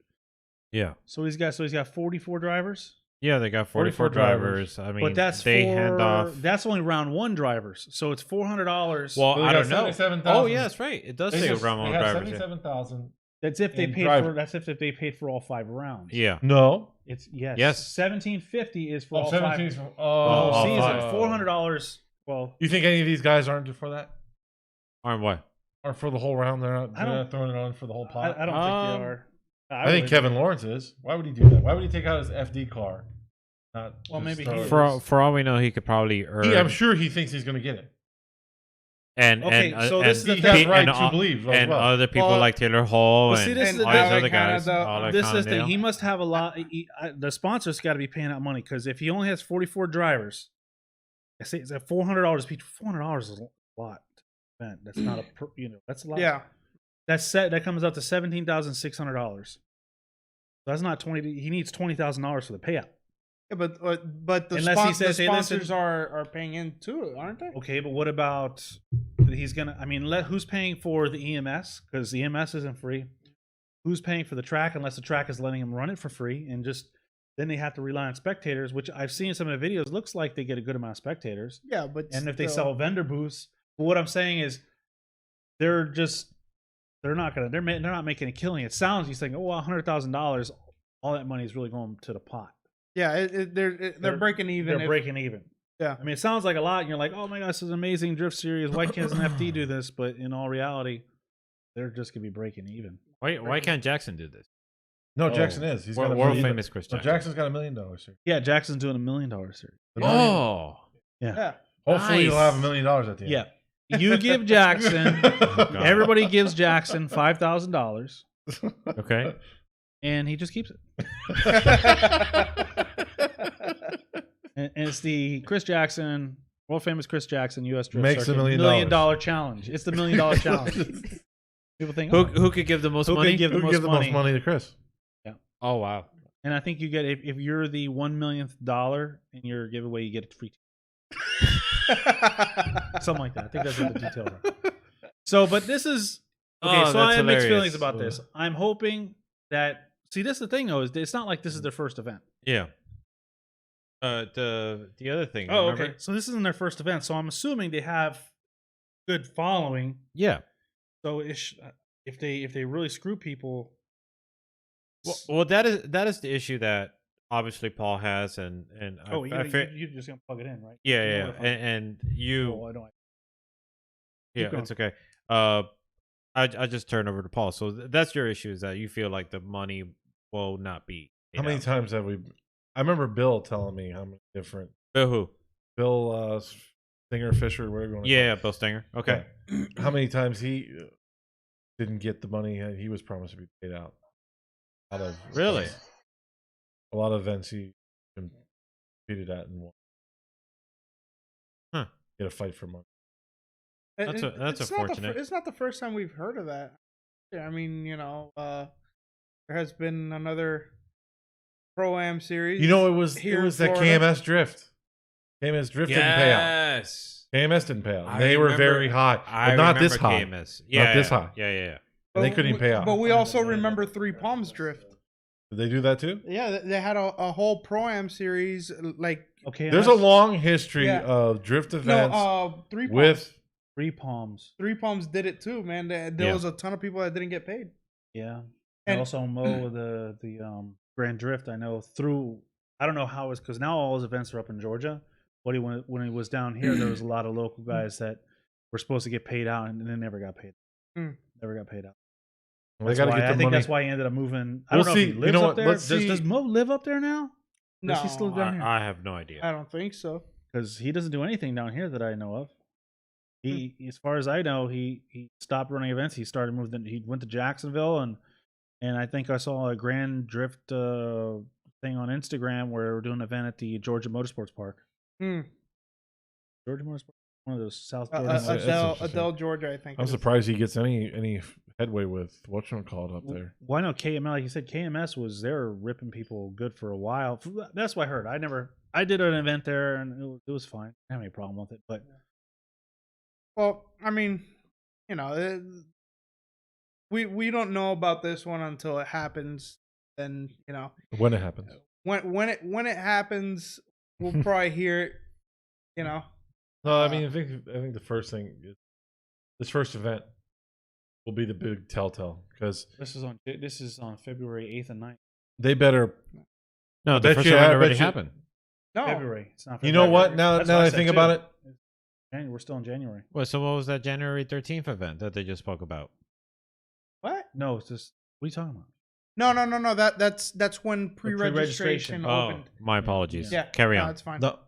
yeah, So he's got 44 drivers. yeah, they got 44 drivers. drivers. I mean, But that's they for, hand off. That's only round one drivers. So it's $400. Well, They I got don't know. 77,000. Oh, yeah, that's right. It does say around one drivers. Yeah. 77,000. that's if they and paid driver. for. That's if they paid for all 5 rounds. Yeah. No. It's yes. Yes. 1750 is for Oh, all 17 5. from, The whole Oh, season. five. $400. Well, You think any of these guys aren't for that? On what? Or for the whole round? They're I don't- not throwing it on for the whole pot? I don't think they are. I think Kevin Lawrence is. Why would he do that? Why would he take out his FD car? Not Well, just maybe throw he it? is. For all we know, he could probably earn. I'm sure he thinks he's going to get it. Okay, so this is the He thing. has right and, to believe as and well. other people Well, like Taylor Hall well, and, see, this is the all these thing. other guys. Kinda, all that This is kind the of thing. He deal. must have a lot. The sponsors got to be paying out money because if he only has 44 drivers, I say it's at $400 each. $400 is a lot. Man, that's not a that's a lot. Yeah, That comes out to $17,600. That's not 20. He needs $20,000 for the payout. yeah, but the, Unless he says, the "Hey, listen." sponsors are paying in too, aren't they? Okay, but what about he's gonna? I mean, who's paying for the EMS? Because the EMS isn't free. Who's paying for the track unless the track is letting him run it for free? And just then they have to rely on spectators, which I've seen some of the videos. Looks like they get a good amount of spectators. Yeah, but And if they still. sell vendor booths, but what I'm saying is, they're not making a killing. It sounds he's saying, oh, $100,000. All that money is really going to the pot. Yeah, they're breaking even. They're breaking even. Yeah. I mean, it sounds like a lot, and you're like, oh my gosh, this is an amazing drift series. Why can't an FD do this? But in all reality, they're just gonna be breaking even. Why can't Jackson do this? No, Oh. Jackson is. He's got a World million. famous Chris No, Jackson. Jackson's got $1 million. Sir. Yeah, Jackson's doing $1 million series. Oh, Yeah. Yeah. Hopefully, he'll Nice. have $1 million at the end. Yeah. You give Jackson, God. everybody gives Jackson $5,000, okay. and he just keeps it. And it's the Chris Jackson, world famous Chris Jackson, U.S. Drift Makes Circuit $1 million. $1 challenge. It's the $1 million challenge. People think, Who could give the most Who could money? give Who the gives the most most money to Chris? Oh wow. and I think you get if you're the $1 millionth dollar in your giveaway, you get it free. Something like that. I think that's what the details are. So, but this is okay. Oh, So I that's have mixed hilarious. feelings about this. I'm hoping that this is the thing though, is it's not like this is their first event. Yeah. The other thing. Oh, remember? okay. So this isn't their first event. So I'm assuming they have good following. Yeah. So if they really screw people, Well, that is the issue that obviously Paul has, and oh, I fe- you're just gonna plug it in, right? yeah, You know yeah, what, if I- and you, Oh, I don't. yeah, going. it's okay. I just turned over to Paul. So that's your issue, is that you feel like the money will not be. How many times have we? I remember Bill telling me how many different Bill who? Bill Stinger Fisher, whatever you want to Yeah, Bill Stenger. Okay. call it. How many times he didn't get the money he was promised to be paid out? Out of Really? a lot of events he competed at and won. Huh. Get a fight for money. That's It's not unfortunate. it's not the first time we've heard of that. Yeah, I mean, there has been another Pro-Am series. You know, it was here in that Florida. KMS drift. KMS drift didn't pay out. Yes. KMS didn't pay out. I They were remember- very high, I but not this remember high. KMS. Yeah, this yeah, high. Yeah, yeah, yeah. And they couldn't even pay out. But we also remember Three Palms Drift. Did they do that too? Yeah, they had a whole Pro-Am series. Like, Okay, There's a long history Yeah. of drift events Three Palms. with. Three Palms. Three Palms did it too, man. There Yeah. was a ton of people that didn't get paid. Yeah. And And- also Mo with the Grand Drift. I know through. I don't know how it's because now all his events are up in Georgia. But when he was down here, there was a lot of local guys that were supposed to get paid out and they never got paid. Mm. Never got paid out. They That's got to why- get I the think money. that's why he ended up moving. I We'll don't know see. if he You lives know up what? there. Let's see. Does Mo live up there now? No, Does he still live down here? I have no idea. I don't think so. Because he doesn't do anything down here that I know of. He, as far as I know, he stopped running events. He started moving. He went to Jacksonville, and I think I saw a Grand Drift thing on Instagram where we're doing an event at the Georgia Motorsports Park. Hmm. Georgia Motorsports, one of those South Georgia. that's interesting. Adele, Georgia, I think. I'm it is. surprised he gets any headway with whatchamacallit up there. Why not KMS? Like you said, KMS was they were ripping people good for a while. That's what I heard. I did an event there and it was fine. I didn't have any problem with it, but Well, I mean, we don't know about this one until it happens. Then When it happens. when it happens, we'll probably hear it. No, I mean, I think the first thing is this first event will be the big telltale because this is on February 8th and 9th. they better. No, the bet first you- event I already bet you- happened. No, February. It's not. You know February. what? Now That's that what I said think too. about it, We're still in January. Well, so what was that January 13th event that they just spoke about? what? No, it's just what are you talking about? No. That's when pre-registration pre-registration. opened. My apologies. Yeah, Carry no, on. it's fine. no.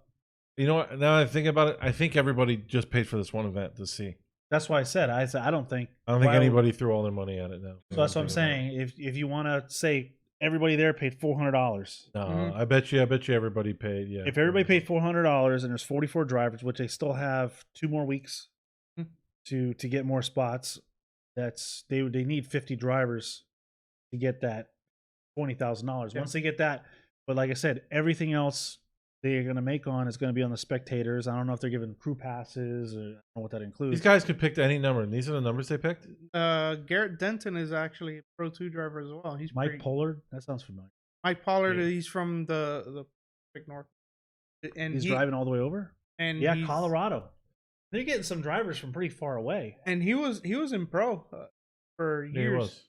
You know what? Now that I think about it, I think everybody just paid for this one event to see. That's why I said I don't think. I don't think why would- anybody threw all their money at it now. So that's what I'm saying. If you want to say everybody there paid $400. No, Mhm. I bet you everybody paid. Yeah. If everybody paid $400 and there's 44 drivers, which they still have 2 more weeks Hmm. to get more spots, they need 50 drivers to get that $20,000. Yeah. Once they get that, but like I said, everything else they're going to make on is going to be on the spectators. I don't know if they're giving crew passes or I don't know what that includes. these guys could pick any number, and these are the numbers they picked. Garrett Denton is actually a Pro 2 driver as well. He's Mike pretty- Pollard, that sounds familiar. Mike Pollard. Yeah. He's from the Pacific North, and He's he- driving all the way over. And Yeah, he's- Colorado. They're getting some drivers from pretty far away. And he was in pro for Yeah, he years. was.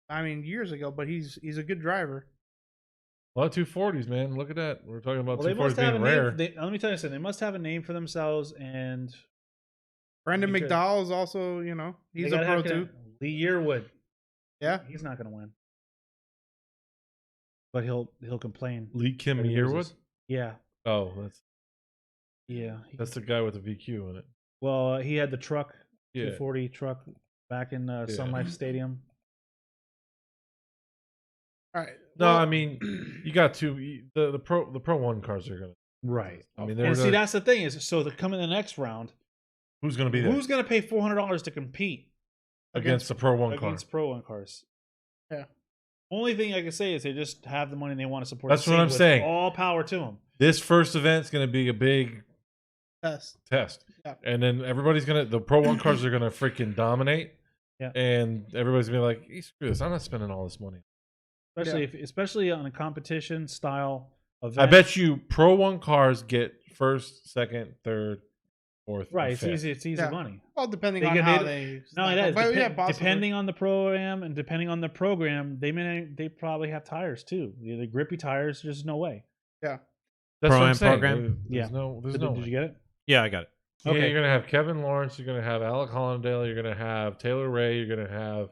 I mean, years ago. But he's a good driver. A lot of 240s, man. Look at that. We're talking about Well, they must 240s have being a rare. name. Let me tell you something. They must have a name for themselves, and Brendan Because- McDowell is also, you know, they he's a gotta pro have too. Lee Yearwood. Yeah. He's not going to win, but he'll complain. Lee Kim that he Yearwood? loses. Yeah, Oh, yeah. that's the guy with the VQ in it. Well, he had the truck, Yeah. 240 truck, back in Sun Life Stadium. All right. No, well, I mean, you got the Pro 1 cars are going to. Right. I mean, And see, that's the thing is, so to come in the next round, who's going to be there who's going to pay $400 to compete against the Pro 1 car? against Pro 1 cars? Yeah. Only thing I can say is they just have the money and they want to support. That's the what scene I'm with saying. All power to them. This first event's going to be a big test. Yeah. And then everybody's the Pro 1 cars are gonna freaking dominate. Yeah. And everybody's gonna be like, hey, screw this, I'm not spending all this money. Especially on a competition style event. I bet you Pro 1 cars get first, second, third, fourth. Right, and it's fifth. easy. It's easy money. Well, depending They on get- how they- they. Not only that, but yeah, possibly. depending on the program and depending on the program, they probably have tires too. The grippy tires, there's no way. That's Pro what I'm Am saying. program? There's no Did way. you get it? Yeah, I got it. Yeah, Okay. you're gonna have Kevin Lawrence, you're gonna have Alec Hollandale, you're gonna have Taylor Ray, you're gonna have,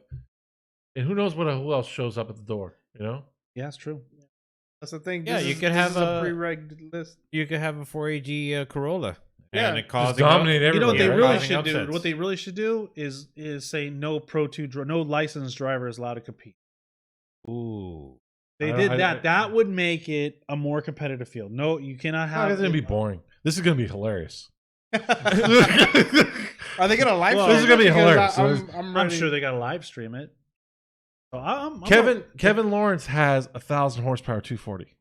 and who knows who else shows up at the door, you know? Yeah, it's true. That's the thing. Yeah, This you is- could this have is a a- pre-regged list. You could have a 4AG Corolla. Yeah, And it Just causing dominate You know what everybody. they right? really Causing should do? upsets. What they really should do is say no no licensed driver is allowed to compete. Ooh. They I- did I- that. That would make it a more competitive field. No, you cannot Oh, have. it's gonna be boring. This is gonna be hilarious. Are they gonna live? Well, stream this is gonna be it? Because hilarious. I'm I'm ready. sure they got to live stream it. So I'm Kevin Lawrence has 1,000 horsepower 240.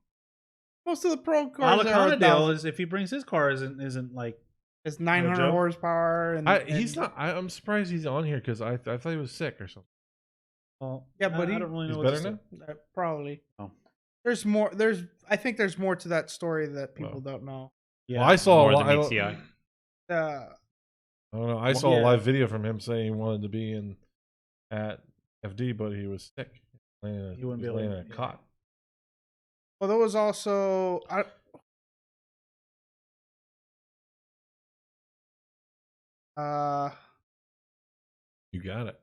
Most of the pro cars Alec are Hollandale is if he brings his car isn't like it's 900 joke. horsepower, and He's not. I'm surprised he's on here because I thought he was sick or something. well, Yeah, but I don't really He's know. What better to now. say. Probably. Oh. There's more. I think there's more to that story that people Well. don't know. Yeah, Well, I saw More a than lot. ETI. Uh, I don't know. I saw yeah. a live video from him saying he wanted to be in at FD, but he was sick. He wouldn't be was able laying to- in a cot. well, there was also. You got it.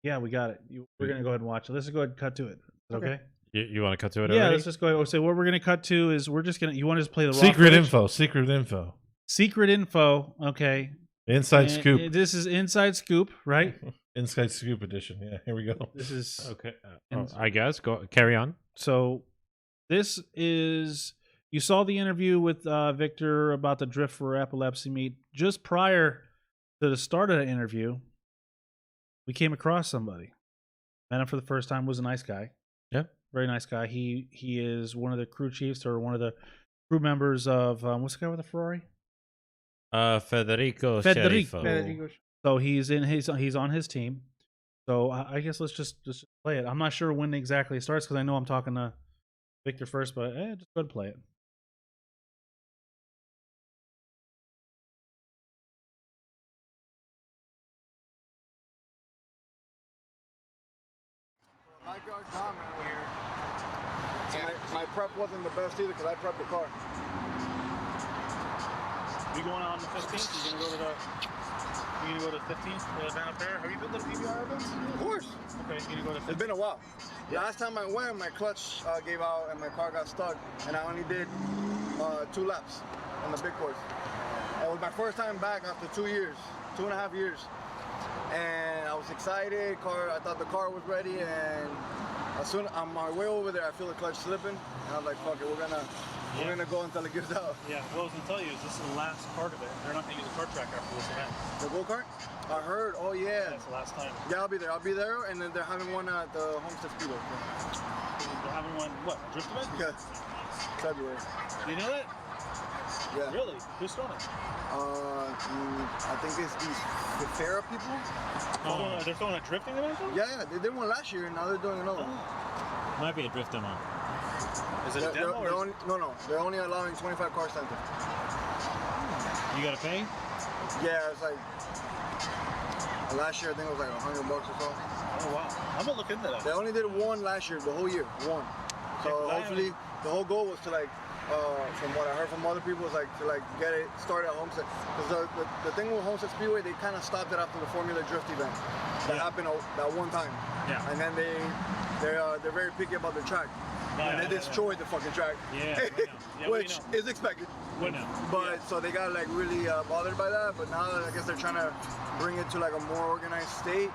Yeah, we got it. We're gonna go ahead and watch it. Let's go ahead and cut to it. Is it Okay. okay? You want to cut to it Yeah, already? let's just go ahead. So what we're gonna cut to is we're just gonna. You want to just play the raw Secret footage? info. Secret info. Secret info. Okay. Inside And scoop. This is inside scoop, right? Inside scoop edition. Yeah, here we go. This is Okay. And- I guess. Go carry on. So this is you saw the interview with Victor about the Drift for Epilepsy meet. Just prior to the start of the interview, we came across somebody. Met him for the first time, was a nice guy. Yeah. Very nice guy. He is one of the crew chiefs or one of the crew members of what's the guy with the Ferrari? Federico. Federico. Scherifo. So he's on his team. So I guess let's just play it. I'm not sure when exactly it starts because I know I'm talking to Victor first, but just go ahead and play it. My car's dominant here. My prep wasn't the best either because I prepped the car. You going on the 15th? You gonna go to 15th? The Van Fair? Have you been to the PBR events? Of course. Okay, you gonna go to It's been a while. Last time I went, my clutch gave out and my car got stuck, and I only did 2 laps on the big course. It was my first time back after 2 years, 2.5 years. And I was excited. I thought the car was ready, and as soon on my way over there, I feel the clutch slipping, and I was like, "Fuck it, we're gonna go until it gives out." Yeah, what I was gonna tell you is this is the last part of it. They're not gonna use a car track after this event. The go-kart? I heard. Oh yeah. That's the last time. Yeah, I'll be there. I'll be there, and then they're having one at the Homestead Speedway. They're having one, what, a drift event? Yeah, February. Do you know that? Yeah. Really? Who's throwing it? I think it's these the Farah people. They're throwing a drifting event though? Yeah, they did one last year, and now they're doing another one. Might be a drifting one. Is it a They're demo or only, no, they're only allowing 25 cars to enter. You gotta pay? Yeah, it's like last year I think it was like $100 or so. Oh wow. I'm gonna look into that. They only did one last year, the whole year, one. So 'cause So I hopefully, the whole goal was to like, from what I heard from other people, was like to like get it started at Homestead. Because the thing with Homestead Speedway, they kind of stopped it after the Formula Drift event that happened that one time. Yeah. And then they're very picky about the track. And they destroyed the fucking track. Yeah, we know. Yeah, which is expected. We know. But so they got like really bothered by that. But now I guess they're trying to bring it to like a more organized state.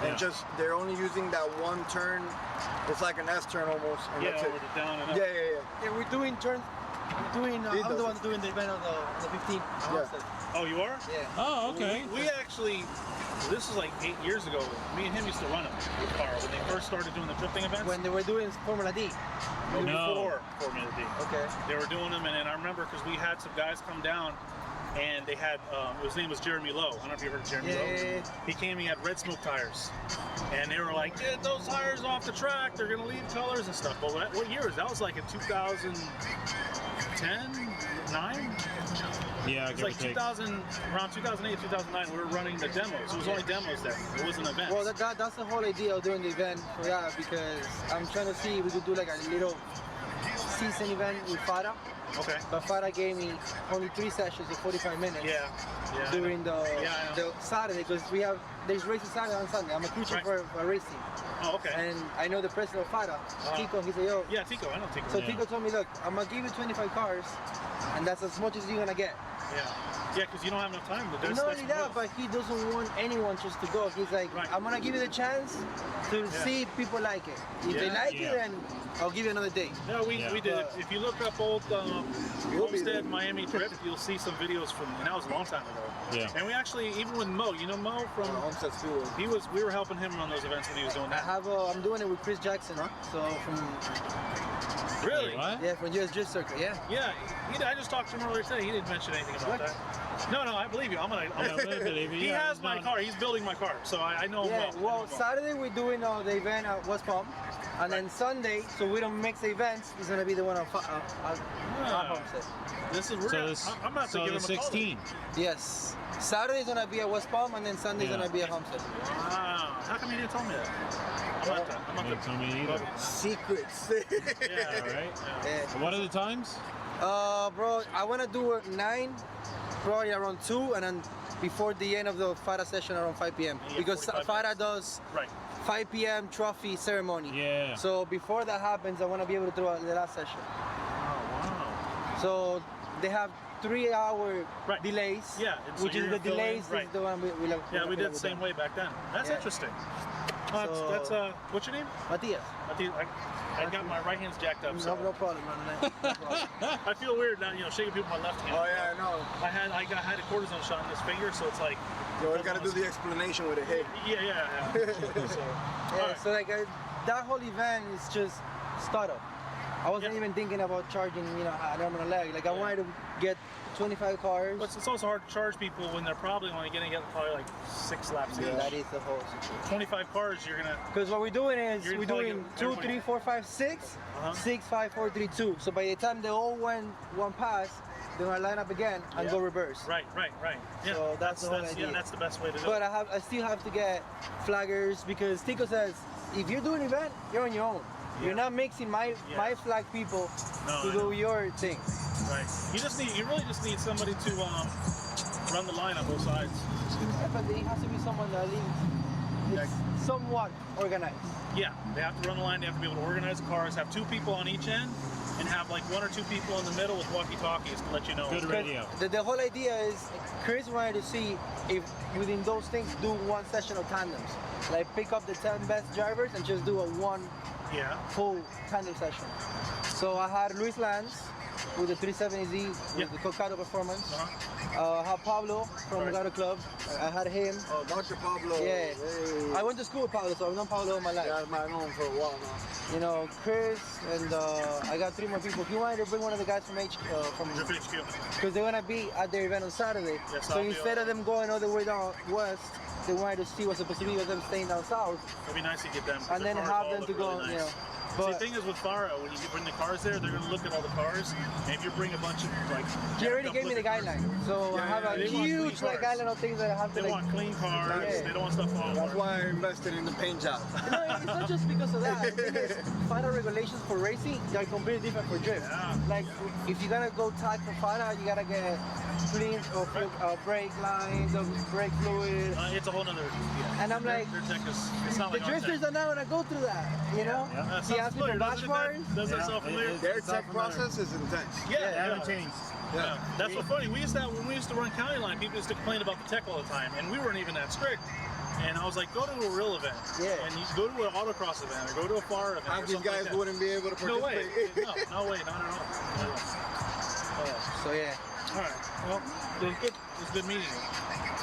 And just they're only using that one turn. It's like an S turn almost. And that's over it. the down and up. Yeah, we're doing turns. I'm the one doing the event on the 15th. Oh, you are? Yeah. Oh, okay. We actually, this was like 8 years ago. Me and him used to run it with Carl when they first started doing the drifting events. When they were doing Formula D. No, No. before Formula D. Okay. They were doing them, and then I remember because we had some guys come down, and they had his name was Jeremy Lowe. I don't know if you heard of Jeremy Lowe. Yeah. He came. He had red smoke tires, and they were like, "Get those tires off the track. They're gonna leave colors and stuff." But what year was that? Was like in 2010, 9. Yeah, It's like 2000, around 2008, 2009. We were running the demos. It was only demos then. It wasn't events. Well, that's the whole idea of doing the event for that, because I'm trying to see if we could do like a little season event with Farah. Okay. But Farah gave me only 3 sessions of 45 minutes. Yeah. During I know. the Saturday, because there's races Saturday and Sunday. I'm a crew chief for racing. Oh, okay. And I know the president of Farah, Tico. He said, yo. Yeah, Tico. I know Tico. So Tico told me, look, I'm gonna give you 25 cars, and that's as much as you're gonna get. Yeah, because you don't have enough time to do Not only that, but he doesn't want anyone just to go. He's like, I'm gonna give you the chance to see if people like it. If they like it, then I'll give you another day. No, we did it. If you look up old Homestead Miami Drift, you'll see some videos from, and that was a long time ago. Yeah. And we actually, even with Mo, you know Mo from Homestead Speedway. we were helping him run those events when he was doing that. I'm doing it with Chris Jackson, so from Really? What? from US Drift Circuit, yeah. Yeah. I just talked to him earlier today. He didn't mention anything about that. No, I believe you. I'm gonna believe you. He Yeah, has my car. He's building my car, so I know him Yeah, well. well, Saturday we're doing the event at West Palm, and then Sunday, so we don't mix the events, is gonna be the one on Homestead. This is So real. this, I'm about to so give the him a call. 16. Yes. Saturday's gonna be at West Palm, and then Sunday's gonna be at Homestead. Wow. How come you didn't tell me that? I'm not You didn't tell me either. Secrets. Yeah, Right? Yeah. What are the times? Bro, I wanna do it 9, probably around 2, and then before the end of the Farah session around 5 p.m. Yeah, Because 45 Farah minutes. does Right. 5 p.m. trophy ceremony. Yeah. So before that happens, I wanna be able to throw out the last session. Oh, wow. So they have 3-hour Right. delays. Yeah, and so which is you're the filling- delays. right. Is the one we love. Yeah, we did the same way back then. That's Yeah. interesting. So- That's what's your name? Matthias. I got my right hand's jacked up, so No problem, man. No problem. I feel weird now, shaking people with my left hand. Oh yeah, I know. I had a cortisone shot in this finger, so it's like. You always gotta do the explanation with a hit. Yeah. So, Yeah, so like that whole event is just startup. I wasn't even thinking about charging, an arm and a leg. Like I wanted to get 25 cars. but it's also hard to charge people when they're probably only going to get probably like 6 laps each. That is the whole situation. 25 cars, you're gonna. Because what we're doing is You're we're probably doing get 2, everybody- 3, 4, 5, 6, Uh-huh. 6, 5, 4, 3, 2. So by the time they all went one pass, they're gonna line up again and Yeah. go reverse. Right. Yeah, So that's the whole idea. that's the best way to do But it. I still have to get flaggers because Tico says if you're doing an event, you're on your own. You're not mixing my flag people No, to I do know. your thing. Right. You really just need somebody to run the line on both sides. Yeah, but it has to be someone that is somewhat organized. Yeah, they have to run the line. They have to be able to organize the cars. Have 2 people on each end, and have like 1 or 2 people in the middle with walkie-talkies to let you know. Good radio. The whole idea is Chris wanted to see if within those things do one session of tandems. Like pick up the 10 best drivers and just do a one Yeah. full tandem session. So I had Luis Lanz with the 370Z with the Cocado Performance. I had Pablo from Right. Gato Club. I had him. Oh, Dr. Pablo. Yeah. Hey. I went to school with Pablo, so I've known Pablo all my life. Yeah, I've known him for a while now. Chris, and I got 3 more people. He wanted to bring one of the guys from Drift HQ. because they're gonna be at their event on Saturday. Yes, So I'll be instead of them going all the way down west, they wanted to see what's supposed to be with them staying down south, It'd be nice to get them. and then the cars have all them to look go, really nice. See, the thing is with Farah, when you bring the cars there, they're gonna look at all the cars, and if you bring a bunch of like, He already gave me the guideline, so I have a they want huge clean cars. guideline of things that I have to they want clean cars. Yeah. They don't want stuff falling That's apart. why I invested in the paint job. No, it's not just because of that. The thing is, FIDA regulations for racing, they're completely different for drift. Yeah. Like, if you're gonna go tag for FIDA, you gotta get clean brake lines, brake fluid. It's a whole nother. Yeah. And I'm like, their tech is, it's not the like our drifters tech. are not gonna go through that, you know? Yeah. That He sounds asked me for familiar, batch doesn't bars. it? Does that sound familiar? Their tech process is intense. Yeah, it haven't changed. Yeah. That's what's funny. We used to when we used to run county line, people used to complain about the tech all the time, and we weren't even that strict. And I was like, go to a real event. Yeah. And you go to an autocross event or go to a FAR event. Half or these something guys like that. wouldn't be able to No way. participate. No way. Not at all. Not at all. So yeah. All right. Well, it was good. It was good meeting you.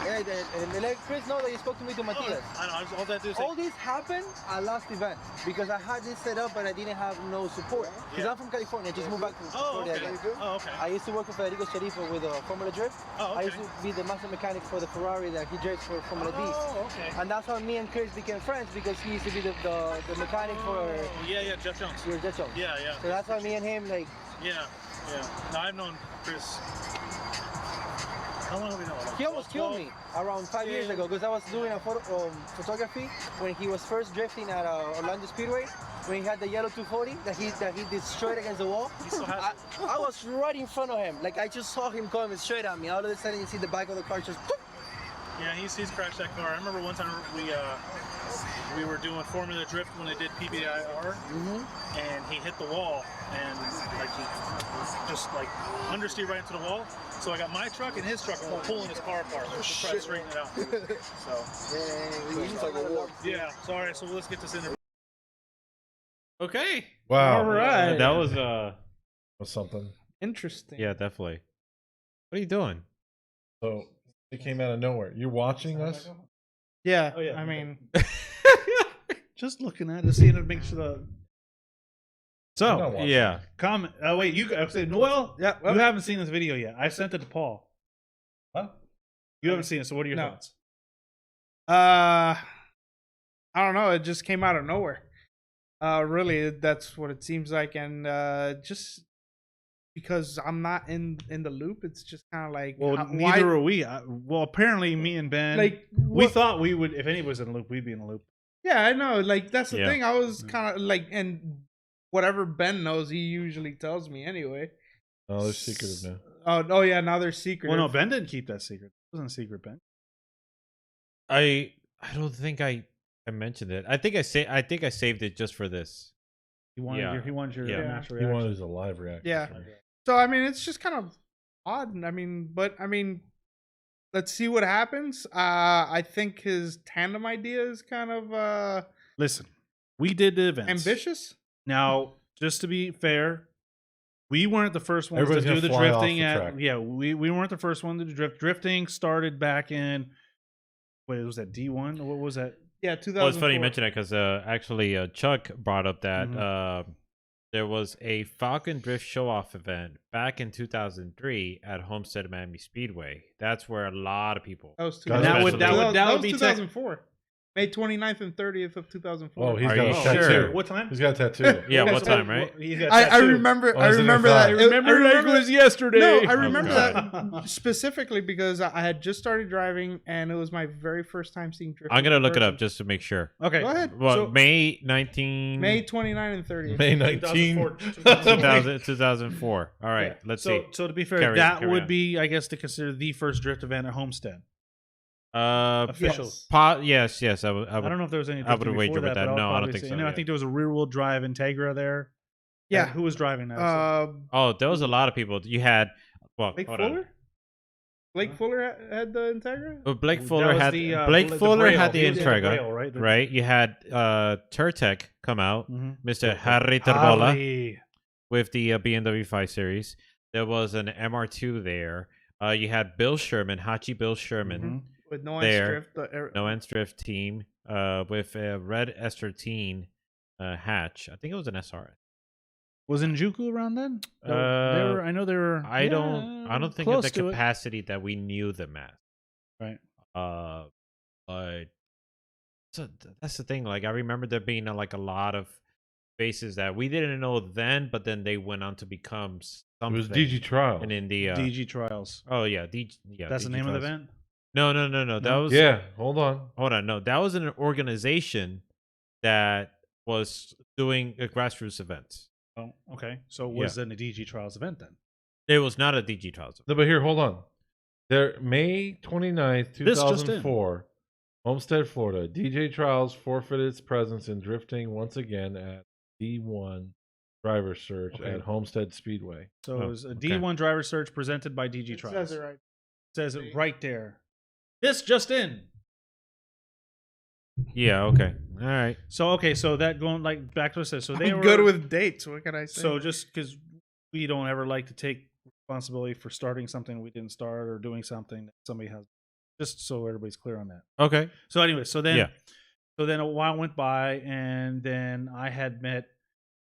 Yeah, and let Chris know that you spoke to me to Matias. I know. All that is. All this happened at last event because I had this set up but I didn't have no support. Because I'm from California, I just moved back to Florida again. Oh, okay. I used to work with Federico Sharifo with Formula Drift. Oh, okay. I used to be the master mechanic for the Ferrari that he drifts for Formula D. Oh, okay. And that's how me and Chris became friends because he used to be the mechanic for Yeah, Jeff Jones. your jet show. Yeah. So that's how me and him like. Yeah. No, I've known Chris. How long have we known? Like He almost 12? killed me around 5 years ago because I was doing a photography when he was first drifting at Orlando Speedway when he had the yellow 240 that he destroyed against the wall. He still has it. I was right in front of him. Like I just saw him coming straight at me. All of a sudden you see the back of the car just poof. Yeah, he's crashed that car. I remember one time we were doing Formula Drift when they did PBIR, and he hit the wall and like he just like understeered right into the wall. So I got my truck and his truck and we're pulling his car apart. Like, just trying to straighten it out. So It's like a war. yeah. So all right. So let's get this interview. Okay. Wow. All right. That was Was something. Interesting. yeah, definitely. What are you doing? So it came out of nowhere. You're watching us? Yeah. Oh, yeah. I mean, Just looking at it, seeing it, make sure the. I'm So not watching. Yeah. comment. Oh wait, you said Noel. yeah. You haven't seen this video yet. I sent it to Paul. Huh? You haven't seen it. So what are your No. thoughts? I don't know. It just came out of nowhere. Really, that's what it seems like, and just because I'm not in the loop, it's just kind of like, Well, why- neither are we. Well, apparently, me and Ben, like we what- thought we would. If anybody was in the loop, we'd be in the loop. Yeah, I know. Like that's the Yeah. thing. I was kind of like, and whatever Ben knows, he usually tells me anyway. Oh, they're secretive now. Oh yeah, now they're secret. Well, no, Ben didn't keep that secret. It wasn't a secret, Ben. I don't think I mentioned it. I think I saved it just for this. He wanted Yeah. your Yeah. natural He reaction. wanted a live reaction. Yeah. So I mean, it's just kind of odd. I mean, let's see what happens. I think his tandem idea is kind of Listen, we did the events. ambitious. Now, just to be fair, we weren't the first ones Everybody's to do gonna the fly off drifting. the track. Yeah, we weren't the first one to do drift. Drifting started back in. Wait, was that D1? What was that? Yeah, 2004. Well, it's funny you mention that because actually Chuck brought up that Mhm. there was a Falcon Drift show-off event back in 2003 at Homestead Miami Speedway. That's where a lot of people. That was That would be 2004. May 29th and 30th of 2004. Oh, he's Are got you a sure? tattoo. What time? He's got a tattoo. Yeah, Okay, what so time, right? He's got I tattoo. remember. Oh, I is it in remember your that. thigh? I remember that. yesterday. No, I Oh, remember God. that specifically because I had just started driving and it was my very first time seeing drifting. I'm gonna in look it up person. just to make sure. Okay, Go ahead. Well, So- May 19. May 29 and 30. May 19. 2004. All right, Yeah. let's so, see. So to be fair, Carry- that carry would on. be, I guess, to consider the first drift event at Homestead. Official. Yes. Yes. I I don't know if there was any. I would drifting wager before with that. but I'll No, I don't probably think say- so, You know, I yeah. think there was a rear-wheel drive Integra there. Yeah. Who was driving that? Oh, there was a lot of people. You had. Well, Blake hold on. Fuller? Blake Fuller had the Integra? Well, Blake That Fuller was had the, Blake the Fuller Braille. had the He was in Integra, Braille, right? The- right? You had Turtek come out, Mhm. Mr. Harry Terbola Harry. with the BMW 5 Series. There was an MR2 there. You had Bill Sherman, Hachi Bill Sherman, Mhm. With no There. Drift. The, No Ends Drift team, with a red S13 hatch. I think it was an SRS. Was Njuku around then? They Uh, were, I know they were. I don't think at close the to it. capacity that we knew them at. Right. But so that's the thing. Like I remember there being like a lot of faces that we didn't know then, but then they went on to become It something. was DG Trials. in India. DG Trials. Oh yeah, That's DG the name of the Trials. event. No. That No? was Yeah, hold on. hold on. No, that was an organization that was doing a grassroots events. Oh, okay. So it Yeah. was in a DG Trials event then. It was not a DG Trials. No, but here, hold on. There, May 29th, This just in. 2004, Homestead, Florida. DJ Trials forfeited its presence in drifting once again at D1 driver search Okay. at Homestead Speedway. So Oh, it was a okay. D1 driver search presented by DG It Trials. says it right. Says it right there. This just in. Yeah. Okay. All right. So so that going like back to what I said. So they I'm were good with dates. What can I say? So just because we don't ever like to take responsibility for starting something we didn't start or doing something that somebody has, just so everybody's clear on that. Okay. So anyway, so then Yeah. a while went by, and then I had met.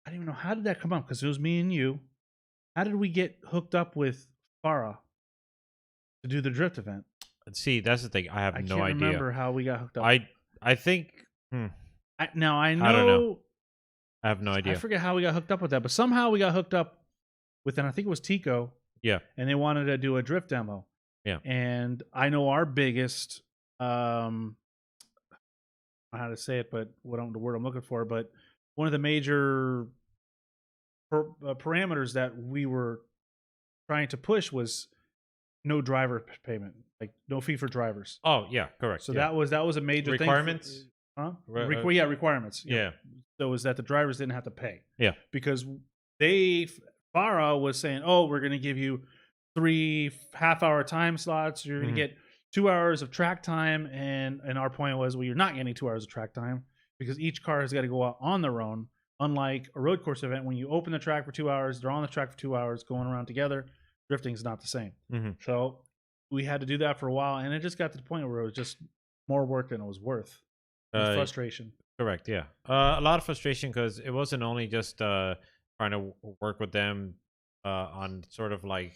I don't even know how did that come up because it was me and you. How did we get hooked up with Farah to do the drift event? See, that's the thing. I have I no can't idea. remember how we got hooked up. I think Now I know. I don't know. I have no idea. I forget how we got hooked up with that, but somehow we got hooked up with, and I think it was Tico. Yeah. And they wanted to do a drift demo. Yeah. And I know our biggest, I don't know how to say it, but the word I'm looking for, but one of the major parameters that we were trying to push was no driver payment, like no fee for drivers. Oh yeah, correct. So yeah. that was a major Requirements? thing. Huh? Re- Requirements. yeah. So it was that the drivers didn't have to pay. Yeah. Because Farah was saying, "Oh, we're going to give you 3 half-hour time slots. You're going to get 2 hours of track time." And our point was, well, you're not getting 2 hours of track time because each car has got to go out on their own. Unlike a road course event, when you open the track for 2 hours, they're on the track for 2 hours, going around together. Drifting is not the same. Mhm. So we had to do that for a while, and it just got to the point where it was just more work than it was worth. Frustration. Correct. Yeah. A lot of frustration because it wasn't only just trying to work with them on sort of like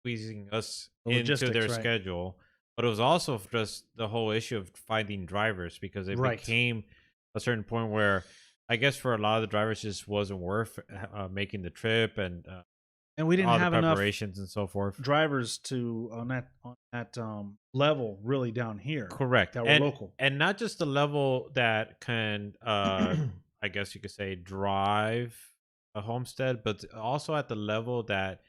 squeezing us into their Logistics, right. schedule, but it was also just the whole issue of finding drivers because it Right. became a certain point where I guess for a lot of the drivers just wasn't worth making the trip and And we didn't all have the enough preparations and so forth. drivers on that level really down here. Correct. That were and, local. And not just the level that can I guess you could say drive a homestead, but also at the level that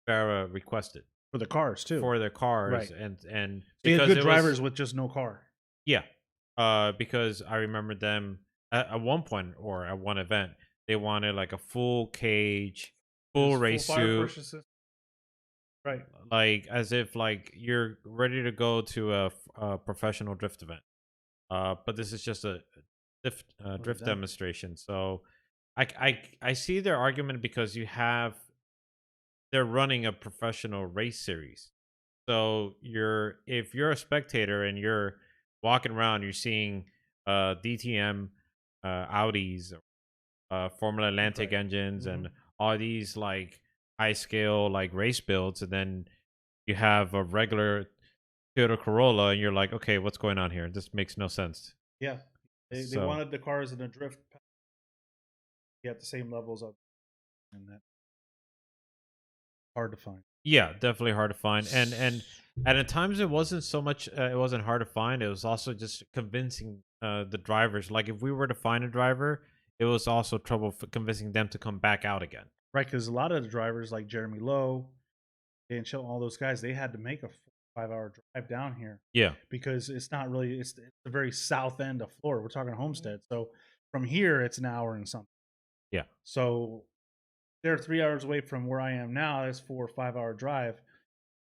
Farah requested For the cars too. for their cars. Right. And So you had because good it drivers was, with just no car. yeah. Because I remember them at one point or at one event, they wanted like a full cage, full race suit. Right. Like as if like you're ready to go to a professional drift event, but this is just a drift that? demonstration. So I see their argument because they're running a professional race series. So if you're a spectator and you're walking around, you're seeing DTM Audis, Formula Atlantic engines, and all these like high scale like race builds, and then you have a regular Toyota Corolla, and you're like, okay, what's going on here? This makes no sense. Yeah. They So- wanted the cars in a drift. You have the same levels of, and that hard to find. Yeah, definitely hard to find, and at times it wasn't so much. It wasn't hard to find. It was also just convincing the drivers. Like if we were to find a driver, it was also trouble convincing them to come back out again. Right, because a lot of the drivers like Jeremy Lowe, Dan Chill, all those guys, they had to make a 5-hour drive down here Yeah, because it's not really it's the very south end of Florida. We're talking Homestead, so from here it's an hour and something. Yeah. So they're 3 hours away from where I am now. That's 4 or 5 hour drive,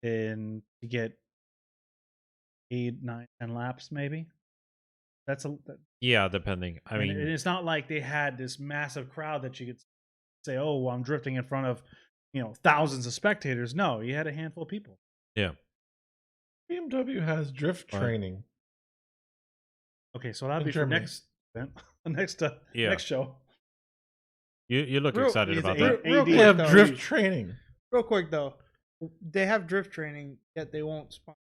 and to get 8, 9, 10 laps maybe. That's yeah, depending. I mean, and it's not like they had this massive crowd that you could say, "Oh, well, I'm drifting in front of, thousands of spectators." No, you had a handful of people. yeah. BMW has drift Right. training. Okay, so that'll In be for Germany. next event, Yeah. next show. You look Real- excited is about it that. Real They quick, have though, drift training. Real quick though, they have drift training, yet they won't sponsor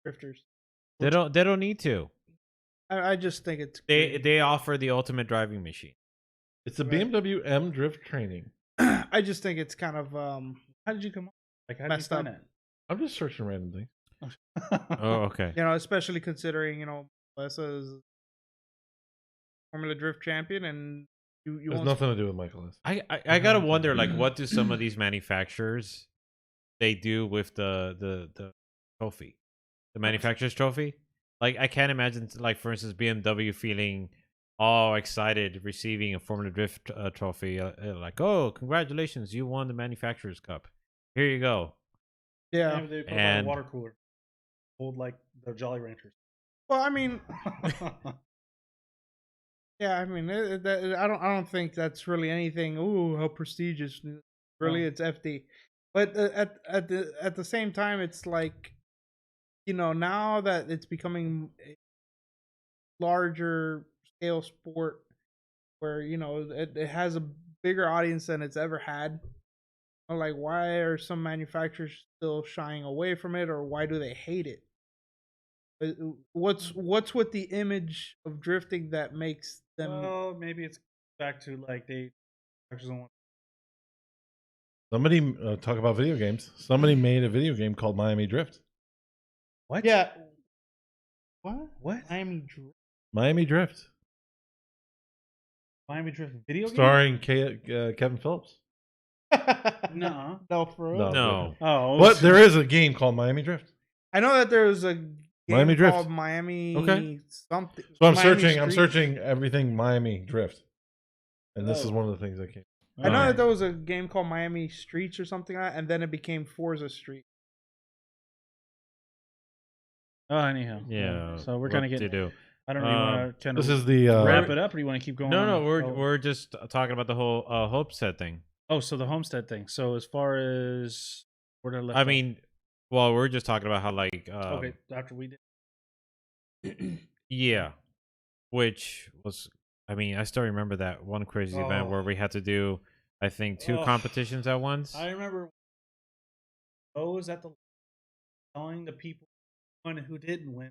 drifters. They don't need to. I just think it's They offer the ultimate driving machine. It's a BMW M drift training. I just think it's kind of How did you come up? Like, how did you Messed find up. it? I'm just searching random things. Oh, okay. especially considering Lesa's Formula Drift champion, and you There's won't nothing to do with Michaelis. I gotta wonder, like, what do some of these manufacturers they do with the trophy, the manufacturer's trophy? Like, I can't imagine, like, for instance, BMW feeling all excited receiving a Formula Drift trophy, like, oh, congratulations, you won the manufacturer's cup. Here you go. Yeah. Maybe they put And- a water cooler, hold like the Jolly Ranchers. Well, I mean, yeah, I mean, I don't think that's really anything. Ooh, how prestigious! Really, No. it's FD. But at the same time, it's like, now that it's becoming a larger scale sport, where it has a bigger audience than it's ever had. Like, why are some manufacturers still shying away from it, or why do they hate it? What's with the image of drifting that makes them? Well, maybe it's back to like they actually don't want. Somebody talk about video games. Somebody made a video game called Miami Drift. What? Yeah. What? What? Miami Drift. Miami Drift, Miami Drift video game? starring Kevin Phillips. No. No, for real. No. No. Oh, But there is a game called Miami Drift. I know that there was a game Miami Drift. called Miami Okay. something. So I'm Miami searching. I'm Street. searching everything Miami Drift, and this is Oh. one of the things that came. I know Okay. that there was a game called Miami Streets or something like that, and then it became Forza Street. Oh, anyhow. Yeah. So we're what kind of to getting. do. I don't know. You want to kind This of is the wrap it up, or do you want to keep going? No, on? no, Oh. we're just talking about the whole Homestead thing. Oh, so the Homestead thing. So as far as where did I left I off? mean, well, we're just talking about how, like, okay, after we did. yeah, which was, I mean, I still remember that one crazy event where Oh. we had to do, I think, two Oh. competitions at once. I remember those at the telling the people who won and who didn't win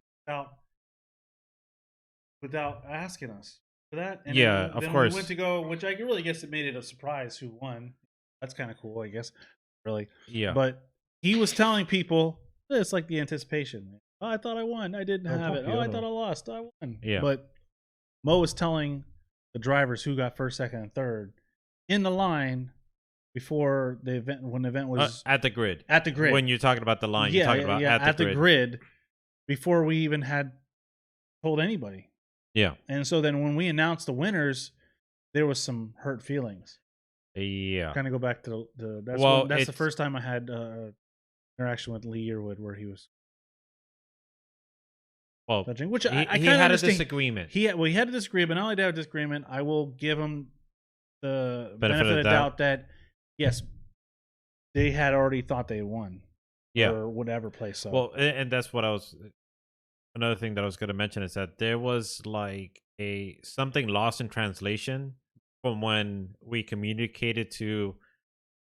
without asking us for that. And Yeah, then, of then course. We went to go, which I really guess it made it a surprise who won. That's kind of cool, I guess. Really, Yeah. but he was telling people it's like the anticipation. Oh, I thought I won. I didn't Oh, have it. fuck Oh, I yeah. thought I lost. I won. Yeah. But Mo was telling the drivers who got first, second, and third in the line before the event, when the event was At the grid. at the grid. When you're talking about the line, you're talking about at the grid. before we even had told anybody. Yeah. And so then when we announced the winners, there was some hurt feelings. Yeah. Kind of go back to the that's Well, that's the it's- first time I had interaction with Lee Yearwood where he was Well, judging, which he, I he kind of had a understand. disagreement. He had a disagreement. Not only did I have a disagreement, I will give him the Benefit benefit of of the the doubt. doubt that yes, they had already thought they had won. Yeah. Or whatever place. So Well, and that's what I was. Another thing that I was going to mention is that there was like something lost in translation from when we communicated to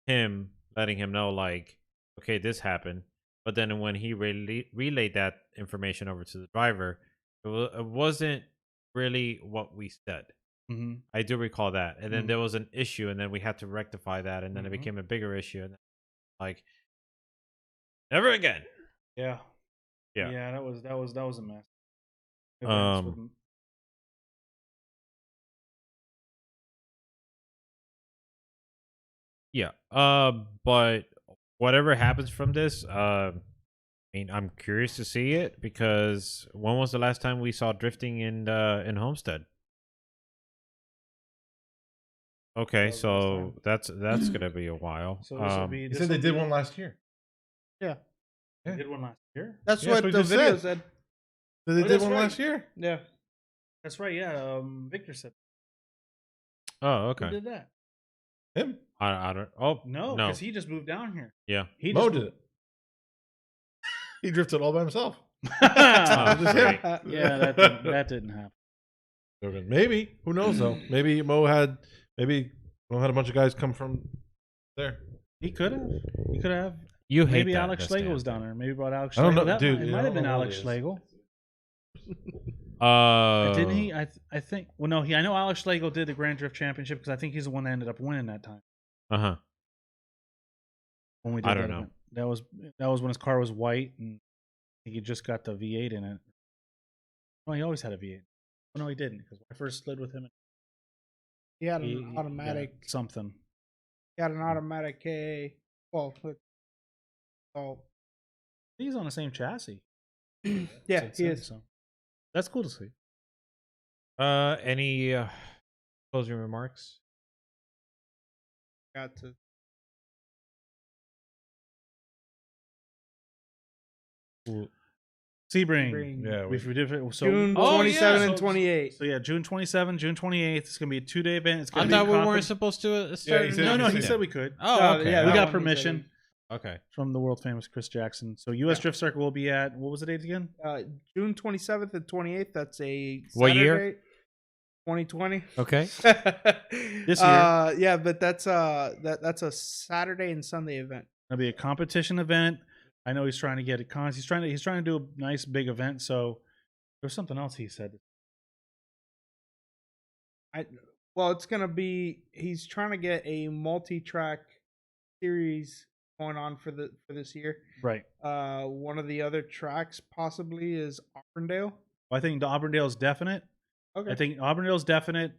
him, letting him know, like, okay, this happened. But then when he relayed that information over to the driver, it wasn't really what we said. Mhm. I do recall that. And then Mhm. there was an issue, and then we had to rectify that, and then Mhm. it became a bigger issue. And like, never again. yeah, Yeah. yeah, that was a mess. Yeah. But whatever happens from this, I mean, I'm curious to see it because when was the last time we saw drifting in Homestead? Okay, That was so last that's gonna be a while. So this will be. He This said they will did be- one last year. Yeah, They did one last year. that's Yeah, what that's the what he video just said. They did that's one right. last year. Yeah, That's right. Yeah, Victor said. Oh, Who okay. did that? Him. I don't. Oh No, no. because he just moved down here. Yeah. He Mo just did it. He drifted all by himself. Oh, Just great. him. yeah, that didn't happen. Okay, maybe. Who knows though? Maybe Mo had a bunch of guys come from there. He could have. He could have. You hate Maybe that, Alex this Schlegel damn was down thing. there. Maybe about Alex I don't Schlegel. know, That dude, It I might have don't been know who Alex it is. Schlegel. Didn't he? I think. Well, no. I know Alex Schlegel did the Grand Drift Championship because I think he's the one that ended up winning that time Uh-huh. when we did I that don't know. event. That was when his car was white and he just got the V8 in it. Well, he always had a V8. Oh, no, he didn't because when I first slid with him, He had he an got automatic. something. He had an automatic KA. Well, so He's on the same chassis. yeah, he is. So that's cool to see. Any closing remarks? Got to. Sebring. Yeah, We did it. So June Oh, 27 yeah. and 28. So yeah, June 27, June 28th. It's gonna be a 2-day event. It's I gonna be thought we weren't competition. supposed to start. he said No, we no, could he say said that. we could. Oh, okay. yeah, We that got one he said permission Okay. from the world famous Chris Jackson. So U.S. Drift Circuit will be at, what was the date again? June 27th and 28th. That's a What year? Saturday, 2020. Okay. This year. Yeah, but that's a Saturday and Sunday event. It'll be a competition event. I know he's trying to get a cons. He's trying to do a nice big event. So there's something else he said. Well, it's gonna be. He's trying to get a multi-track series going on for this year. Right. One of the other tracks possibly is Auburndale. I think the Auburndale's definite. Okay. I think Auburndale's definite.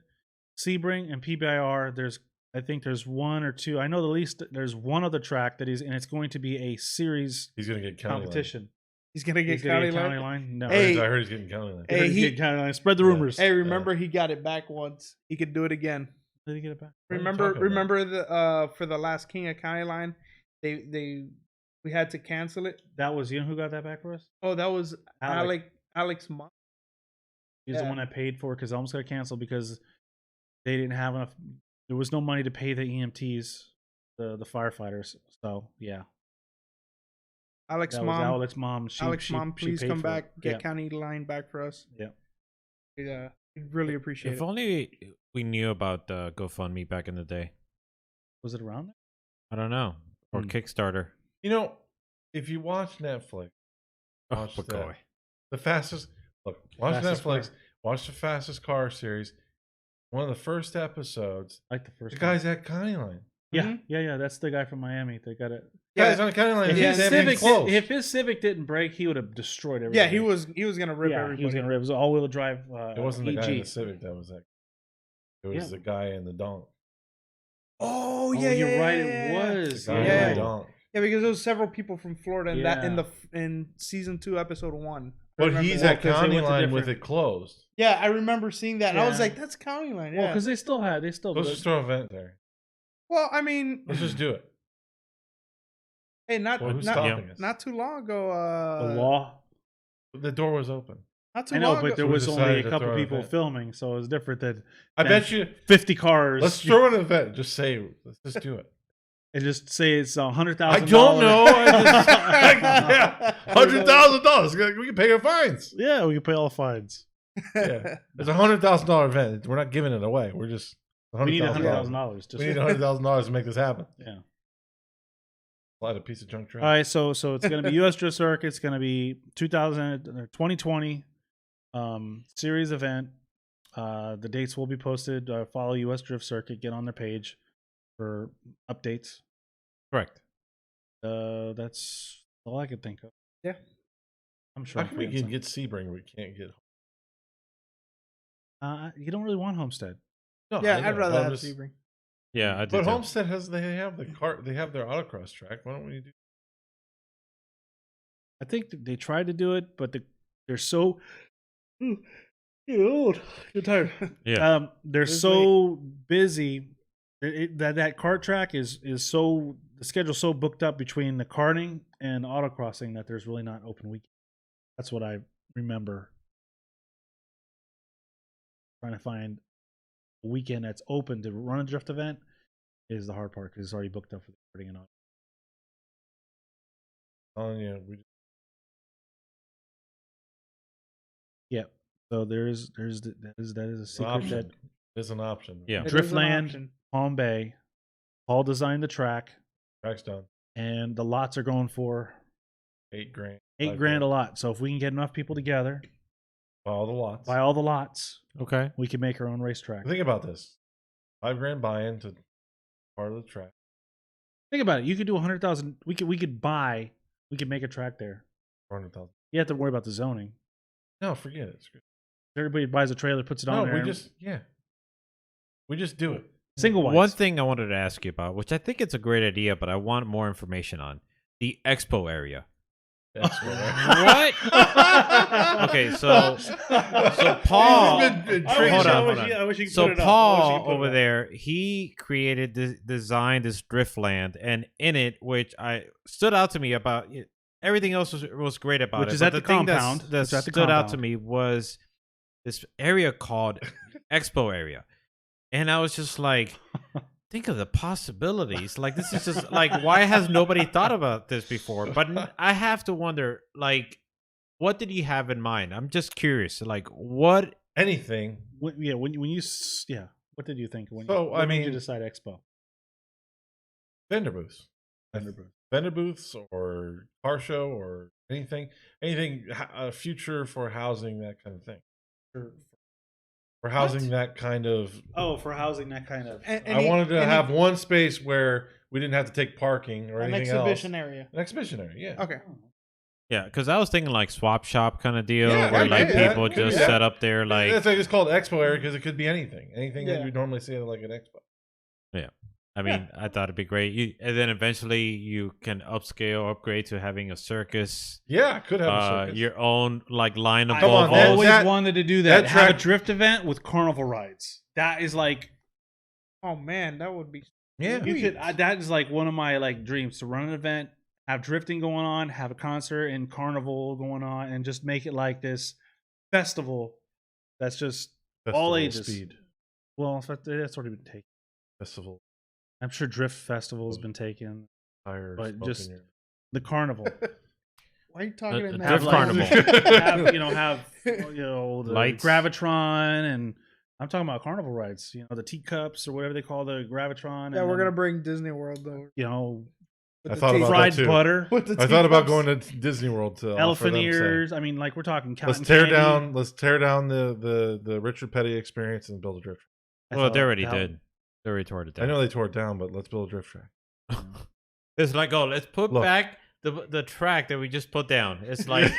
Sebring and PBIR. I think there's one or two. I know the least. There's one other track and it's going to be a series He's gonna get county competition. He's gonna get He's gonna county get line. line. No. Hey. I heard he's getting county line. Hey, He's he- getting county line. Spread the rumors. Hey, remember he got it back once. He could do it again. Did he get it back? What are you Remember, talking about? remember the for the last King of County line, we had to cancel it. That was you who got that back for us. Oh, that was Alec. Alex Mott. He's the Yeah. one that paid for it because I almost got canceled because they didn't have enough. There was no money to pay the EMTs, the firefighters. So yeah, Alex that was Mom. Alex's mom. Alex Mom, please paid come for it. back. Get Yeah. county line back for us. Yeah. Yeah, we'd really appreciate If it. only we knew about GoFundMe back in the day. Was it around there? I don't know. Or Hmm. Kickstarter. You know, if you watch Netflix, Oh, watch but that. go away. The fastest look. Watch Fastest Netflix. Car. Watch the fastest car series. One of the first episodes. I like the first. The one. guy's at county line. Yeah, Mhm. yeah. That's the guy from Miami. They got it. Yeah. Guy's on the county line. If, He's his damn Civic close. if his Civic didn't break, he would have destroyed everything. Yeah, he was gonna rip Yeah, everybody. he was gonna rip. It was all wheel drive. It wasn't the guy in EG. the Civic that was that. It was Yeah. the guy in the donk. Oh Oh, yeah, you're yeah, right. yeah, It yeah. was. The guy Yeah. in the donk. Yeah, because there was several people from Florida in that Yeah. in season 2, episode 1. I But remember he's that. at 'cause they county went to line with different- it closed. Yeah, I remember seeing that. And I was Yeah. like, that's county line. Well, Yeah. because they still. Let's just throw an event there. Well, I mean, Let's just do it. hey, not Well, who's not, stopping us? not too long ago. The law. The door was open. Not too I know, long but ago. there So we was decided only a to couple throw an people event. filming, so it was different than I Yeah. bet you. 50 cars. Let's throw an event. Just say, let's just do it. and just say it's $100,000. I don't know. Yeah, $100,000. We can pay our fines. Yeah, we can pay all the fines. Yeah, it's $100,000 event. We're not giving it away. We're just We need $100,000. $100,000. Just We need $100,000 to make this happen. yeah. Slide a piece of junk trash. All right, so it's going to be U.S. Drift Circuit. It's going to be 2020 series event. The dates will be posted. Follow U.S. Drift Circuit. Get on their page for updates. Correct. That's all I could think of. Yeah. I'm sure. How I'm come we forgetting can get Sebring, we can't get? something. You don't really want Homestead. No, Yeah, I know, I'd rather but I'm have just- Sebring. Yeah, I did. But too. Homestead they have the cart, they have their autocross track. Why don't we do? I think they tried to do it, but they're so you're old. You're tired. Yeah. They're It's so busy that kart track is so the schedule's so booked up between the karting and autocrossing that there's really not open weekend. That's what I remember. Trying to find a weekend that's open to run a drift event is the hard part because it's already booked up for the karting and auto. Oh yeah, we Yeah. So that is a secret option. that There's an option. Yeah. It is an Driftland, option. Palm Bay, Paul designed the track, Track's done. and the lots are going for $8 grand. $8 grand a lot. So if we can get enough people together, all the lots. Buy all the lots. Okay. We can make our own racetrack. Think about this: $5,000 buy-in to part of the track. Think about it. You could do 100,000. We could make a track there. 400,000. You have to worry about the zoning. No, forget it. Screw it. Everybody buys a trailer, puts it on there. We just do it. Single wide. One thing I wanted to ask you about, which I think it's a great idea, but I want more information on the expo area. That's What? Okay, so Paul, hold on. I wish you could So put it up. I wish you Paul could put it over up. there, he created designed this driftland, and in it, which I stood out to me about it, everything else was great about Which it. is but at the thing compound. that It's at the stood out to compound. me was this area called Expo area, and I was just like, think of the possibilities. Like, this is just like, why has nobody thought about this before? But I have to wonder, like, what did he have in mind? I'm just curious. Like, what? Anything. When you what did you think when So, what I made you mean- decide Expo? Vendor booths. Vendor booths or car show or anything future for housing, that kind of thing. For housing that kind of. Oh, for housing that kind of. I wanted to have one space where we didn't have to take parking or an anything exhibition else. area. An exhibition area, yeah. Okay. Yeah, because I was thinking like swap shop kind of deal, Yeah, where yeah, like yeah, people yeah. just Yeah. set up there, like. That's why it's called expo area, because it could be anything that Yeah. you normally see at like an expo. I mean, I thought it'd be great. And then eventually you can upgrade to having a circus, Yeah, could have a circus. your own like line of I Come on, Volvos. always that- wanted to do that. that Have a track- drift event with carnival rides. That is like Oh man, that would be. Yeah. you could. That is like one of my like dreams to run an event, have drifting going on, have a concert and carnival going on, and just make it like this festival. That's just all Festival ages. Speed. Well, that's already been taken. Festival. I'm sure Drift Festival has been taken. Tire. But smoke just- in your- The carnival. Why are you talking in a that? drift like- carnival. The Lights. Gravitron, and I'm talking about carnival rides. The teacups or whatever they call the Gravitron. Yeah, and we're then, gonna bring Disney World though. With I the thought teeth. about fried that too. butter, With the I thought about teacups. going to Disney World to elephant offer them, say, ears. I mean, like we're talking. Let's cotton tear candy. down. Let's tear down the Richard Petty experience and build a drift. I Well, thought they already that- did. They already tore it I down. know they tore it down, but let's build a drift track. It's like, oh, let's put Look. back the track that we just put down. It's like,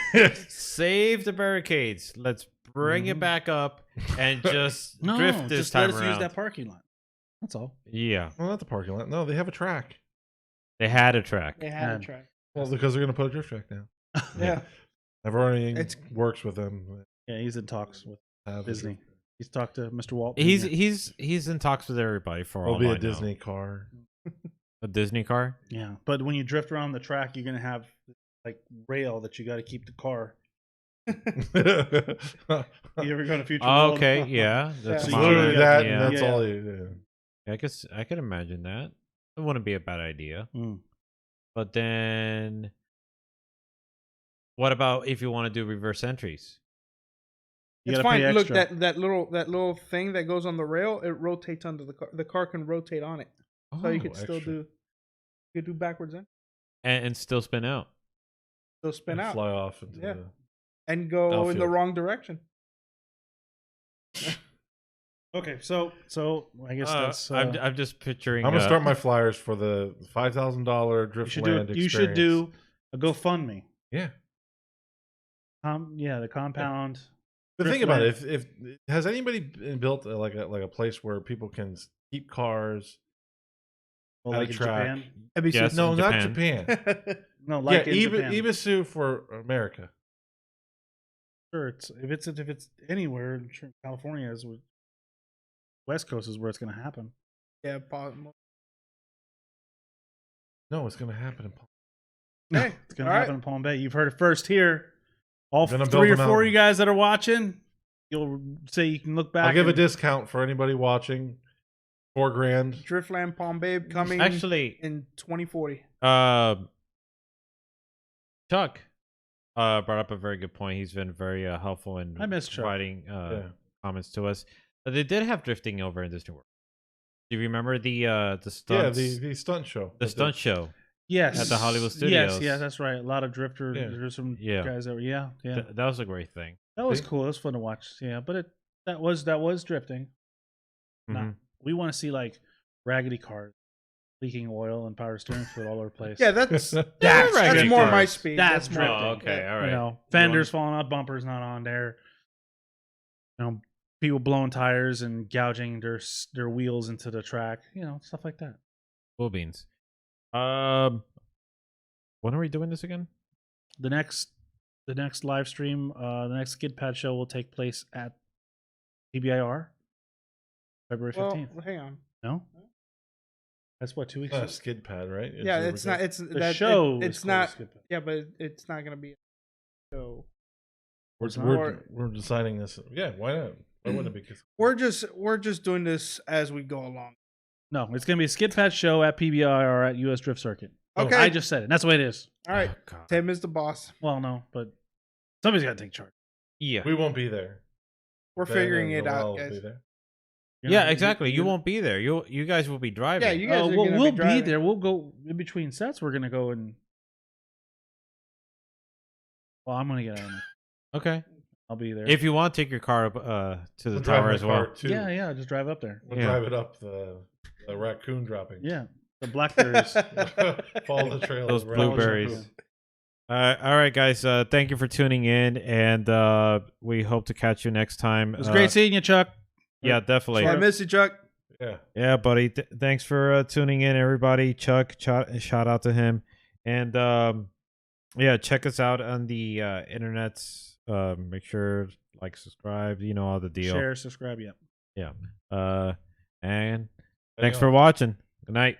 save the barricades. Let's bring it back up and just No, drift this just time let us around. use that parking lot. That's all. Yeah, Well, not the parking lot. No, they have a track. they had a track. They had a And- track. Well, because they're going to put a drift track down. Yeah. I've already It's- works with them. Yeah, he's in talks with Have a Disney. drift track. He's talked to Mr. Walt. He's Jr. he's in talks with everybody for It'll all be I a know. Disney car. A Disney car. Yeah, but when you drift around the track, you're gonna have like rail that you got to keep the car. You ever go to Future Oh, World? okay, yeah, that's So It's you fine. literally gotta- that, Yeah. and that's Yeah. all you. I guess I could imagine that. It wouldn't be a bad idea. Mm. But then, what about if you want to do reverse entries? You It's gotta pay fine. Look, extra. that little thing that goes on the rail, it rotates under the car. The car can rotate on it, so you Oh, could still extra. do. You could do backwards in, And still spin out. so spin And out fly off into Yeah. the. and go in the outfield. wrong direction. Okay, so I guess that's. I'm just picturing. I'm gonna start my flyers for the $5,000 you drift should do. land. You should do a GoFundMe. Yeah. The compound. But think Drift about land. it. If has anybody built like a place where people can keep cars? Well, at a like in track. Japan. Yes, no, in not Japan. Japan. No, like yeah, in Japan. Ibisu for America. Sure, if it's anywhere, sure, California is. West Coast is where it's going to happen. Yeah, No, it's gonna happen in Palm. Hey, It's going to all happen in Palm Bay. You've heard it first here. All Gonna build 3 or a 4 of mountain. you guys that are watching, you'll say you can look back. I'll give a and- discount for anybody watching. $4,000. Driftland Palm Bay coming Actually, in 2040. Chuck brought up a very good point. He's been very helpful in I miss Chuck. providing Yeah. comments to us. They did have drifting over in Disney World. Do you remember the Yeah, stunts? the stunt show. the stunt show. Yes. At the Hollywood Yes, Studios. yeah, that's right. A lot of drifters. Yeah. There's some Yeah. guys that were, yeah. That was a great thing. That was See? cool. It was fun to watch. Yeah, but that was drifting. Nah, we want to see like raggedy cars leaking oil and power steering fluid all over the place. Yeah, that's raggedy more my cars. speed. That's more. drifting. Oh, okay, all right. You know, fenders falling off, bumpers not on there. You know, people blowing tires and gouging their wheels into the track. You know, stuff like that. Cool beans. When are we doing this again? The next live stream, the next Skidpad show will take place at PBIR, February 15th. Well, hang on. No, that's what 2 weeks. Not a ago? skid pad, right? Yeah, it's not. It's The that, show. it's is called not. Skidpad. Yeah, but it's not gonna be a show. We're deciding this. Yeah, why not? Why wouldn't it be? We're just doing this as we go along. No, it's gonna be a Skidpad show at PBIR at US Drift Circuit. Okay. I just said it. That's the way it is. All right. Oh, God. Tim is the boss. Well, no, but somebody's got to take charge. Yeah. We won't be there. We're Ben figuring and it out, Noel will guys. be there. You're Yeah, not- exactly. You you're- won't be there. You guys will be driving. Yeah, you guys are Well, gonna we'll be, be driving. there. We'll go in between sets. We're gonna go and. Well, I'm gonna get out of it. Okay. I'll be there. If you want, take your car up to the We'll drive tower my as well. car, too. yeah, just drive up there. We'll Yeah. drive it up the raccoon dropping. Yeah, the blackberries. Follow the trail. Those Right. blueberries. All right, guys. Thank you for tuning in, and we hope to catch you next time. It was great seeing you, Chuck. Yeah, definitely. I miss you, Chuck. Yeah. Yeah, buddy. Thanks for tuning in, everybody. Chuck, shout out to him, and yeah, check us out on the internets. Make sure like, subscribe. You know all the deal. Share, subscribe. Yeah. Yeah. And Hang thanks on. for watching. Good night.